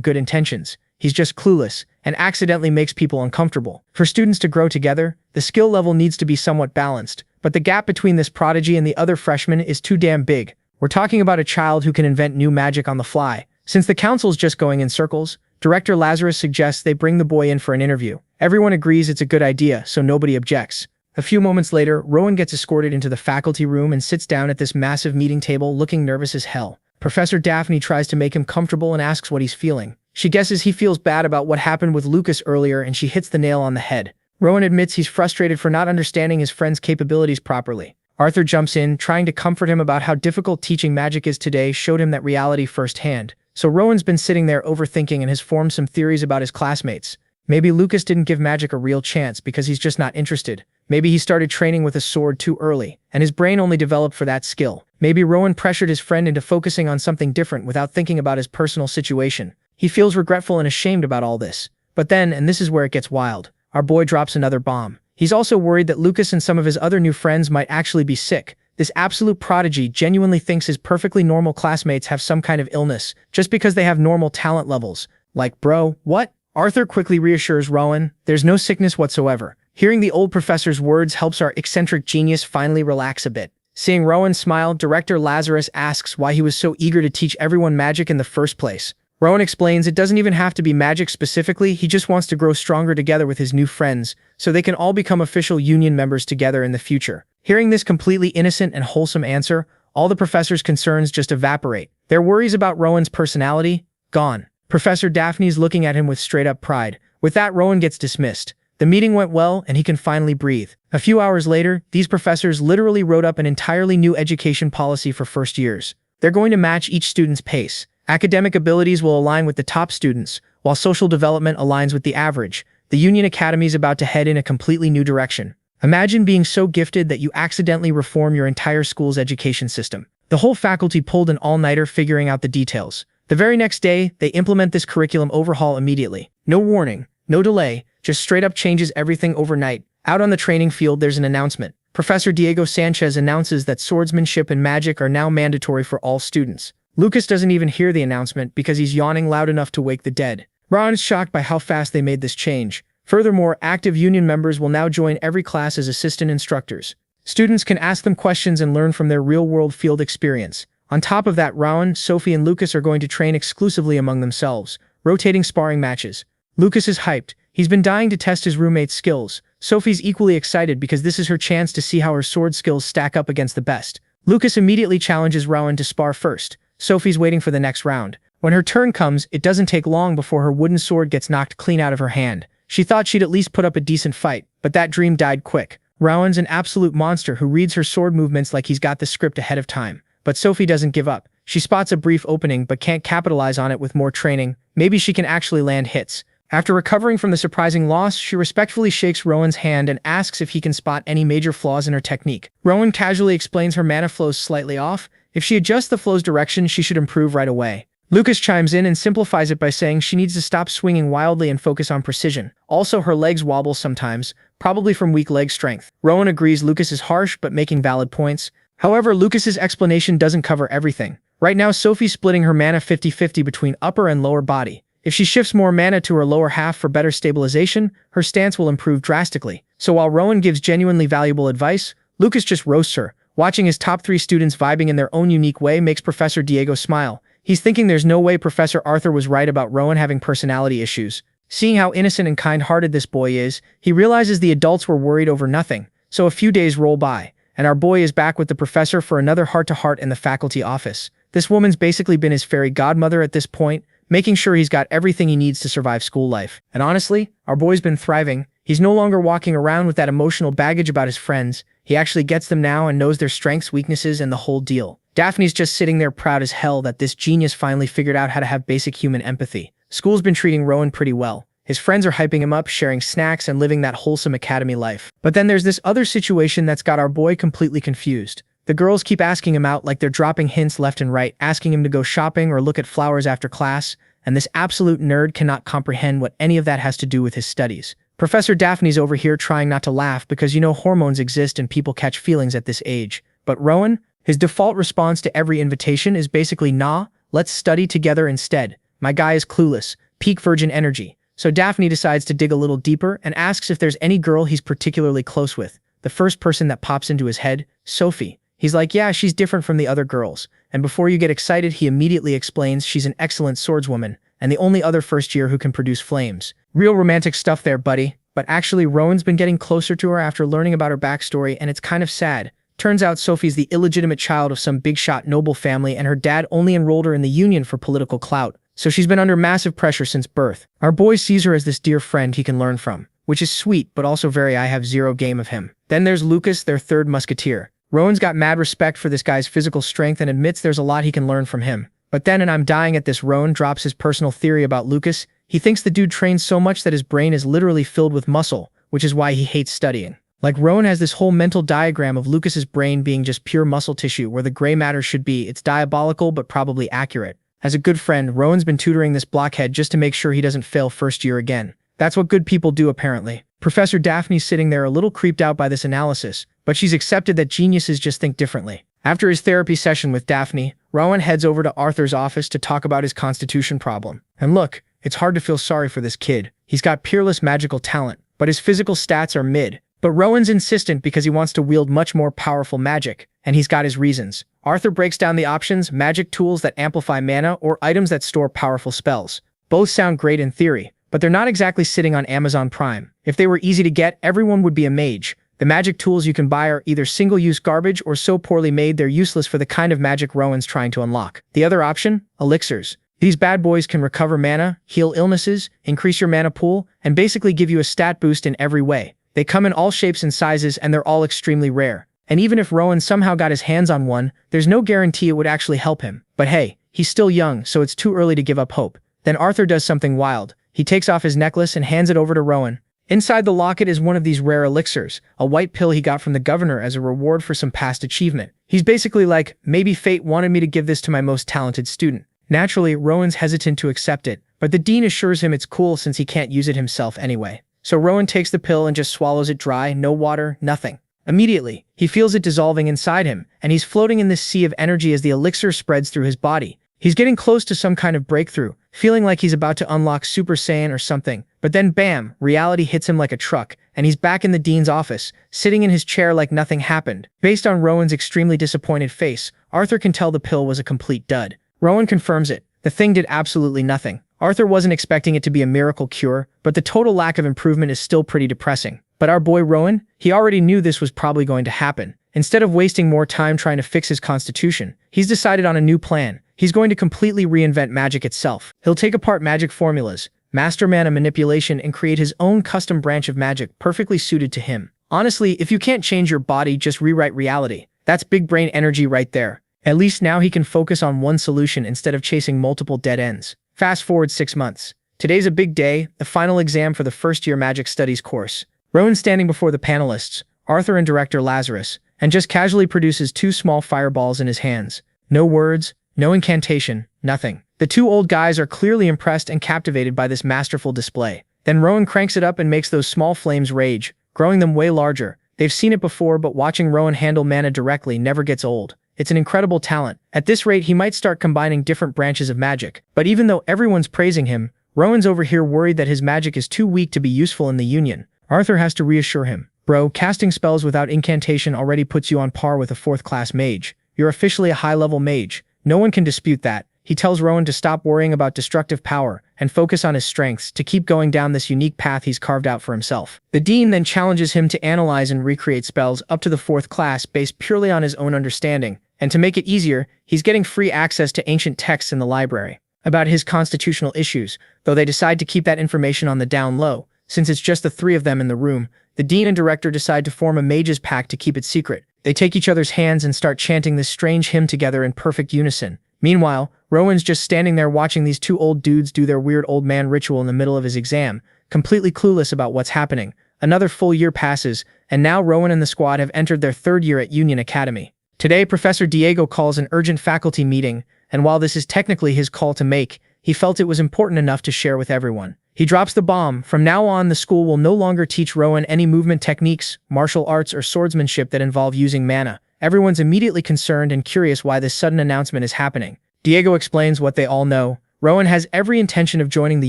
good intentions. He's just clueless, and accidentally makes people uncomfortable. For students to grow together, the skill level needs to be somewhat balanced, but the gap between this prodigy and the other freshmen is too damn big. We're talking about a child who can invent new magic on the fly. Since the council's just going in circles, Director Lazarus suggests they bring the boy in for an interview. Everyone agrees it's a good idea, so nobody objects. A few moments later, Rowan gets escorted into the faculty room and sits down at this massive meeting table looking nervous as hell. Professor Daphne tries to make him comfortable and asks what he's feeling. She guesses he feels bad about what happened with Lucas earlier, and she hits the nail on the head. Rowan admits he's frustrated for not understanding his friend's capabilities properly. Arthur jumps in, trying to comfort him about how difficult teaching magic is today, showed him that reality firsthand. So Rowan's been sitting there overthinking and has formed some theories about his classmates. Maybe Lucas didn't give magic a real chance because he's just not interested. Maybe he started training with a sword too early, and his brain only developed for that skill. Maybe Rowan pressured his friend into focusing on something different without thinking about his personal situation. He feels regretful and ashamed about all this. But then, and this is where it gets wild, our boy drops another bomb. He's also worried that Lucas and some of his other new friends might actually be sick. This absolute prodigy genuinely thinks his perfectly normal classmates have some kind of illness, just because they have normal talent levels. Like, bro, what? Arthur quickly reassures Rowan, there's no sickness whatsoever. Hearing the old professor's words helps our eccentric genius finally relax a bit. Seeing Rowan smile, Director Lazarus asks why he was so eager to teach everyone magic in the first place. Rowan explains it doesn't even have to be magic specifically, he just wants to grow stronger together with his new friends, so they can all become official union members together in the future. Hearing this completely innocent and wholesome answer, all the professor's concerns just evaporate. Their worries about Rowan's personality? Gone. Professor Daphne's looking at him with straight-up pride. With that, Rowan gets dismissed. The meeting went well, and he can finally breathe. A few hours later, these professors literally wrote up an entirely new education policy for first years. They're going to match each student's pace. Academic abilities will align with the top students, while social development aligns with the average. The Union Academy is about to head in a completely new direction. Imagine being so gifted that you accidentally reform your entire school's education system. The whole faculty pulled an all-nighter figuring out the details. The very next day, they implement this curriculum overhaul immediately. No warning, no delay, just straight up changes everything overnight. Out on the training field, there's an announcement. Professor Diego Sanchez announces that swordsmanship and magic are now mandatory for all students. Lucas doesn't even hear the announcement because he's yawning loud enough to wake the dead. Ron is shocked by how fast they made this change. Furthermore, active union members will now join every class as assistant instructors. Students can ask them questions and learn from their real-world field experience. On top of that, Rowan, Sophie, and Lucas are going to train exclusively among themselves, rotating sparring matches. Lucas is hyped. He's been dying to test his roommate's skills. Sophie's equally excited because this is her chance to see how her sword skills stack up against the best. Lucas immediately challenges Rowan to spar first. Sophie's waiting for the next round. When her turn comes, it doesn't take long before her wooden sword gets knocked clean out of her hand. She thought she'd at least put up a decent fight, but that dream died quick. Rowan's an absolute monster who reads her sword movements like he's got the script ahead of time. But Sophie doesn't give up. She spots a brief opening but can't capitalize on it with more training. Maybe she can actually land hits. After recovering from the surprising loss, she respectfully shakes Rowan's hand and asks if he can spot any major flaws in her technique. Rowan casually explains her mana flow's slightly off. If she adjusts the flow's direction, she should improve right away. Lucas chimes in and simplifies it by saying she needs to stop swinging wildly and focus on precision. Also, her legs wobble sometimes, probably from weak leg strength. Rowan agrees Lucas is harsh but making valid points. However, Lucas's explanation doesn't cover everything. Right now, Sophie's splitting her mana 50-50 between upper and lower body. If she shifts more mana to her lower half for better stabilization, her stance will improve drastically. So while Rowan gives genuinely valuable advice, Lucas just roasts her. Watching his top 3 students vibing in their own unique way makes Professor Diego smile. He's thinking there's no way Professor Arthur was right about Rowan having personality issues. Seeing how innocent and kind-hearted this boy is, he realizes the adults were worried over nothing. So a few days roll by, and our boy is back with the professor for another heart-to-heart in the faculty office. This woman's basically been his fairy godmother at this point, making sure he's got everything he needs to survive school life. And honestly, our boy's been thriving. He's no longer walking around with that emotional baggage about his friends. He actually gets them now and knows their strengths, weaknesses, and the whole deal. Daphne's just sitting there proud as hell that this genius finally figured out how to have basic human empathy. School's been treating Rowan pretty well. His friends are hyping him up, sharing snacks, and living that wholesome academy life. But then there's this other situation that's got our boy completely confused. The girls keep asking him out like they're dropping hints left and right, asking him to go shopping or look at flowers after class, and this absolute nerd cannot comprehend what any of that has to do with his studies. Professor Daphne's over here trying not to laugh because you know hormones exist and people catch feelings at this age. But Rowan, his default response to every invitation is basically, nah, let's study together instead. My guy is clueless, peak virgin energy. So Daphne decides to dig a little deeper and asks if there's any girl he's particularly close with. The first person that pops into his head, Sophie. He's like, yeah, she's different from the other girls. And before you get excited, he immediately explains she's an excellent swordswoman and the only other first year who can produce flames. Real romantic stuff there, buddy. But actually, Rowan's been getting closer to her after learning about her backstory, and it's kind of sad. Turns out Sophie's the illegitimate child of some big-shot noble family, and her dad only enrolled her in the Union for political clout. So she's been under massive pressure since birth. Our boy sees her as this dear friend he can learn from, which is sweet, but also very I have zero game of him. Then there's Lucas, their third musketeer. Rowan's got mad respect for this guy's physical strength and admits there's a lot he can learn from him. But then, and I'm dying at this, Rowan drops his personal theory about Lucas. He thinks the dude trains so much that his brain is literally filled with muscle, which is why he hates studying. Like, Rowan has this whole mental diagram of Lucas's brain being just pure muscle tissue where the gray matter should be. It's diabolical but probably accurate. As a good friend, Rowan's been tutoring this blockhead just to make sure he doesn't fail first year again. That's what good people do, apparently. Professor Daphne's sitting there a little creeped out by this analysis, but she's accepted that geniuses just think differently. After his therapy session with Daphne, Rowan heads over to Arthur's office to talk about his constitution problem. And look, it's hard to feel sorry for this kid. He's got peerless magical talent, but his physical stats are mid. But Rowan's insistent because he wants to wield much more powerful magic, and he's got his reasons. Arthur breaks down the options: magic tools that amplify mana or items that store powerful spells. Both sound great in theory, but they're not exactly sitting on Amazon Prime. If they were easy to get, everyone would be a mage. The magic tools you can buy are either single-use garbage or so poorly made they're useless for the kind of magic Rowan's trying to unlock. The other option? Elixirs. These bad boys can recover mana, heal illnesses, increase your mana pool, and basically give you a stat boost in every way. They come in all shapes and sizes, and they're all extremely rare. And even if Rowan somehow got his hands on one, there's no guarantee it would actually help him. But hey, he's still young, so it's too early to give up hope. Then Arthur does something wild. He takes off his necklace and hands it over to Rowan. Inside the locket is one of these rare elixirs, a white pill he got from the governor as a reward for some past achievement. He's basically like, maybe fate wanted me to give this to my most talented student. Naturally, Rowan's hesitant to accept it, but the dean assures him it's cool since he can't use it himself anyway. So Rowan takes the pill and just swallows it dry, no water, nothing. Immediately, he feels it dissolving inside him, and he's floating in this sea of energy as the elixir spreads through his body. He's getting close to some kind of breakthrough, feeling like he's about to unlock Super Saiyan or something. But then bam, reality hits him like a truck, and he's back in the dean's office, sitting in his chair like nothing happened. Based on Rowan's extremely disappointed face, Arthur can tell the pill was a complete dud. Rowan confirms it. The thing did absolutely nothing. Arthur wasn't expecting it to be a miracle cure, but the total lack of improvement is still pretty depressing. But our boy Rowan, he already knew this was probably going to happen. Instead of wasting more time trying to fix his constitution, he's decided on a new plan. He's going to completely reinvent magic itself. He'll take apart magic formulas, master mana manipulation, and create his own custom branch of magic perfectly suited to him. Honestly, if you can't change your body, just rewrite reality. That's big brain energy right there. At least now he can focus on one solution instead of chasing multiple dead ends. Fast forward 6 months. Today's a big day, the final exam for the first-year magic studies course. Rowan's standing before the panelists, Arthur and director Lazarus, and just casually produces 2 small fireballs in his hands. No words, no incantation, nothing. The 2 old guys are clearly impressed and captivated by this masterful display. Then Rowan cranks it up and makes those small flames rage, growing them way larger. They've seen it before, but watching Rowan handle mana directly never gets old. It's an incredible talent. At this rate, he might start combining different branches of magic. But even though everyone's praising him, Rowan's over here worried that his magic is too weak to be useful in the Union. Arthur has to reassure him. Bro, casting spells without incantation already puts you on par with a 4th-class mage. You're officially a high-level mage. No one can dispute that. He tells Rowan to stop worrying about destructive power and focus on his strengths, to keep going down this unique path he's carved out for himself. The dean then challenges him to analyze and recreate spells up to the 4th class based purely on his own understanding. And to make it easier, he's getting free access to ancient texts in the library about his constitutional issues, though they decide to keep that information on the down low. Since it's just the 3 of them in the room, the dean and director decide to form a mages pact to keep it secret. They take each other's hands and start chanting this strange hymn together in perfect unison. Meanwhile, Rowan's just standing there watching these 2 old dudes do their weird old man ritual in the middle of his exam, completely clueless about what's happening. Another full year passes, and now Rowan and the squad have entered their 3rd year at Union Academy. Today, Professor Diego calls an urgent faculty meeting, and while this is technically his call to make, he felt it was important enough to share with everyone. He drops the bomb. From now on, the school will no longer teach Rowan any movement techniques, martial arts, or swordsmanship that involve using mana. Everyone's immediately concerned and curious why this sudden announcement is happening. Diego explains what they all know. Rowan has every intention of joining the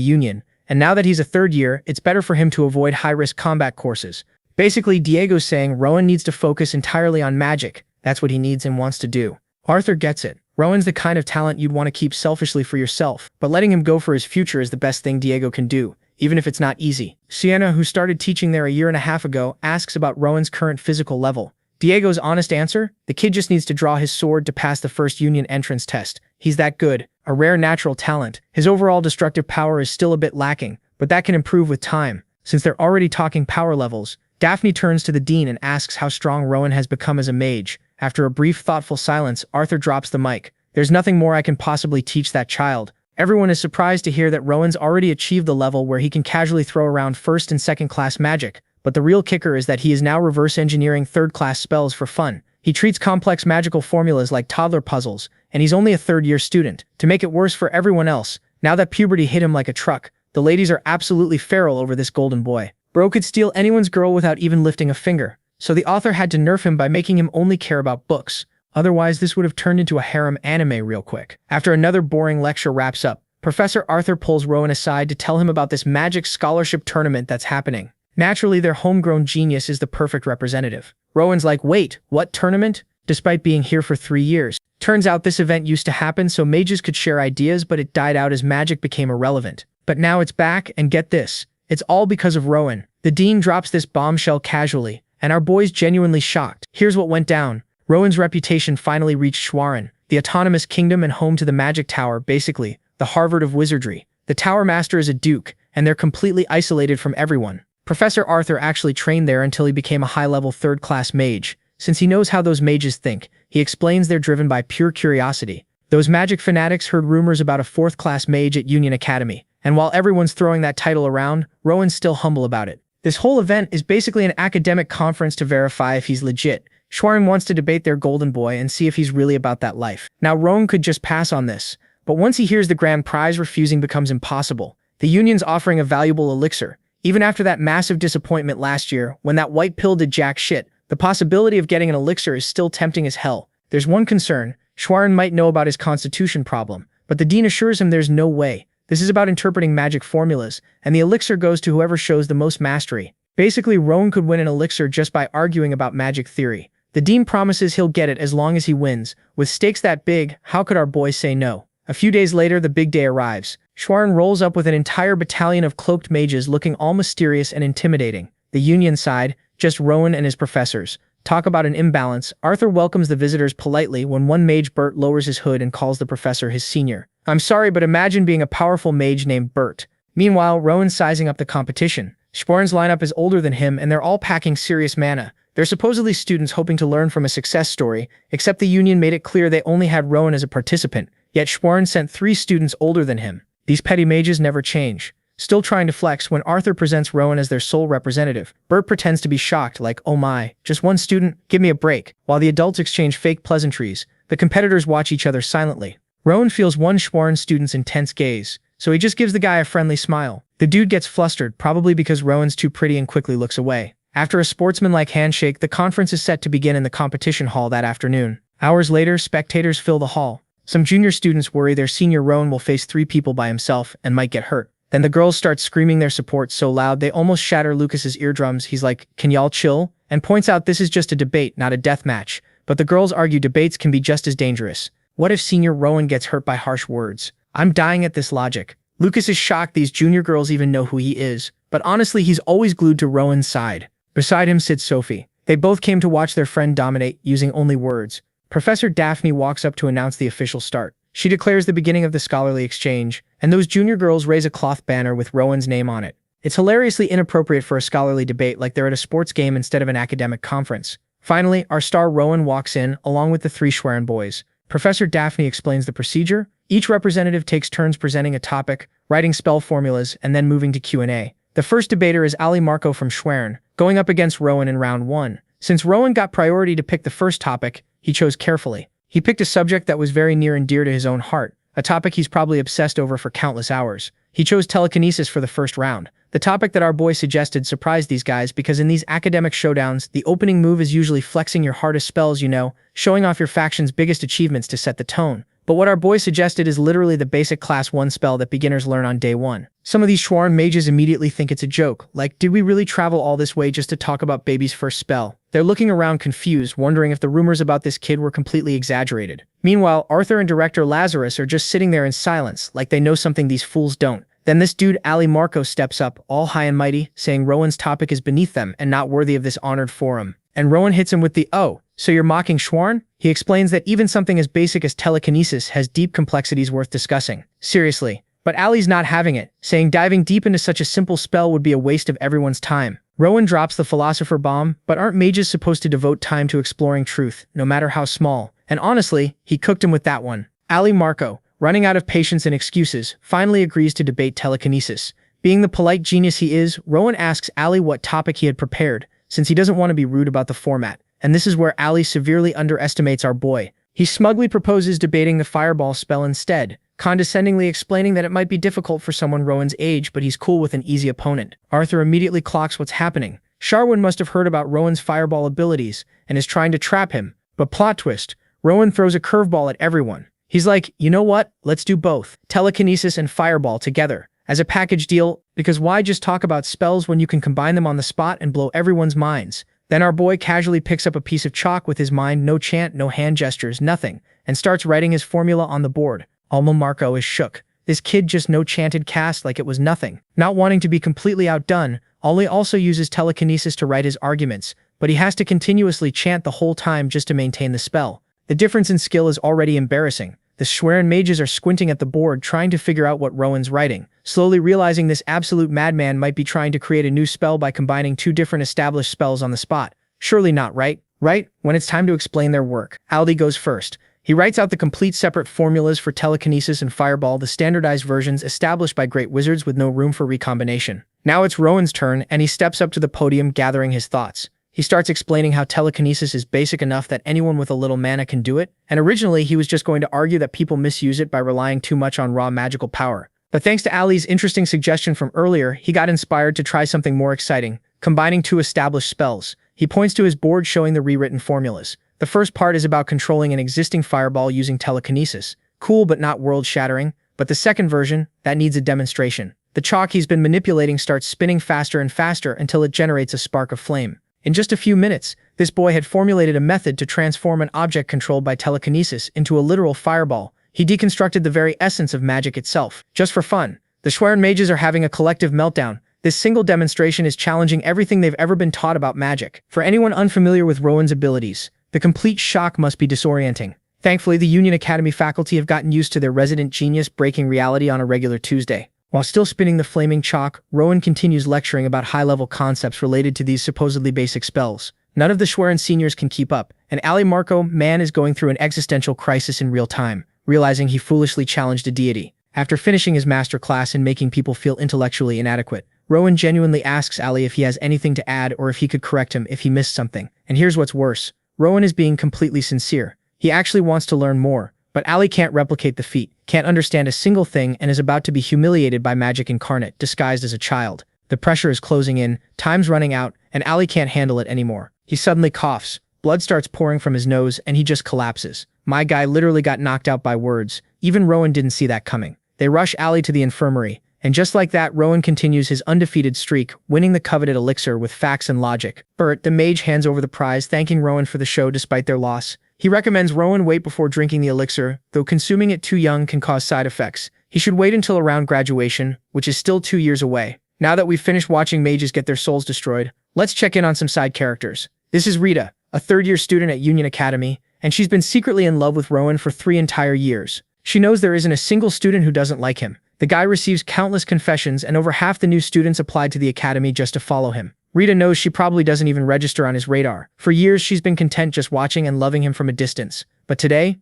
Union, and now that he's a 3rd year, it's better for him to avoid high-risk combat courses. Basically, Diego's saying Rowan needs to focus entirely on magic. That's what he needs and wants to do. Arthur gets it. Rowan's the kind of talent you'd want to keep selfishly for yourself, but letting him go for his future is the best thing Diego can do, even if it's not easy. Sienna, who started teaching there a year and a half ago, asks about Rowan's current physical level. Diego's honest answer? The kid just needs to draw his sword to pass the first Union entrance test. He's that good. A rare natural talent. His overall destructive power is still a bit lacking, but that can improve with time. Since they're already talking power levels, Daphne turns to the dean and asks how strong Rowan has become as a mage. After a brief, thoughtful silence, Arthur drops the mic. There's nothing more I can possibly teach that child. Everyone is surprised to hear that Rowan's already achieved the level where he can casually throw around 1st and 2nd class magic. But the real kicker is that he is now reverse engineering 3rd class spells for fun. He treats complex magical formulas like toddler puzzles, and he's only a 3rd year student. To make it worse for everyone else, now that puberty hit him like a truck, the ladies are absolutely feral over this golden boy. Bro could steal anyone's girl without even lifting a finger. So the author had to nerf him by making him only care about books. Otherwise, this would have turned into a harem anime real quick. After another boring lecture wraps up, Professor Arthur pulls Rowan aside to tell him about this magic scholarship tournament that's happening. Naturally, their homegrown genius is the perfect representative. Rowan's like, wait, what tournament? Despite being here for 3 years. Turns out this event used to happen so mages could share ideas, but it died out as magic became irrelevant. But now it's back, and get this. It's all because of Rowan. The dean drops this bombshell casually, and our boy's genuinely shocked. Here's what went down. Rowan's reputation finally reached Schwarin, the autonomous kingdom and home to the Magic Tower, basically, the Harvard of Wizardry. The Tower Master is a duke, and they're completely isolated from everyone. Professor Arthur actually trained there until he became a high-level 3rd class mage. Since he knows how those mages think, he explains they're driven by pure curiosity. Those magic fanatics heard rumors about a 4th class mage at Union Academy, and while everyone's throwing that title around, Rowan's still humble about it. This whole event is basically an academic conference to verify if he's legit. Schwarin wants to debate their golden boy and see if he's really about that life. Now, Rowan could just pass on this, but once he hears the grand prize, refusing becomes impossible. The Union's offering a valuable elixir. Even after that massive disappointment last year, when that white pill did jack shit, the possibility of getting an elixir is still tempting as hell. There's one concern. Schwarin might know about his constitution problem, but the dean assures him there's no way. This is about interpreting magic formulas, and the elixir goes to whoever shows the most mastery. Basically, Rowan could win an elixir just by arguing about magic theory. The dean promises he'll get it as long as he wins. With stakes that big, how could our boy say no? A few days later, the big day arrives. Schwarn rolls up with an entire battalion of cloaked mages looking all mysterious and intimidating. The Union side, just Rowan and his professors. Talk about an imbalance. Arthur welcomes the visitors politely when one mage, Bert, lowers his hood and calls the professor his senior. I'm sorry, but imagine being a powerful mage named Bert. Meanwhile, Rowan's sizing up the competition. Schwarn's lineup is older than him and they're all packing serious mana. They're supposedly students hoping to learn from a success story, except the Union made it clear they only had Rowan as a participant, yet Schwarn sent 3 students older than him. These petty mages never change. Still trying to flex when Arthur presents Rowan as their sole representative. Bert pretends to be shocked, like, oh my, just one student? Give me a break. While the adults exchange fake pleasantries, the competitors watch each other silently. Rowan feels one Schwarn student's intense gaze, so he just gives the guy a friendly smile. The dude gets flustered, probably because Rowan's too pretty, and quickly looks away. After a sportsmanlike handshake, the conference is set to begin in the competition hall that afternoon. Hours later, spectators fill the hall. Some junior students worry their senior Rowan will face 3 people by himself and might get hurt. Then the girls start screaming their support so loud they almost shatter Lucas's eardrums. He's like, can y'all chill? And points out this is just a debate, not a death match. But the girls argue debates can be just as dangerous. What if senior Rowan gets hurt by harsh words? I'm dying at this logic. Lucas is shocked these junior girls even know who he is. But honestly, he's always glued to Rowan's side. Beside him sits Sophie. They both came to watch their friend dominate, using only words. Professor Daphne walks up to announce the official start. She declares the beginning of the scholarly exchange, and those junior girls raise a cloth banner with Rowan's name on it. It's hilariously inappropriate for a scholarly debate, like they're at a sports game instead of an academic conference. Finally, our star Rowan walks in, along with the 3 Schwerin boys. Professor Daphne explains the procedure. Each representative takes turns presenting a topic, writing spell formulas, and then moving to Q&A. The first debater is Ali Marco from Schwerin, going up against Rowan in round 1. Since Rowan got priority to pick the first topic, he chose carefully. He picked a subject that was very near and dear to his own heart, a topic he's probably obsessed over for countless hours. He chose telekinesis for the first round. The topic that our boy suggested surprised these guys because in these academic showdowns, the opening move is usually flexing your hardest spells, showing off your faction's biggest achievements to set the tone. But what our boy suggested is literally the basic class 1 spell that beginners learn on day 1. Some of these Schwarn mages immediately think it's a joke, like, did we really travel all this way just to talk about baby's first spell? They're looking around confused, wondering if the rumors about this kid were completely exaggerated. Meanwhile, Arthur and director Lazarus are just sitting there in silence, like they know something these fools don't. Then this dude Ali Marco steps up, all high and mighty, saying Rowan's topic is beneath them and not worthy of this honored forum. And Rowan hits him with the, oh, so you're mocking Schwarn? He explains that even something as basic as telekinesis has deep complexities worth discussing. Seriously. But Ali's not having it, saying diving deep into such a simple spell would be a waste of everyone's time. Rowan drops the philosopher bomb, but aren't mages supposed to devote time to exploring truth, no matter how small? And honestly, he cooked him with that one. Ali Marco, running out of patience and excuses, finally agrees to debate telekinesis. Being the polite genius he is, Rowan asks Ali what topic he had prepared, since he doesn't want to be rude about the format. And this is where Ali severely underestimates our boy. He smugly proposes debating the fireball spell instead, condescendingly explaining that it might be difficult for someone Rowan's age, but he's cool with an easy opponent. Arthur immediately clocks what's happening. Sharwin must have heard about Rowan's fireball abilities and is trying to trap him. But plot twist, Rowan throws a curveball at everyone. He's like, you know what? Let's do both. Telekinesis and fireball together. As a package deal, because why just talk about spells when you can combine them on the spot and blow everyone's minds? Then our boy casually picks up a piece of chalk with his mind, no chant, no hand gestures, nothing, and starts writing his formula on the board. Alma Marco is shook. This kid just no-chanted cast like it was nothing. Not wanting to be completely outdone, Ali also uses telekinesis to write his arguments, but he has to continuously chant the whole time just to maintain the spell. The difference in skill is already embarrassing. The Schwerin mages are squinting at the board trying to figure out what Rowan's writing, slowly realizing this absolute madman might be trying to create a new spell by combining 2 different established spells on the spot. Surely not, right? Right? When it's time to explain their work, Aldi goes first. He writes out the complete separate formulas for telekinesis and fireball, the standardized versions established by great wizards with no room for recombination. Now it's Rowan's turn, and he steps up to the podium gathering his thoughts. He starts explaining how telekinesis is basic enough that anyone with a little mana can do it, and originally he was just going to argue that people misuse it by relying too much on raw magical power. But thanks to Ali's interesting suggestion from earlier, he got inspired to try something more exciting, combining 2 established spells. He points to his board showing the rewritten formulas. The first part is about controlling an existing fireball using telekinesis. Cool but not world-shattering. But the second version, that needs a demonstration. The chalk he's been manipulating starts spinning faster and faster until it generates a spark of flame. In just a few minutes, this boy had formulated a method to transform an object controlled by telekinesis into a literal fireball. He deconstructed the very essence of magic itself. Just for fun, the Schwerin mages are having a collective meltdown. This single demonstration is challenging everything they've ever been taught about magic. For anyone unfamiliar with Rowan's abilities, the complete shock must be disorienting. Thankfully, the Union Academy faculty have gotten used to their resident genius breaking reality on a regular Tuesday. While still spinning the flaming chalk, Rowan continues lecturing about high-level concepts related to these supposedly basic spells. None of the Schwerin seniors can keep up, and Ali Marco, man, is going through an existential crisis in real time, realizing he foolishly challenged a deity. After finishing his master class and making people feel intellectually inadequate, Rowan genuinely asks Ali if he has anything to add or if he could correct him if he missed something. And here's what's worse. Rowan is being completely sincere. He actually wants to learn more, but Ali can't replicate the feat, can't understand a single thing, and is about to be humiliated by magic incarnate, disguised as a child. The pressure is closing in, time's running out, and Ali can't handle it anymore. He suddenly coughs, blood starts pouring from his nose, and he just collapses. My guy literally got knocked out by words. Even Rowan didn't see that coming. They rush Ali to the infirmary, and just like that, Rowan continues his undefeated streak, winning the coveted elixir with facts and logic. Bert, the mage, hands over the prize, thanking Rowan for the show despite their loss. He recommends Rowan wait before drinking the elixir, though consuming it too young can cause side effects. He should wait until around graduation, which is still 2 years away. Now that we've finished watching mages get their souls destroyed, let's check in on some side characters. This is Rita, a third-year student at Union Academy, and she's been secretly in love with Rowan for 3 entire years. She knows there isn't a single student who doesn't like him. The guy receives countless confessions, and over half the new students applied to the academy just to follow him. Rita knows she probably doesn't even register on his radar. For years, she's been content just watching and loving him from a distance. But today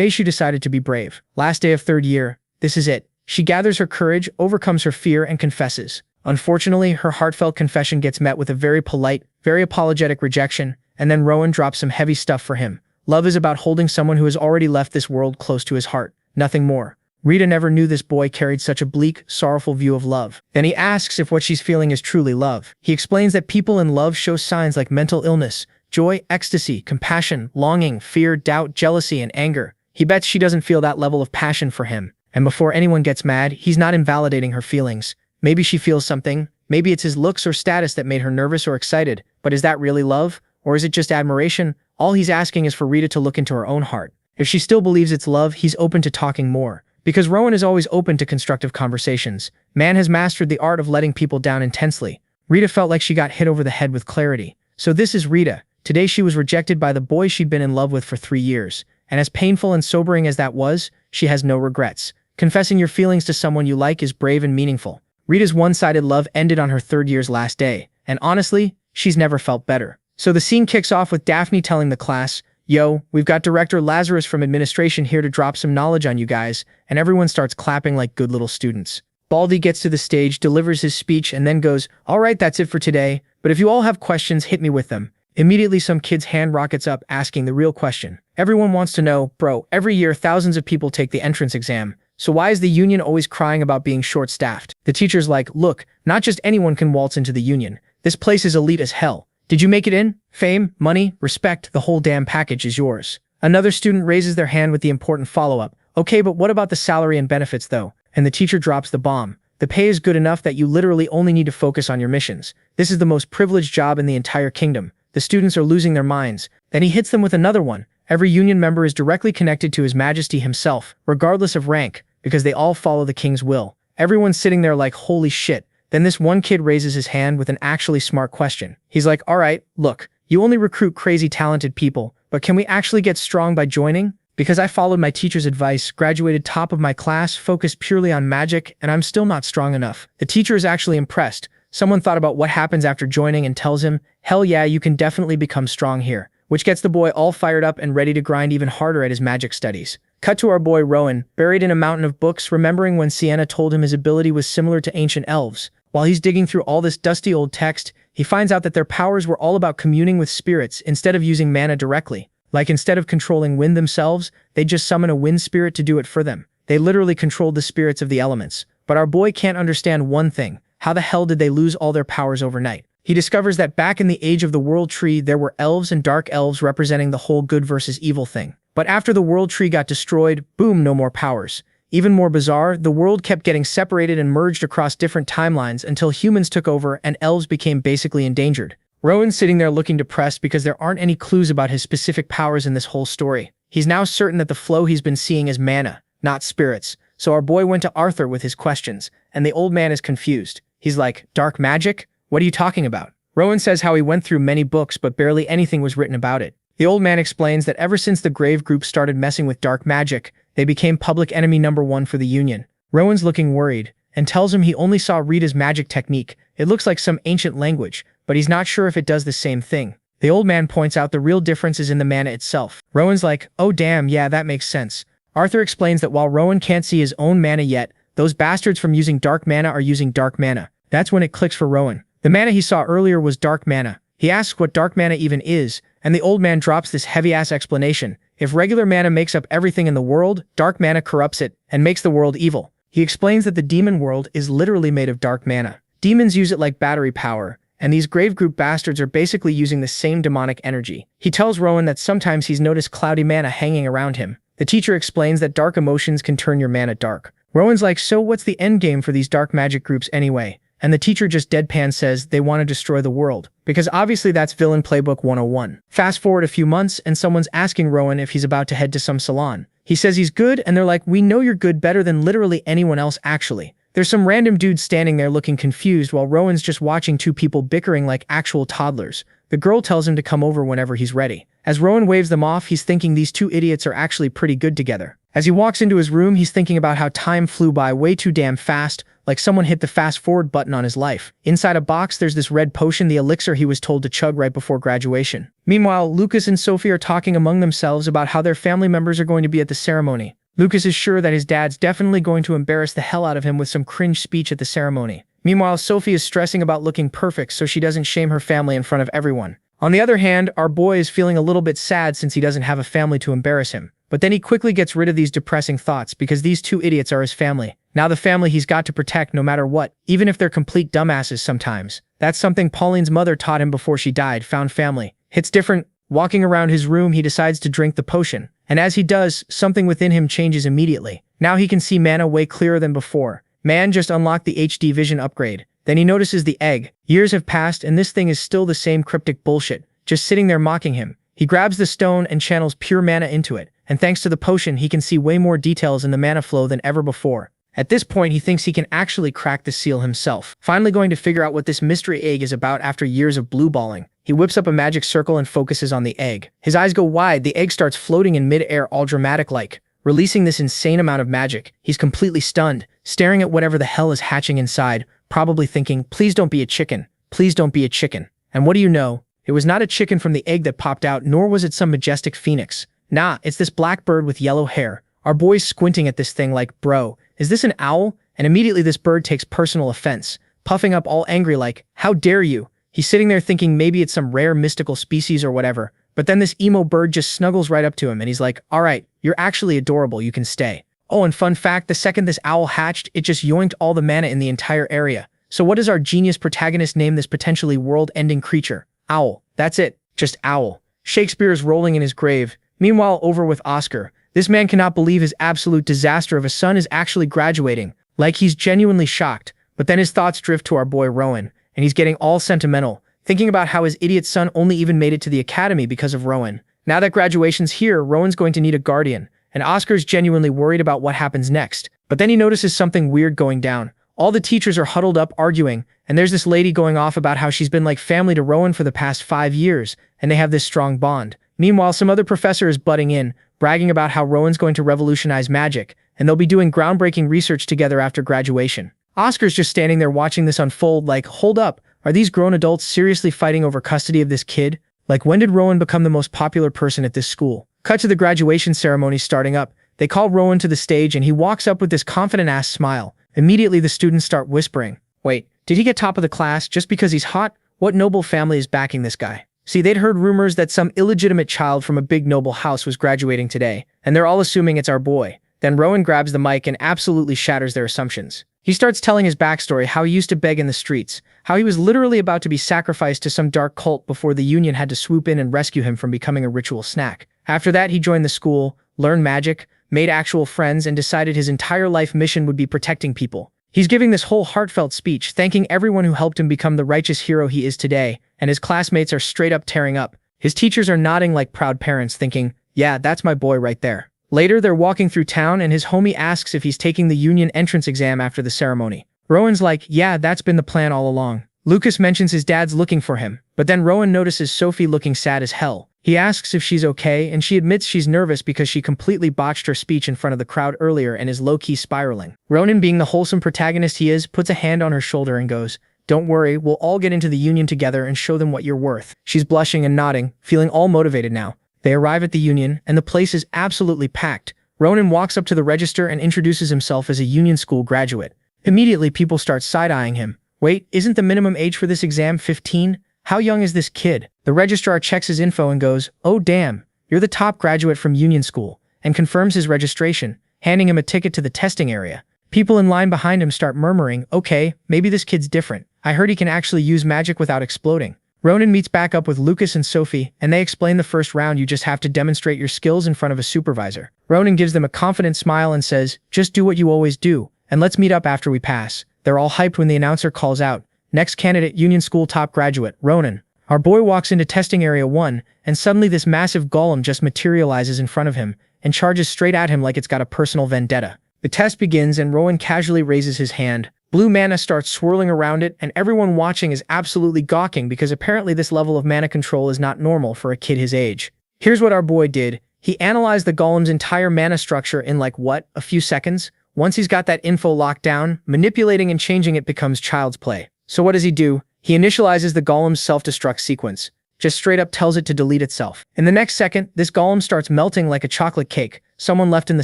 she decided to be brave. Last day of third year, this is it. She gathers her courage, overcomes her fear, and confesses. Unfortunately, her heartfelt confession gets met with a very polite, very apologetic rejection, and then Rowan drops some heavy stuff for him. Love is about holding someone who has already left this world close to his heart. Nothing more. Rita never knew this boy carried such a bleak, sorrowful view of love. Then he asks if what she's feeling is truly love. He explains that people in love show signs like mental illness, joy, ecstasy, compassion, longing, fear, doubt, jealousy, and anger. He bets she doesn't feel that level of passion for him. And before anyone gets mad, he's not invalidating her feelings. Maybe she feels something. Maybe it's his looks or status that made her nervous or excited. But is that really love? Or is it just admiration? All he's asking is for Rita to look into her own heart. If she still believes it's love, he's open to talking more. Because Rowan is always open to constructive conversations. Man has mastered the art of letting people down intensely. Rita felt like she got hit over the head with clarity. So this is Rita. Today she was rejected by the boy she'd been in love with for 3 years. And as painful and sobering as that was, she has no regrets. Confessing your feelings to someone you like is brave and meaningful. Rita's one-sided love ended on her third year's last day. And honestly, she's never felt better. So the scene kicks off with Daphne telling the class, "Yo, we've got Director Lazarus from administration here to drop some knowledge on you guys," and everyone starts clapping like good little students. Baldy gets to the stage, delivers his speech, and then goes, "All right, that's it for today, but if you all have questions, hit me with them." Immediately some kid's hand rockets up asking the real question. Everyone wants to know, bro, every year thousands of people take the entrance exam, so why is the union always crying about being short-staffed? The teacher's like, "Look, not just anyone can waltz into the union. This place is elite as hell. Did you make it in? Fame, money, respect, the whole damn package is yours." Another student raises their hand with the important follow-up. "Okay, but what about the salary and benefits though?" And the teacher drops the bomb. "The pay is good enough that you literally only need to focus on your missions. This is the most privileged job in the entire kingdom." The students are losing their minds. Then he hits them with another one. Every union member is directly connected to His Majesty himself, regardless of rank, because they all follow the king's will. Everyone's sitting there like, holy shit. Then this one kid raises his hand with an actually smart question. He's like, "All right, look, you only recruit crazy talented people, but can we actually get strong by joining? Because I followed my teacher's advice, graduated top of my class, focused purely on magic, and I'm still not strong enough." The teacher is actually impressed. Someone thought about what happens after joining and tells him, "Hell yeah, you can definitely become strong here," which gets the boy all fired up and ready to grind even harder at his magic studies. Cut to our boy Rowan, buried in a mountain of books, remembering when Sienna told him his ability was similar to ancient elves. While he's digging through all this dusty old text, he finds out that their powers were all about communing with spirits instead of using mana directly. Like instead of controlling wind themselves, they'd just summon a wind spirit to do it for them. They literally controlled the spirits of the elements. But our boy can't understand one thing. How the hell did they lose all their powers overnight? He discovers that back in the age of the World Tree, there were elves and dark elves representing the whole good versus evil thing. But after the World Tree got destroyed, boom, no more powers. Even more bizarre, the world kept getting separated and merged across different timelines until humans took over and elves became basically endangered. Rowan's sitting there looking depressed because there aren't any clues about his specific powers in this whole story. He's now certain that the flow he's been seeing is mana, not spirits. So our boy went to Arthur with his questions, and the old man is confused. He's like, "Dark magic? What are you talking about?" Rowan says how he went through many books but barely anything was written about it. The old man explains that ever since the Grave group started messing with dark magic, they became public enemy #1 for the Union. Rowan's looking worried, and tells him he only saw Rita's magic technique. It looks like some ancient language, but he's not sure if it does the same thing. The old man points out the real difference is in the mana itself. Rowan's like, "Oh damn, yeah, that makes sense." Arthur explains that while Rowan can't see his own mana yet, those bastards from using dark mana are using dark mana. That's when it clicks for Rowan. The mana he saw earlier was dark mana. He asks what dark mana even is, and the old man drops this heavy-ass explanation. If regular mana makes up everything in the world, dark mana corrupts it and makes the world evil. He explains that the demon world is literally made of dark mana. Demons use it like battery power, and these Grave group bastards are basically using the same demonic energy. He tells Rowan that sometimes he's noticed cloudy mana hanging around him. The teacher explains that dark emotions can turn your mana dark. Rowan's like, "So what's the end game for these dark magic groups anyway?" And the teacher just deadpan says they want to destroy the world, because obviously that's Villain Playbook 101. Fast forward a few months and someone's asking Rowan if he's about to head to some salon. He says he's good and they're like, "We know you're good better than literally anyone else actually." There's some random dude standing there looking confused while Rowan's just watching two people bickering like actual toddlers. The girl tells him to come over whenever he's ready. As Rowan waves them off, he's thinking these two idiots are actually pretty good together. As he walks into his room, he's thinking about how time flew by way too damn fast, like someone hit the fast forward button on his life. Inside a box, there's this red potion, the elixir he was told to chug right before graduation. Meanwhile, Lucas and Sophie are talking among themselves about how their family members are going to be at the ceremony. Lucas is sure that his dad's definitely going to embarrass the hell out of him with some cringe speech at the ceremony. Meanwhile, Sophie is stressing about looking perfect so she doesn't shame her family in front of everyone. On the other hand, our boy is feeling a little bit sad since he doesn't have a family to embarrass him. But then he quickly gets rid of these depressing thoughts because these two idiots are his family. Now the family he's got to protect no matter what, even if they're complete dumbasses sometimes. That's something Pauline's mother taught him before she died, found family. Hits different. Walking around his room, he decides to drink the potion. And as he does, something within him changes immediately. Now he can see mana way clearer than before. Man just unlocked the HD vision upgrade. Then he notices the egg. Years have passed and this thing is still the same cryptic bullshit, just sitting there mocking him. He grabs the stone and channels pure mana into it, and thanks to the potion he can see way more details in the mana flow than ever before. At this point he thinks he can actually crack the seal himself, finally going to figure out what this mystery egg is about after years of blue-balling. He whips up a magic circle and focuses on the egg. His eyes go wide, the egg starts floating in mid-air all dramatic-like, releasing this insane amount of magic. He's completely stunned, staring at whatever the hell is hatching inside, probably thinking, "Please don't be a chicken. Please don't be a chicken." And what do you know? It was not a chicken from the egg that popped out, nor was it some majestic phoenix. Nah, it's this black bird with yellow hair. Our boy's squinting at this thing like, "Bro, is this an owl?" And immediately this bird takes personal offense, puffing up all angry like, "How dare you?" He's sitting there thinking maybe it's some rare mystical species or whatever, but then this emo bird just snuggles right up to him and he's like, "Alright, you're actually adorable, you can stay." Oh, and fun fact, the second this owl hatched, it just yoinked all the mana in the entire area. So what does our genius protagonist name this potentially world-ending creature? Owl. That's it. Just owl. Shakespeare is rolling in his grave. Meanwhile, over with Oscar. This man cannot believe his absolute disaster of a son is actually graduating. Like he's genuinely shocked. But then his thoughts drift to our boy Rowan, and he's getting all sentimental, thinking about how his idiot son only even made it to the academy because of Rowan. Now that graduation's here, Rowan's going to need a guardian, and Oscar's genuinely worried about what happens next. But then he notices something weird going down. All the teachers are huddled up arguing, and there's this lady going off about how she's been like family to Rowan for the past 5 years, and they have this strong bond. Meanwhile, some other professor is butting in, bragging about how Rowan's going to revolutionize magic, and they'll be doing groundbreaking research together after graduation. Oscar's just standing there watching this unfold like, hold up, are these grown adults seriously fighting over custody of this kid? Like, when did Rowan become the most popular person at this school? Cut to the graduation ceremony starting up. They call Rowan to the stage and he walks up with this confident-ass smile. Immediately the students start whispering, "Wait, did he get top of the class just because he's hot? What noble family is backing this guy?" See, they'd heard rumors that some illegitimate child from a big noble house was graduating today, and they're all assuming it's our boy. Then Rowan grabs the mic and absolutely shatters their assumptions. He starts telling his backstory, how he used to beg in the streets, how he was literally about to be sacrificed to some dark cult before the Union had to swoop in and rescue him from becoming a ritual snack. After that, he joined the school, learned magic, made actual friends, and decided his entire life mission would be protecting people. He's giving this whole heartfelt speech, thanking everyone who helped him become the righteous hero he is today, and his classmates are straight up tearing up. His teachers are nodding like proud parents, thinking, yeah, that's my boy right there. Later, they're walking through town and his homie asks if he's taking the union entrance exam after the ceremony. Rowan's like, yeah, that's been the plan all along. Lucas mentions his dad's looking for him, but then Rowan notices Sophie looking sad as hell. He asks if she's okay, and she admits she's nervous because she completely botched her speech in front of the crowd earlier and is low-key spiraling. Ronan, being the wholesome protagonist he is, puts a hand on her shoulder and goes, don't worry, we'll all get into the union together and show them what you're worth. She's blushing and nodding, feeling all motivated now. They arrive at the union, and the place is absolutely packed. Ronan walks up to the register and introduces himself as a union school graduate. Immediately, people start side-eyeing him. Wait, isn't the minimum age for this exam 15? How young is this kid? The registrar checks his info and goes, oh damn, you're the top graduate from union school, and confirms his registration, handing him a ticket to the testing area. People in line behind him start murmuring, okay, maybe this kid's different. I heard he can actually use magic without exploding. Ronan meets back up with Lucas and Sophie, and they explain the first round you just have to demonstrate your skills in front of a supervisor. Ronan gives them a confident smile and says, just do what you always do, and let's meet up after we pass. They're all hyped when the announcer calls out, next candidate, union school top graduate, Ronan. Our boy walks into testing area 1, and suddenly this massive golem just materializes in front of him and charges straight at him like it's got a personal vendetta. The test begins and Rowan casually raises his hand. Blue mana starts swirling around it, and everyone watching is absolutely gawking because apparently this level of mana control is not normal for a kid his age. Here's what our boy did. He analyzed the golem's entire mana structure in like what, a few seconds? Once he's got that info locked down, manipulating and changing it becomes child's play. So what does he do? He initializes the golem's self-destruct sequence. Just straight up tells it to delete itself. In the next second, this golem starts melting like a chocolate cake, someone left in the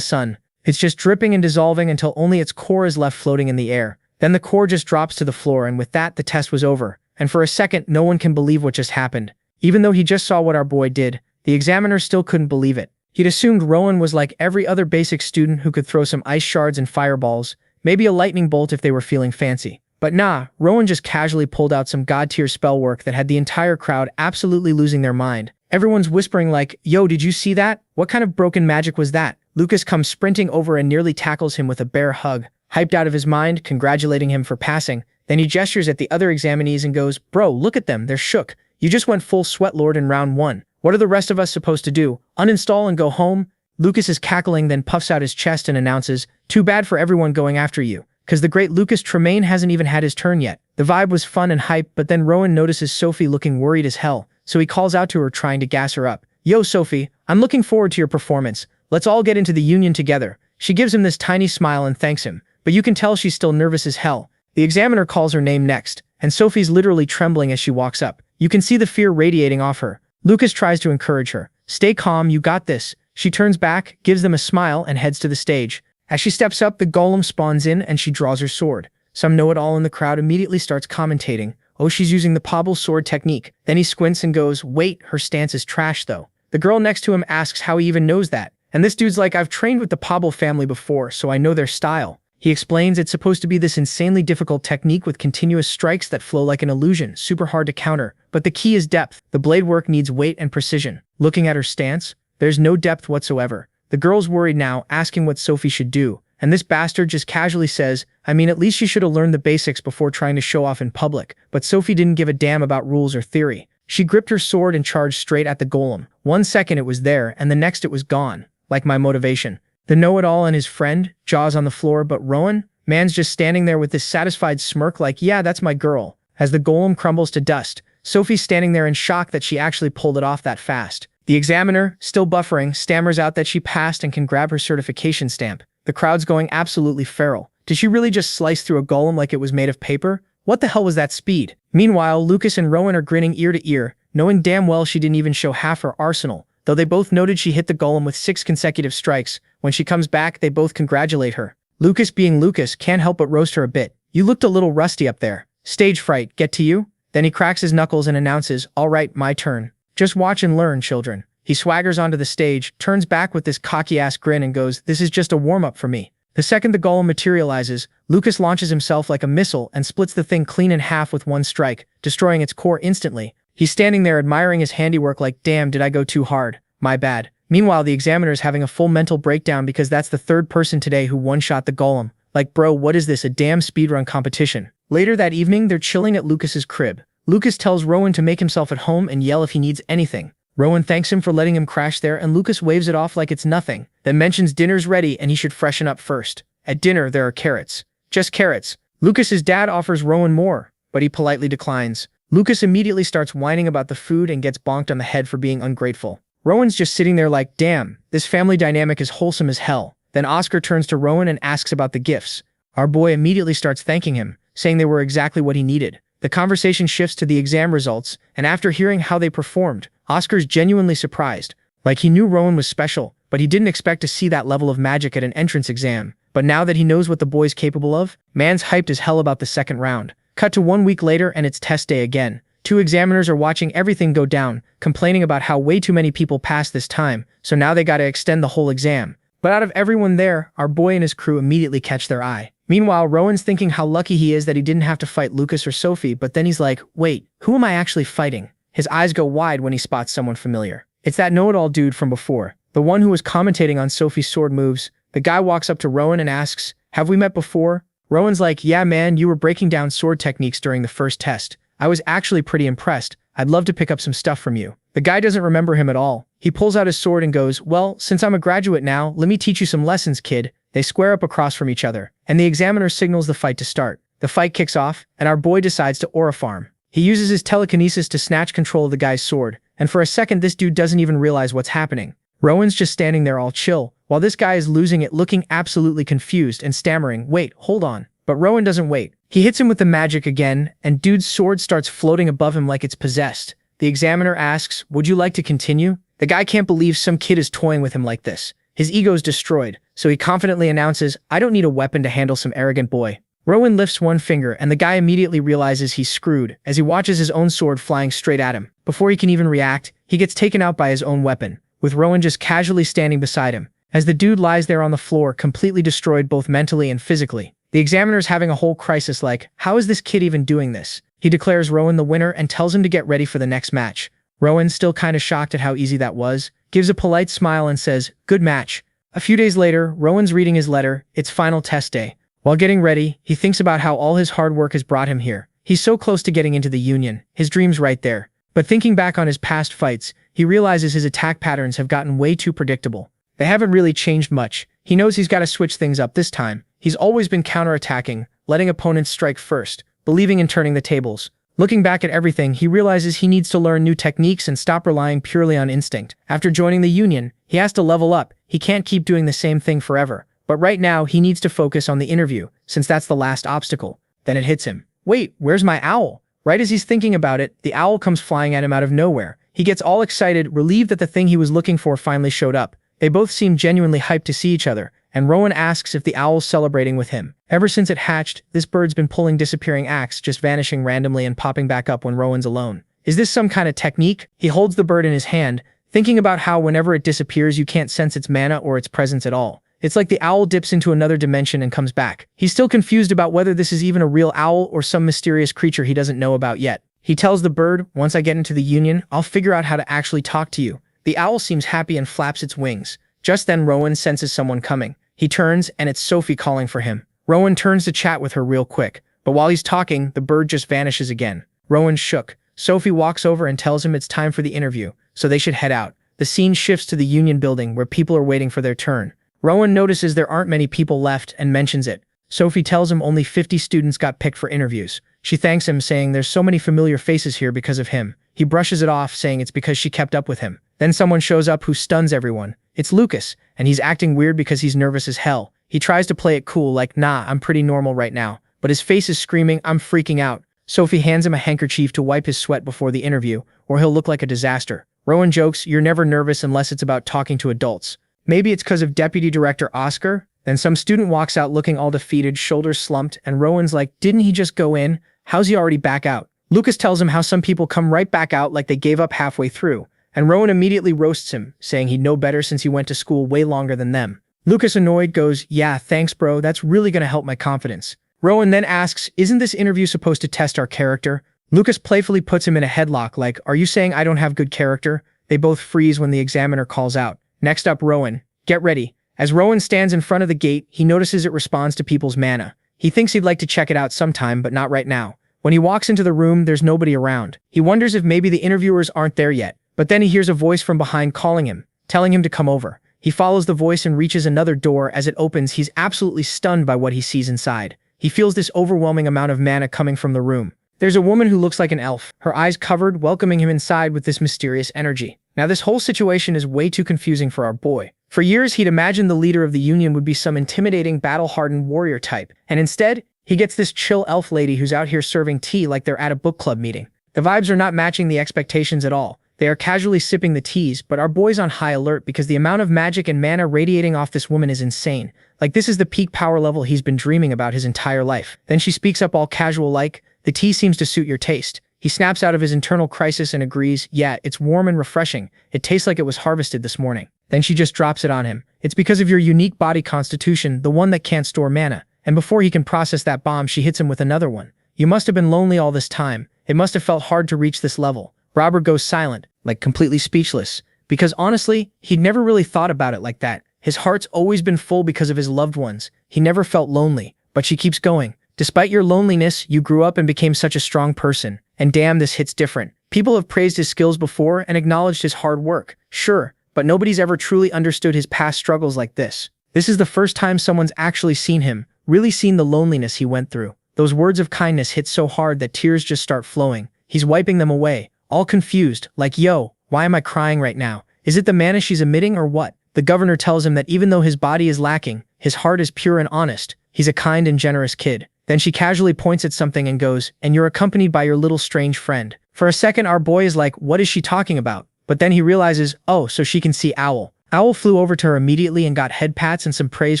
sun. It's just dripping and dissolving until only its core is left floating in the air. Then the core just drops to the floor, and with that, the test was over. And for a second, no one can believe what just happened. Even though he just saw what our boy did, the examiner still couldn't believe it. He'd assumed Rowan was like every other basic student who could throw some ice shards and fireballs, maybe a lightning bolt if they were feeling fancy. But nah, Rowan just casually pulled out some god-tier spell work that had the entire crowd absolutely losing their mind. Everyone's whispering like, yo, did you see that? What kind of broken magic was that? Lucas comes sprinting over and nearly tackles him with a bear hug. Hyped out of his mind, congratulating him for passing. Then he gestures at the other examinees and goes, bro, look at them, they're shook. You just went full Sweatlord in round 1. What are the rest of us supposed to do? Uninstall and go home? Lucas is cackling, then puffs out his chest and announces, too bad for everyone going after you. Cause the great Lucas Tremaine hasn't even had his turn yet. The vibe was fun and hype, but then Rowan notices Sophie looking worried as hell, so he calls out to her trying to gas her up. Yo Sophie, I'm looking forward to your performance. Let's all get into the union together. She gives him this tiny smile and thanks him, but you can tell she's still nervous as hell. The examiner calls her name next, and Sophie's literally trembling as she walks up. You can see the fear radiating off her. Lucas tries to encourage her. Stay calm, you got this. She turns back, gives them a smile, and heads to the stage. As she steps up, the golem spawns in and she draws her sword. Some know-it-all in the crowd immediately starts commentating. Oh, she's using the Pabble sword technique. Then he squints and goes, wait, her stance is trash though. The girl next to him asks how he even knows that. And this dude's like, I've trained with the Pabble family before, so I know their style. He explains it's supposed to be this insanely difficult technique with continuous strikes that flow like an illusion, super hard to counter. But the key is depth. The blade work needs weight and precision. Looking at her stance, there's no depth whatsoever. The girl's worried now, asking what Sophie should do. And this bastard just casually says, I mean, at least she should have learned the basics before trying to show off in public. But Sophie didn't give a damn about rules or theory. She gripped her sword and charged straight at the golem. 1 second it was there, and the next it was gone. Like my motivation. The know-it-all and his friend, jaws on the floor, but Rowan? Man's just standing there with this satisfied smirk like, yeah, that's my girl. As the golem crumbles to dust, Sophie's standing there in shock that she actually pulled it off that fast. The examiner, still buffering, stammers out that she passed and can grab her certification stamp. The crowd's going absolutely feral. Did she really just slice through a golem like it was made of paper? What the hell was that speed? Meanwhile, Lucas and Rowan are grinning ear to ear, knowing damn well she didn't even show half her arsenal. Though they both noted she hit the golem with 6 consecutive strikes, when she comes back, they both congratulate her. Lucas, being Lucas, can't help but roast her a bit. You looked a little rusty up there. Stage fright, get to you? Then he cracks his knuckles and announces, all right, my turn. Just watch and learn, children. He swaggers onto the stage, turns back with this cocky-ass grin and goes, this is just a warm-up for me. The second the golem materializes, Lucas launches himself like a missile and splits the thing clean in half with 1 strike, destroying its core instantly. He's standing there admiring his handiwork like, damn, did I go too hard? My bad. Meanwhile, the examiner's having a full mental breakdown because that's the 3rd person today who one-shot the golem. Like, bro, what is this, a damn speedrun competition? Later that evening, they're chilling at Lucas's crib. Lucas tells Rowan to make himself at home and yell if he needs anything. Rowan thanks him for letting him crash there, and Lucas waves it off like it's nothing, then mentions dinner's ready and he should freshen up first. At dinner, there are carrots. Just carrots. Lucas's dad offers Rowan more, but he politely declines. Lucas immediately starts whining about the food and gets bonked on the head for being ungrateful. Rowan's just sitting there like, damn, this family dynamic is wholesome as hell. Then Oscar turns to Rowan and asks about the gifts. Our boy immediately starts thanking him, saying they were exactly what he needed. The conversation shifts to the exam results, and after hearing how they performed, Oscar's genuinely surprised. Like, he knew Rowan was special, but he didn't expect to see that level of magic at an entrance exam. But now that he knows what the boy's capable of, man's hyped as hell about the second round. Cut to 1 week later and it's test day again. 2 examiners are watching everything go down, complaining about how way too many people passed this time, so now they gotta extend the whole exam. But out of everyone there, our boy and his crew immediately catch their eye. Meanwhile, Rowan's thinking how lucky he is that he didn't have to fight Lucas or Sophie, but then he's like, wait, who am I actually fighting? His eyes go wide when he spots someone familiar. It's that know-it-all dude from before, the one who was commentating on Sophie's sword moves. The guy walks up to Rowan and asks, have we met before? Rowan's like, yeah man, you were breaking down sword techniques during the first test. I was actually pretty impressed. I'd love to pick up some stuff from you. The guy doesn't remember him at all. He pulls out his sword and goes, well, since I'm a graduate now, let me teach you some lessons, kid. They square up across from each other, and the examiner signals the fight to start. The fight kicks off, and our boy decides to aura farm. He uses his telekinesis to snatch control of the guy's sword, and for a second this dude doesn't even realize what's happening. Rowan's just standing there all chill, while this guy is losing it, looking absolutely confused and stammering, wait, hold on. But Rowan doesn't wait. He hits him with the magic again, and dude's sword starts floating above him like it's possessed. The examiner asks, would you like to continue? The guy can't believe some kid is toying with him like this. His ego's destroyed, so he confidently announces, I don't need a weapon to handle some arrogant boy. Rowan lifts one finger, and the guy immediately realizes he's screwed as he watches his own sword flying straight at him. Before he can even react, he gets taken out by his own weapon, with Rowan just casually standing beside him, as the dude lies there on the floor completely destroyed both mentally and physically. The examiner's having a whole crisis like, how is this kid even doing this? He declares Rowan the winner and tells him to get ready for the next match. Rowan, still kinda shocked at how easy that was, gives a polite smile and says, good match. A few days later, Rowan's reading his letter. It's final test day. While getting ready, he thinks about how all his hard work has brought him here. He's so close to getting into the Union, his dream's right there. But thinking back on his past fights, he realizes his attack patterns have gotten way too predictable. They haven't really changed much. He knows he's got to switch things up this time. He's always been counterattacking, letting opponents strike first, believing in turning the tables. Looking back at everything, he realizes he needs to learn new techniques and stop relying purely on instinct. After joining the Union, he has to level up. He can't keep doing the same thing forever. But right now, he needs to focus on the interview, since that's the last obstacle. Then it hits him. Wait, where's my owl? Right as he's thinking about it, the owl comes flying at him out of nowhere. He gets all excited, relieved that the thing he was looking for finally showed up. They both seem genuinely hyped to see each other, and Rowan asks if the owl's celebrating with him. Ever since it hatched, this bird's been pulling disappearing acts, just vanishing randomly and popping back up when Rowan's alone. Is this some kind of technique? He holds the bird in his hand, thinking about how whenever it disappears you can't sense its mana or its presence at all. It's like the owl dips into another dimension and comes back. He's still confused about whether this is even a real owl or some mysterious creature he doesn't know about yet. He tells the bird, once I get into the Union, I'll figure out how to actually talk to you. The owl seems happy and flaps its wings. Just then Rowan senses someone coming. He turns and it's Sophie calling for him. Rowan turns to chat with her real quick, but while he's talking, the bird just vanishes again. Rowan's shook. Sophie walks over and tells him it's time for the interview, so they should head out. The scene shifts to the Union building where people are waiting for their turn. Rowan notices there aren't many people left and mentions it. Sophie tells him only 50 students got picked for interviews. She thanks him, saying there's so many familiar faces here because of him. He brushes it off, saying it's because she kept up with him. Then someone shows up who stuns everyone. It's Lucas, and he's acting weird because he's nervous as hell. He tries to play it cool like, nah, I'm pretty normal right now. But his face is screaming, I'm freaking out. Sophie hands him a handkerchief to wipe his sweat before the interview, or he'll look like a disaster. Rowan jokes, you're never nervous unless it's about talking to adults. Maybe it's because of Deputy Director Oscar? Then some student walks out looking all defeated, shoulders slumped, and Rowan's like, didn't he just go in? How's he already back out? Lucas tells him how some people come right back out like they gave up halfway through, and Rowan immediately roasts him, saying he'd know better since he went to school way longer than them. Lucas, annoyed, goes, yeah, thanks bro, that's really gonna help my confidence. Rowan then asks, isn't this interview supposed to test our character? Lucas playfully puts him in a headlock like, are you saying I don't have good character? They both freeze when the examiner calls out. Next up, Rowan. Get ready. As Rowan stands in front of the gate, he notices it responds to people's mana. He thinks he'd like to check it out sometime, but not right now. When he walks into the room, there's nobody around. He wonders if maybe the interviewers aren't there yet, but then he hears a voice from behind calling him, telling him to come over. He follows the voice and reaches another door. As it opens, he's absolutely stunned by what he sees inside. He feels this overwhelming amount of mana coming from the room. There's a woman who looks like an elf, her eyes covered, welcoming him inside with this mysterious energy. Now this whole situation is way too confusing for our boy. For years, he'd imagined the leader of the Union would be some intimidating, battle-hardened warrior type, and instead, he gets this chill elf lady who's out here serving tea like they're at a book club meeting. The vibes are not matching the expectations at all. They are casually sipping the teas, but our boy's on high alert because the amount of magic and mana radiating off this woman is insane. Like this is the peak power level he's been dreaming about his entire life. Then she speaks up all casual like, "The tea seems to suit your taste." He snaps out of his internal crisis and agrees, "Yeah, it's warm and refreshing. It tastes like it was harvested this morning." Then she just drops it on him. "It's because of your unique body constitution, the one that can't store mana." And before he can process that bomb, she hits him with another one. "You must have been lonely all this time. It must have felt hard to reach this level." Robert goes silent, like completely speechless, because honestly, he'd never really thought about it like that. His heart's always been full because of his loved ones. He never felt lonely, but she keeps going. "Despite your loneliness, you grew up and became such a strong person. And damn, this hits different. People have praised his skills before and acknowledged his hard work. Sure, but nobody's ever truly understood his past struggles like this. This is the first time someone's actually seen him, really seen the loneliness he went through." Those words of kindness hit so hard that tears just start flowing. He's wiping them away, all confused, like, "Yo, why am I crying right now? Is it the mana she's emitting or what?" The governor tells him that even though his body is lacking, his heart is pure and honest. He's a kind and generous kid. Then she casually points at something and goes, "And you're accompanied by your little strange friend." For a second, our boy is like, what is she talking about? But then he realizes, oh, so she can see Owl. Owl flew over to her immediately and got head pats and some praise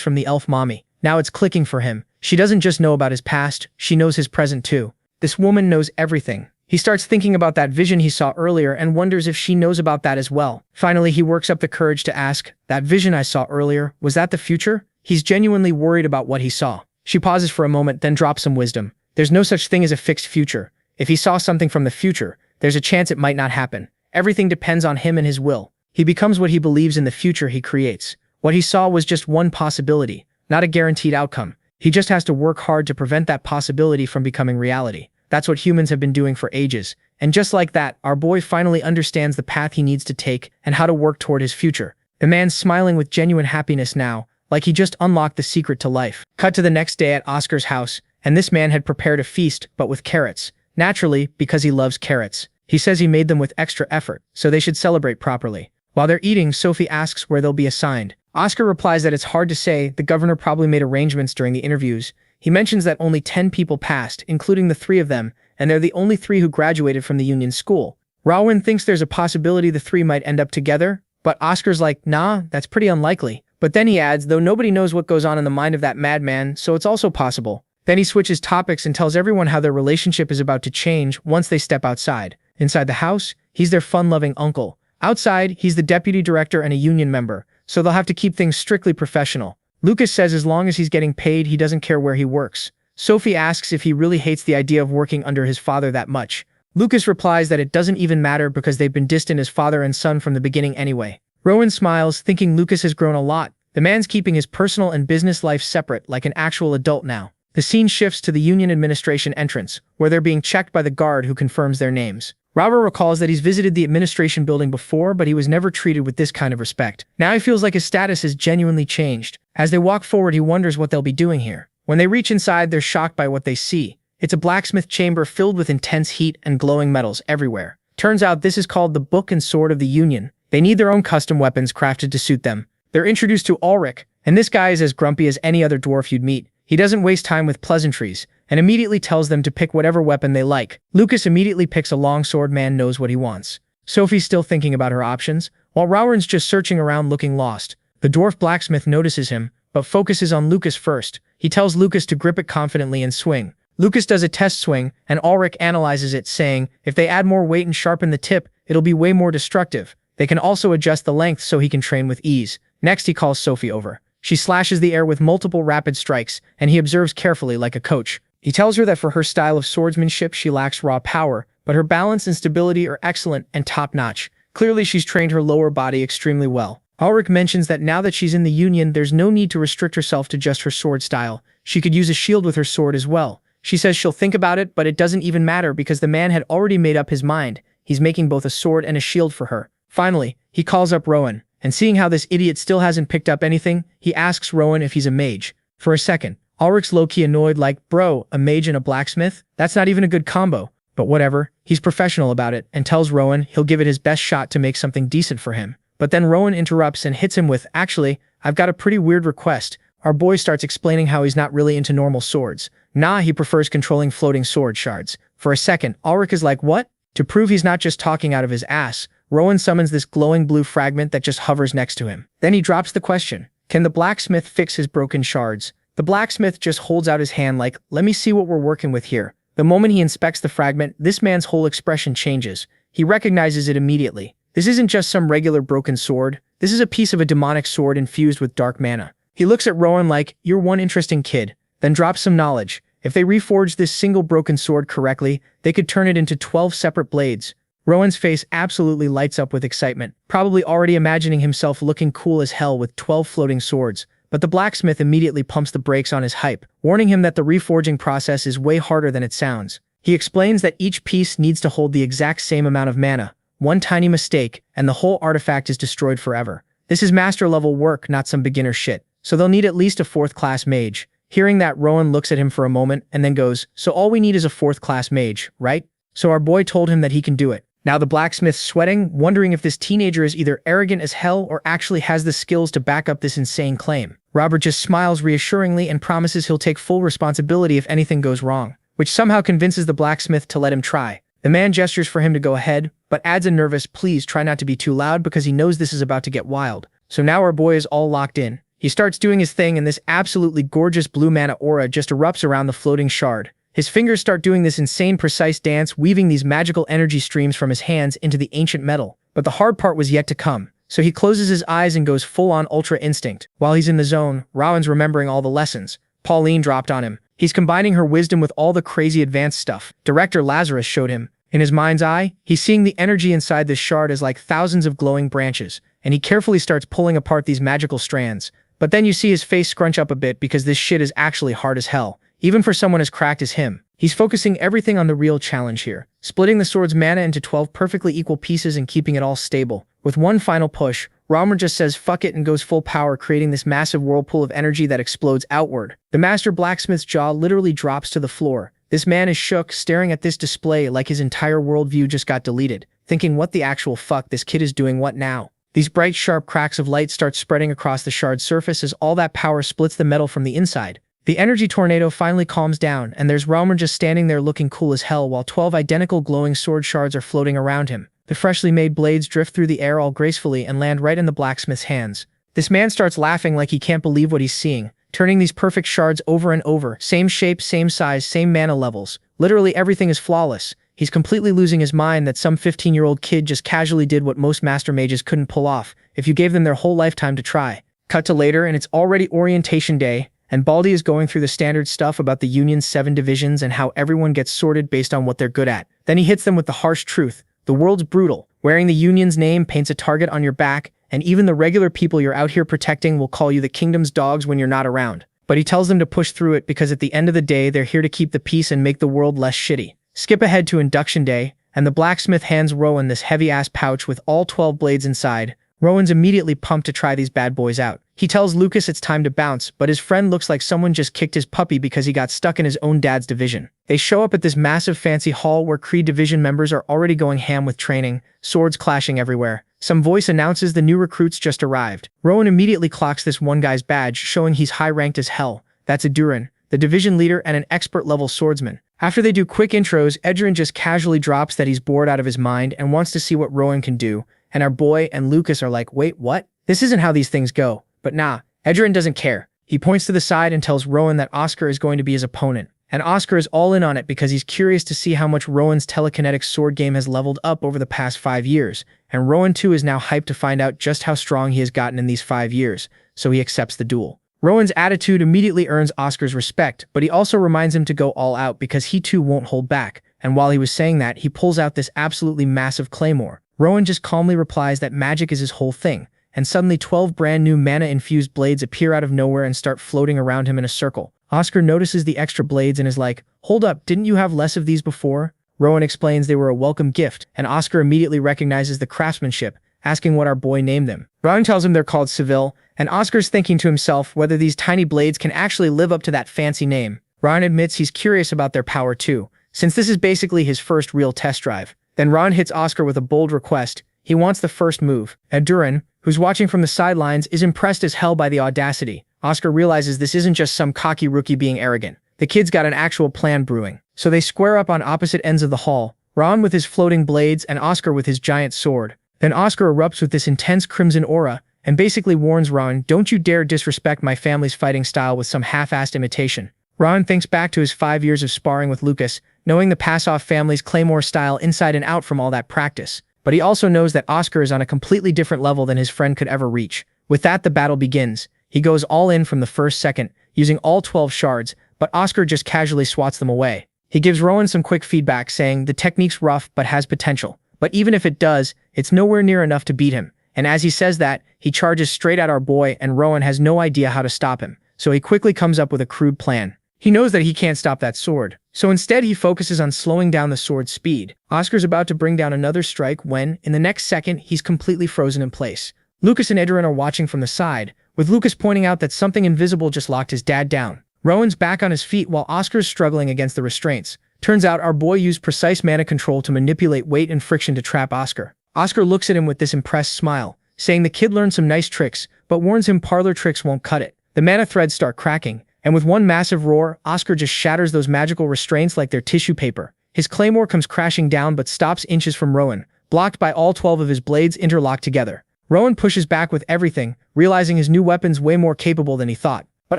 from the elf mommy. Now it's clicking for him. She doesn't just know about his past, she knows his present too. This woman knows everything. He starts thinking about that vision he saw earlier and wonders if she knows about that as well. Finally, he works up the courage to ask, "That vision I saw earlier, was that the future?" He's genuinely worried about what he saw. She pauses for a moment, then drops some wisdom. There's no such thing as a fixed future. If he saw something from the future, there's a chance it might not happen. Everything depends on him and his will. He becomes what he believes in the future he creates. What he saw was just one possibility, not a guaranteed outcome. He just has to work hard to prevent that possibility from becoming reality. That's what humans have been doing for ages. And just like that, our boy finally understands the path he needs to take and how to work toward his future. The man's smiling with genuine happiness now, like he just unlocked the secret to life. Cut to the next day at Oscar's house, and this man had prepared a feast, but with carrots. Naturally, because he loves carrots. He says he made them with extra effort, so they should celebrate properly. While they're eating, Sophie asks where they'll be assigned. Oscar replies that it's hard to say, the governor probably made arrangements during the interviews. He mentions that only 10 people passed, including the 3 of them, and they're the only 3 who graduated from the Union School. Rowan thinks there's a possibility the 3 might end up together, but Oscar's like, nah, that's pretty unlikely. But then he adds, though nobody knows what goes on in the mind of that madman, so it's also possible. Then he switches topics and tells everyone how their relationship is about to change once they step outside. Inside the house, he's their fun-loving uncle. Outside, he's the deputy director and a union member, so they'll have to keep things strictly professional. Lucas says as long as he's getting paid, he doesn't care where he works. Sophie asks if he really hates the idea of working under his father that much. Lucas replies that it doesn't even matter because they've been distant as father and son from the beginning anyway. Rowan smiles, thinking Lucas has grown a lot. The man's keeping his personal and business life separate like an actual adult now. The scene shifts to the Union administration entrance, where they're being checked by the guard who confirms their names. Robert recalls that he's visited the administration building before, but he was never treated with this kind of respect. Now he feels like his status has genuinely changed. As they walk forward, he wonders what they'll be doing here. When they reach inside, they're shocked by what they see. It's a blacksmith chamber filled with intense heat and glowing metals everywhere. Turns out this is called the Book and Sword of the Union. They need their own custom weapons crafted to suit them. They're introduced to Ulrich, and this guy is as grumpy as any other dwarf you'd meet. He doesn't waste time with pleasantries, and immediately tells them to pick whatever weapon they like. Lucas immediately picks a longsword. Man knows what he wants. Sophie's still thinking about her options, while Rowan's just searching around looking lost. The dwarf blacksmith notices him, but focuses on Lucas first. He tells Lucas to grip it confidently and swing. Lucas does a test swing, and Ulrich analyzes it, saying, if they add more weight and sharpen the tip, it'll be way more destructive. They can also adjust the length so he can train with ease. Next, he calls Sophie over. She slashes the air with multiple rapid strikes, and he observes carefully like a coach. He tells her that for her style of swordsmanship, she lacks raw power, but her balance and stability are excellent and top-notch. Clearly, she's trained her lower body extremely well. Ulrich mentions that now that she's in the Union, there's no need to restrict herself to just her sword style. She could use a shield with her sword as well. She says she'll think about it, but it doesn't even matter because the man had already made up his mind. He's making both a sword and a shield for her. Finally, he calls up Rowan, and seeing how this idiot still hasn't picked up anything, he asks Rowan if he's a mage. For a second, Ulrich's low-key annoyed like, bro, a mage and a blacksmith? That's not even a good combo. But whatever, he's professional about it and tells Rowan he'll give it his best shot to make something decent for him. But then Rowan interrupts and hits him with, actually, I've got a pretty weird request. Our boy starts explaining how he's not really into normal swords. Nah, he prefers controlling floating sword shards. For a second, Ulrich is like, what? To prove he's not just talking out of his ass, Rowan summons this glowing blue fragment that just hovers next to him. Then he drops the question, can the blacksmith fix his broken shards? The blacksmith just holds out his hand like, let me see what we're working with here. The moment he inspects the fragment, this man's whole expression changes. He recognizes it immediately. This isn't just some regular broken sword. This is a piece of a demonic sword infused with dark mana. He looks at Rowan like, you're one interesting kid, then drops some knowledge. If they reforged this single broken sword correctly, they could turn it into 12 separate blades. Rowan's face absolutely lights up with excitement, probably already imagining himself looking cool as hell with 12 floating swords. But the blacksmith immediately pumps the brakes on his hype, warning him that the reforging process is way harder than it sounds. He explains that each piece needs to hold the exact same amount of mana. One tiny mistake, and the whole artifact is destroyed forever. This is master-level work, not some beginner shit. So they'll need at least a 4th-class mage. Hearing that, Rowan looks at him for a moment and then goes, so all we need is a 4th-class mage, right? So our boy told him that he can do it. Now the blacksmith's sweating, wondering if this teenager is either arrogant as hell or actually has the skills to back up this insane claim. Robert just smiles reassuringly and promises he'll take full responsibility if anything goes wrong, which somehow convinces the blacksmith to let him try. The man gestures for him to go ahead, but adds a nervous, please try not to be too loud because he knows this is about to get wild. So now our boy is all locked in. He starts doing his thing and this absolutely gorgeous blue mana aura just erupts around the floating shard. His fingers start doing this insane precise dance, weaving these magical energy streams from his hands into the ancient metal. But the hard part was yet to come. So he closes his eyes and goes full-on Ultra Instinct. While he's in the zone, Rowan's remembering all the lessons Pauline dropped on him. He's combining her wisdom with all the crazy advanced stuff Director Lazarus showed him. In his mind's eye, he's seeing the energy inside this shard as like thousands of glowing branches, and he carefully starts pulling apart these magical strands. But then you see his face scrunch up a bit because this shit is actually hard as hell, even for someone as cracked as him. He's focusing everything on the real challenge here, splitting the sword's mana into 12 perfectly equal pieces and keeping it all stable. With one final push, Roman just says fuck it and goes full power, creating this massive whirlpool of energy that explodes outward. The master blacksmith's jaw literally drops to the floor. This man is shook, staring at this display like his entire worldview just got deleted, thinking what the actual fuck, this kid is doing what now? These bright sharp cracks of light start spreading across the shard's surface as all that power splits the metal from the inside. The energy tornado finally calms down, and there's Roman just standing there looking cool as hell while 12 identical glowing sword shards are floating around him. The freshly made blades drift through the air all gracefully and land right in the blacksmith's hands. This man starts laughing like he can't believe what he's seeing, turning these perfect shards over and over. Same shape, same size, same mana levels. Literally everything is flawless. He's completely losing his mind that some 15-year-old kid just casually did what most master mages couldn't pull off if you gave them their whole lifetime to try. Cut to later, and it's already orientation day, and Baldy is going through the standard stuff about the Union's 7 divisions and how everyone gets sorted based on what they're good at. Then he hits them with the harsh truth. The world's brutal. Wearing the Union's name paints a target on your back, and even the regular people you're out here protecting will call you the kingdom's dogs when you're not around. But he tells them to push through it because at the end of the day, they're here to keep the peace and make the world less shitty. Skip ahead to induction day, and the blacksmith hands Rowan this heavy-ass pouch with all 12 blades inside. Rowan's immediately pumped to try these bad boys out. He tells Lucas it's time to bounce, but his friend looks like someone just kicked his puppy because he got stuck in his own dad's division. They show up at this massive fancy hall where Creed division members are already going ham with training, swords clashing everywhere. Some voice announces the new recruits just arrived. Rowan immediately clocks this one guy's badge, showing he's high-ranked as hell. That's Adurin, the division leader and an expert-level swordsman. After they do quick intros, Edrin just casually drops that he's bored out of his mind and wants to see what Rowan can do, and our boy and Lucas are like, wait, what? This isn't how these things go. But nah, Edrin doesn't care. He points to the side and tells Rowan that Oscar is going to be his opponent. And Oscar is all in on it because he's curious to see how much Rowan's telekinetic sword game has leveled up over the past 5 years. And Rowan too is now hyped to find out just how strong he has gotten in these 5 years, so he accepts the duel. Rowan's attitude immediately earns Oscar's respect, but he also reminds him to go all out because he too won't hold back. And while he was saying that, he pulls out this absolutely massive claymore. Rowan just calmly replies that magic is his whole thing, and suddenly 12 brand new mana-infused blades appear out of nowhere and start floating around him in a circle. Oscar notices the extra blades and is like, "Hold up, didn't you have less of these before?" Rowan explains they were a welcome gift, and Oscar immediately recognizes the craftsmanship, asking what our boy named them. Rowan tells him they're called Seville, and Oscar's thinking to himself whether these tiny blades can actually live up to that fancy name. Rowan admits he's curious about their power too, since this is basically his first real test drive. Then Rowan hits Oscar with a bold request. He wants the first move. Duran, who's watching from the sidelines, is impressed as hell by the audacity. Oscar realizes this isn't just some cocky rookie being arrogant. The kid's got an actual plan brewing. So they square up on opposite ends of the hall, Rowan with his floating blades and Oscar with his giant sword. Then Oscar erupts with this intense crimson aura, and basically warns Rowan, "Don't you dare disrespect my family's fighting style with some half-assed imitation." Rowan thinks back to his 5 years of sparring with Lucas, knowing the Pass-Off family's claymore style inside and out from all that practice. But he also knows that Oscar is on a completely different level than his friend could ever reach. With that, the battle begins. He goes all in from the first second, using all 12 shards, but Oscar just casually swats them away. He gives Rowan some quick feedback, saying the technique's rough but has potential. But even if it does, it's nowhere near enough to beat him. And as he says that, he charges straight at our boy, and Rowan has no idea how to stop him. So he quickly comes up with a crude plan. He knows that he can't stop that sword. So instead he focuses on slowing down the sword's speed. Oscar's about to bring down another strike when, in the next second, he's completely frozen in place. Lucas and Edrin are watching from the side, with Lucas pointing out that something invisible just locked his dad down. Rowan's back on his feet while Oscar's struggling against the restraints. Turns out our boy used precise mana control to manipulate weight and friction to trap Oscar. Oscar looks at him with this impressed smile, saying the kid learned some nice tricks, but warns him parlor tricks won't cut it. The mana threads start cracking, and with one massive roar, Oscar just shatters those magical restraints like they're tissue paper. His claymore comes crashing down but stops inches from Rowan, blocked by all 12 of his blades interlocked together. Rowan pushes back with everything, realizing his new weapon's way more capable than he thought. But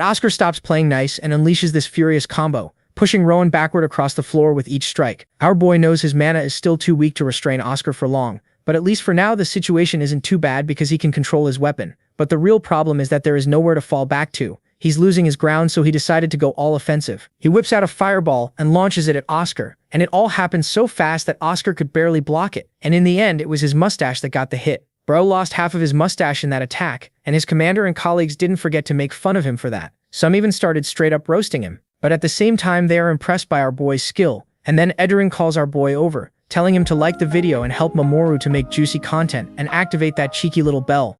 Oscar stops playing nice and unleashes this furious combo, pushing Rowan backward across the floor with each strike. Our boy knows his mana is still too weak to restrain Oscar for long, but at least for now the situation isn't too bad because he can control his weapon. But the real problem is that there is nowhere to fall back to. He's losing his ground, so he decided to go all offensive. He whips out a fireball and launches it at Oscar, and it all happens so fast that Oscar could barely block it. And in the end, it was his mustache that got the hit. Bro lost half of his mustache in that attack, and his commander and colleagues didn't forget to make fun of him for that. Some even started straight up roasting him. But at the same time, they are impressed by our boy's skill. And then Edrin calls our boy over, telling him to like the video and help Mamoru to make juicy content and activate that cheeky little bell.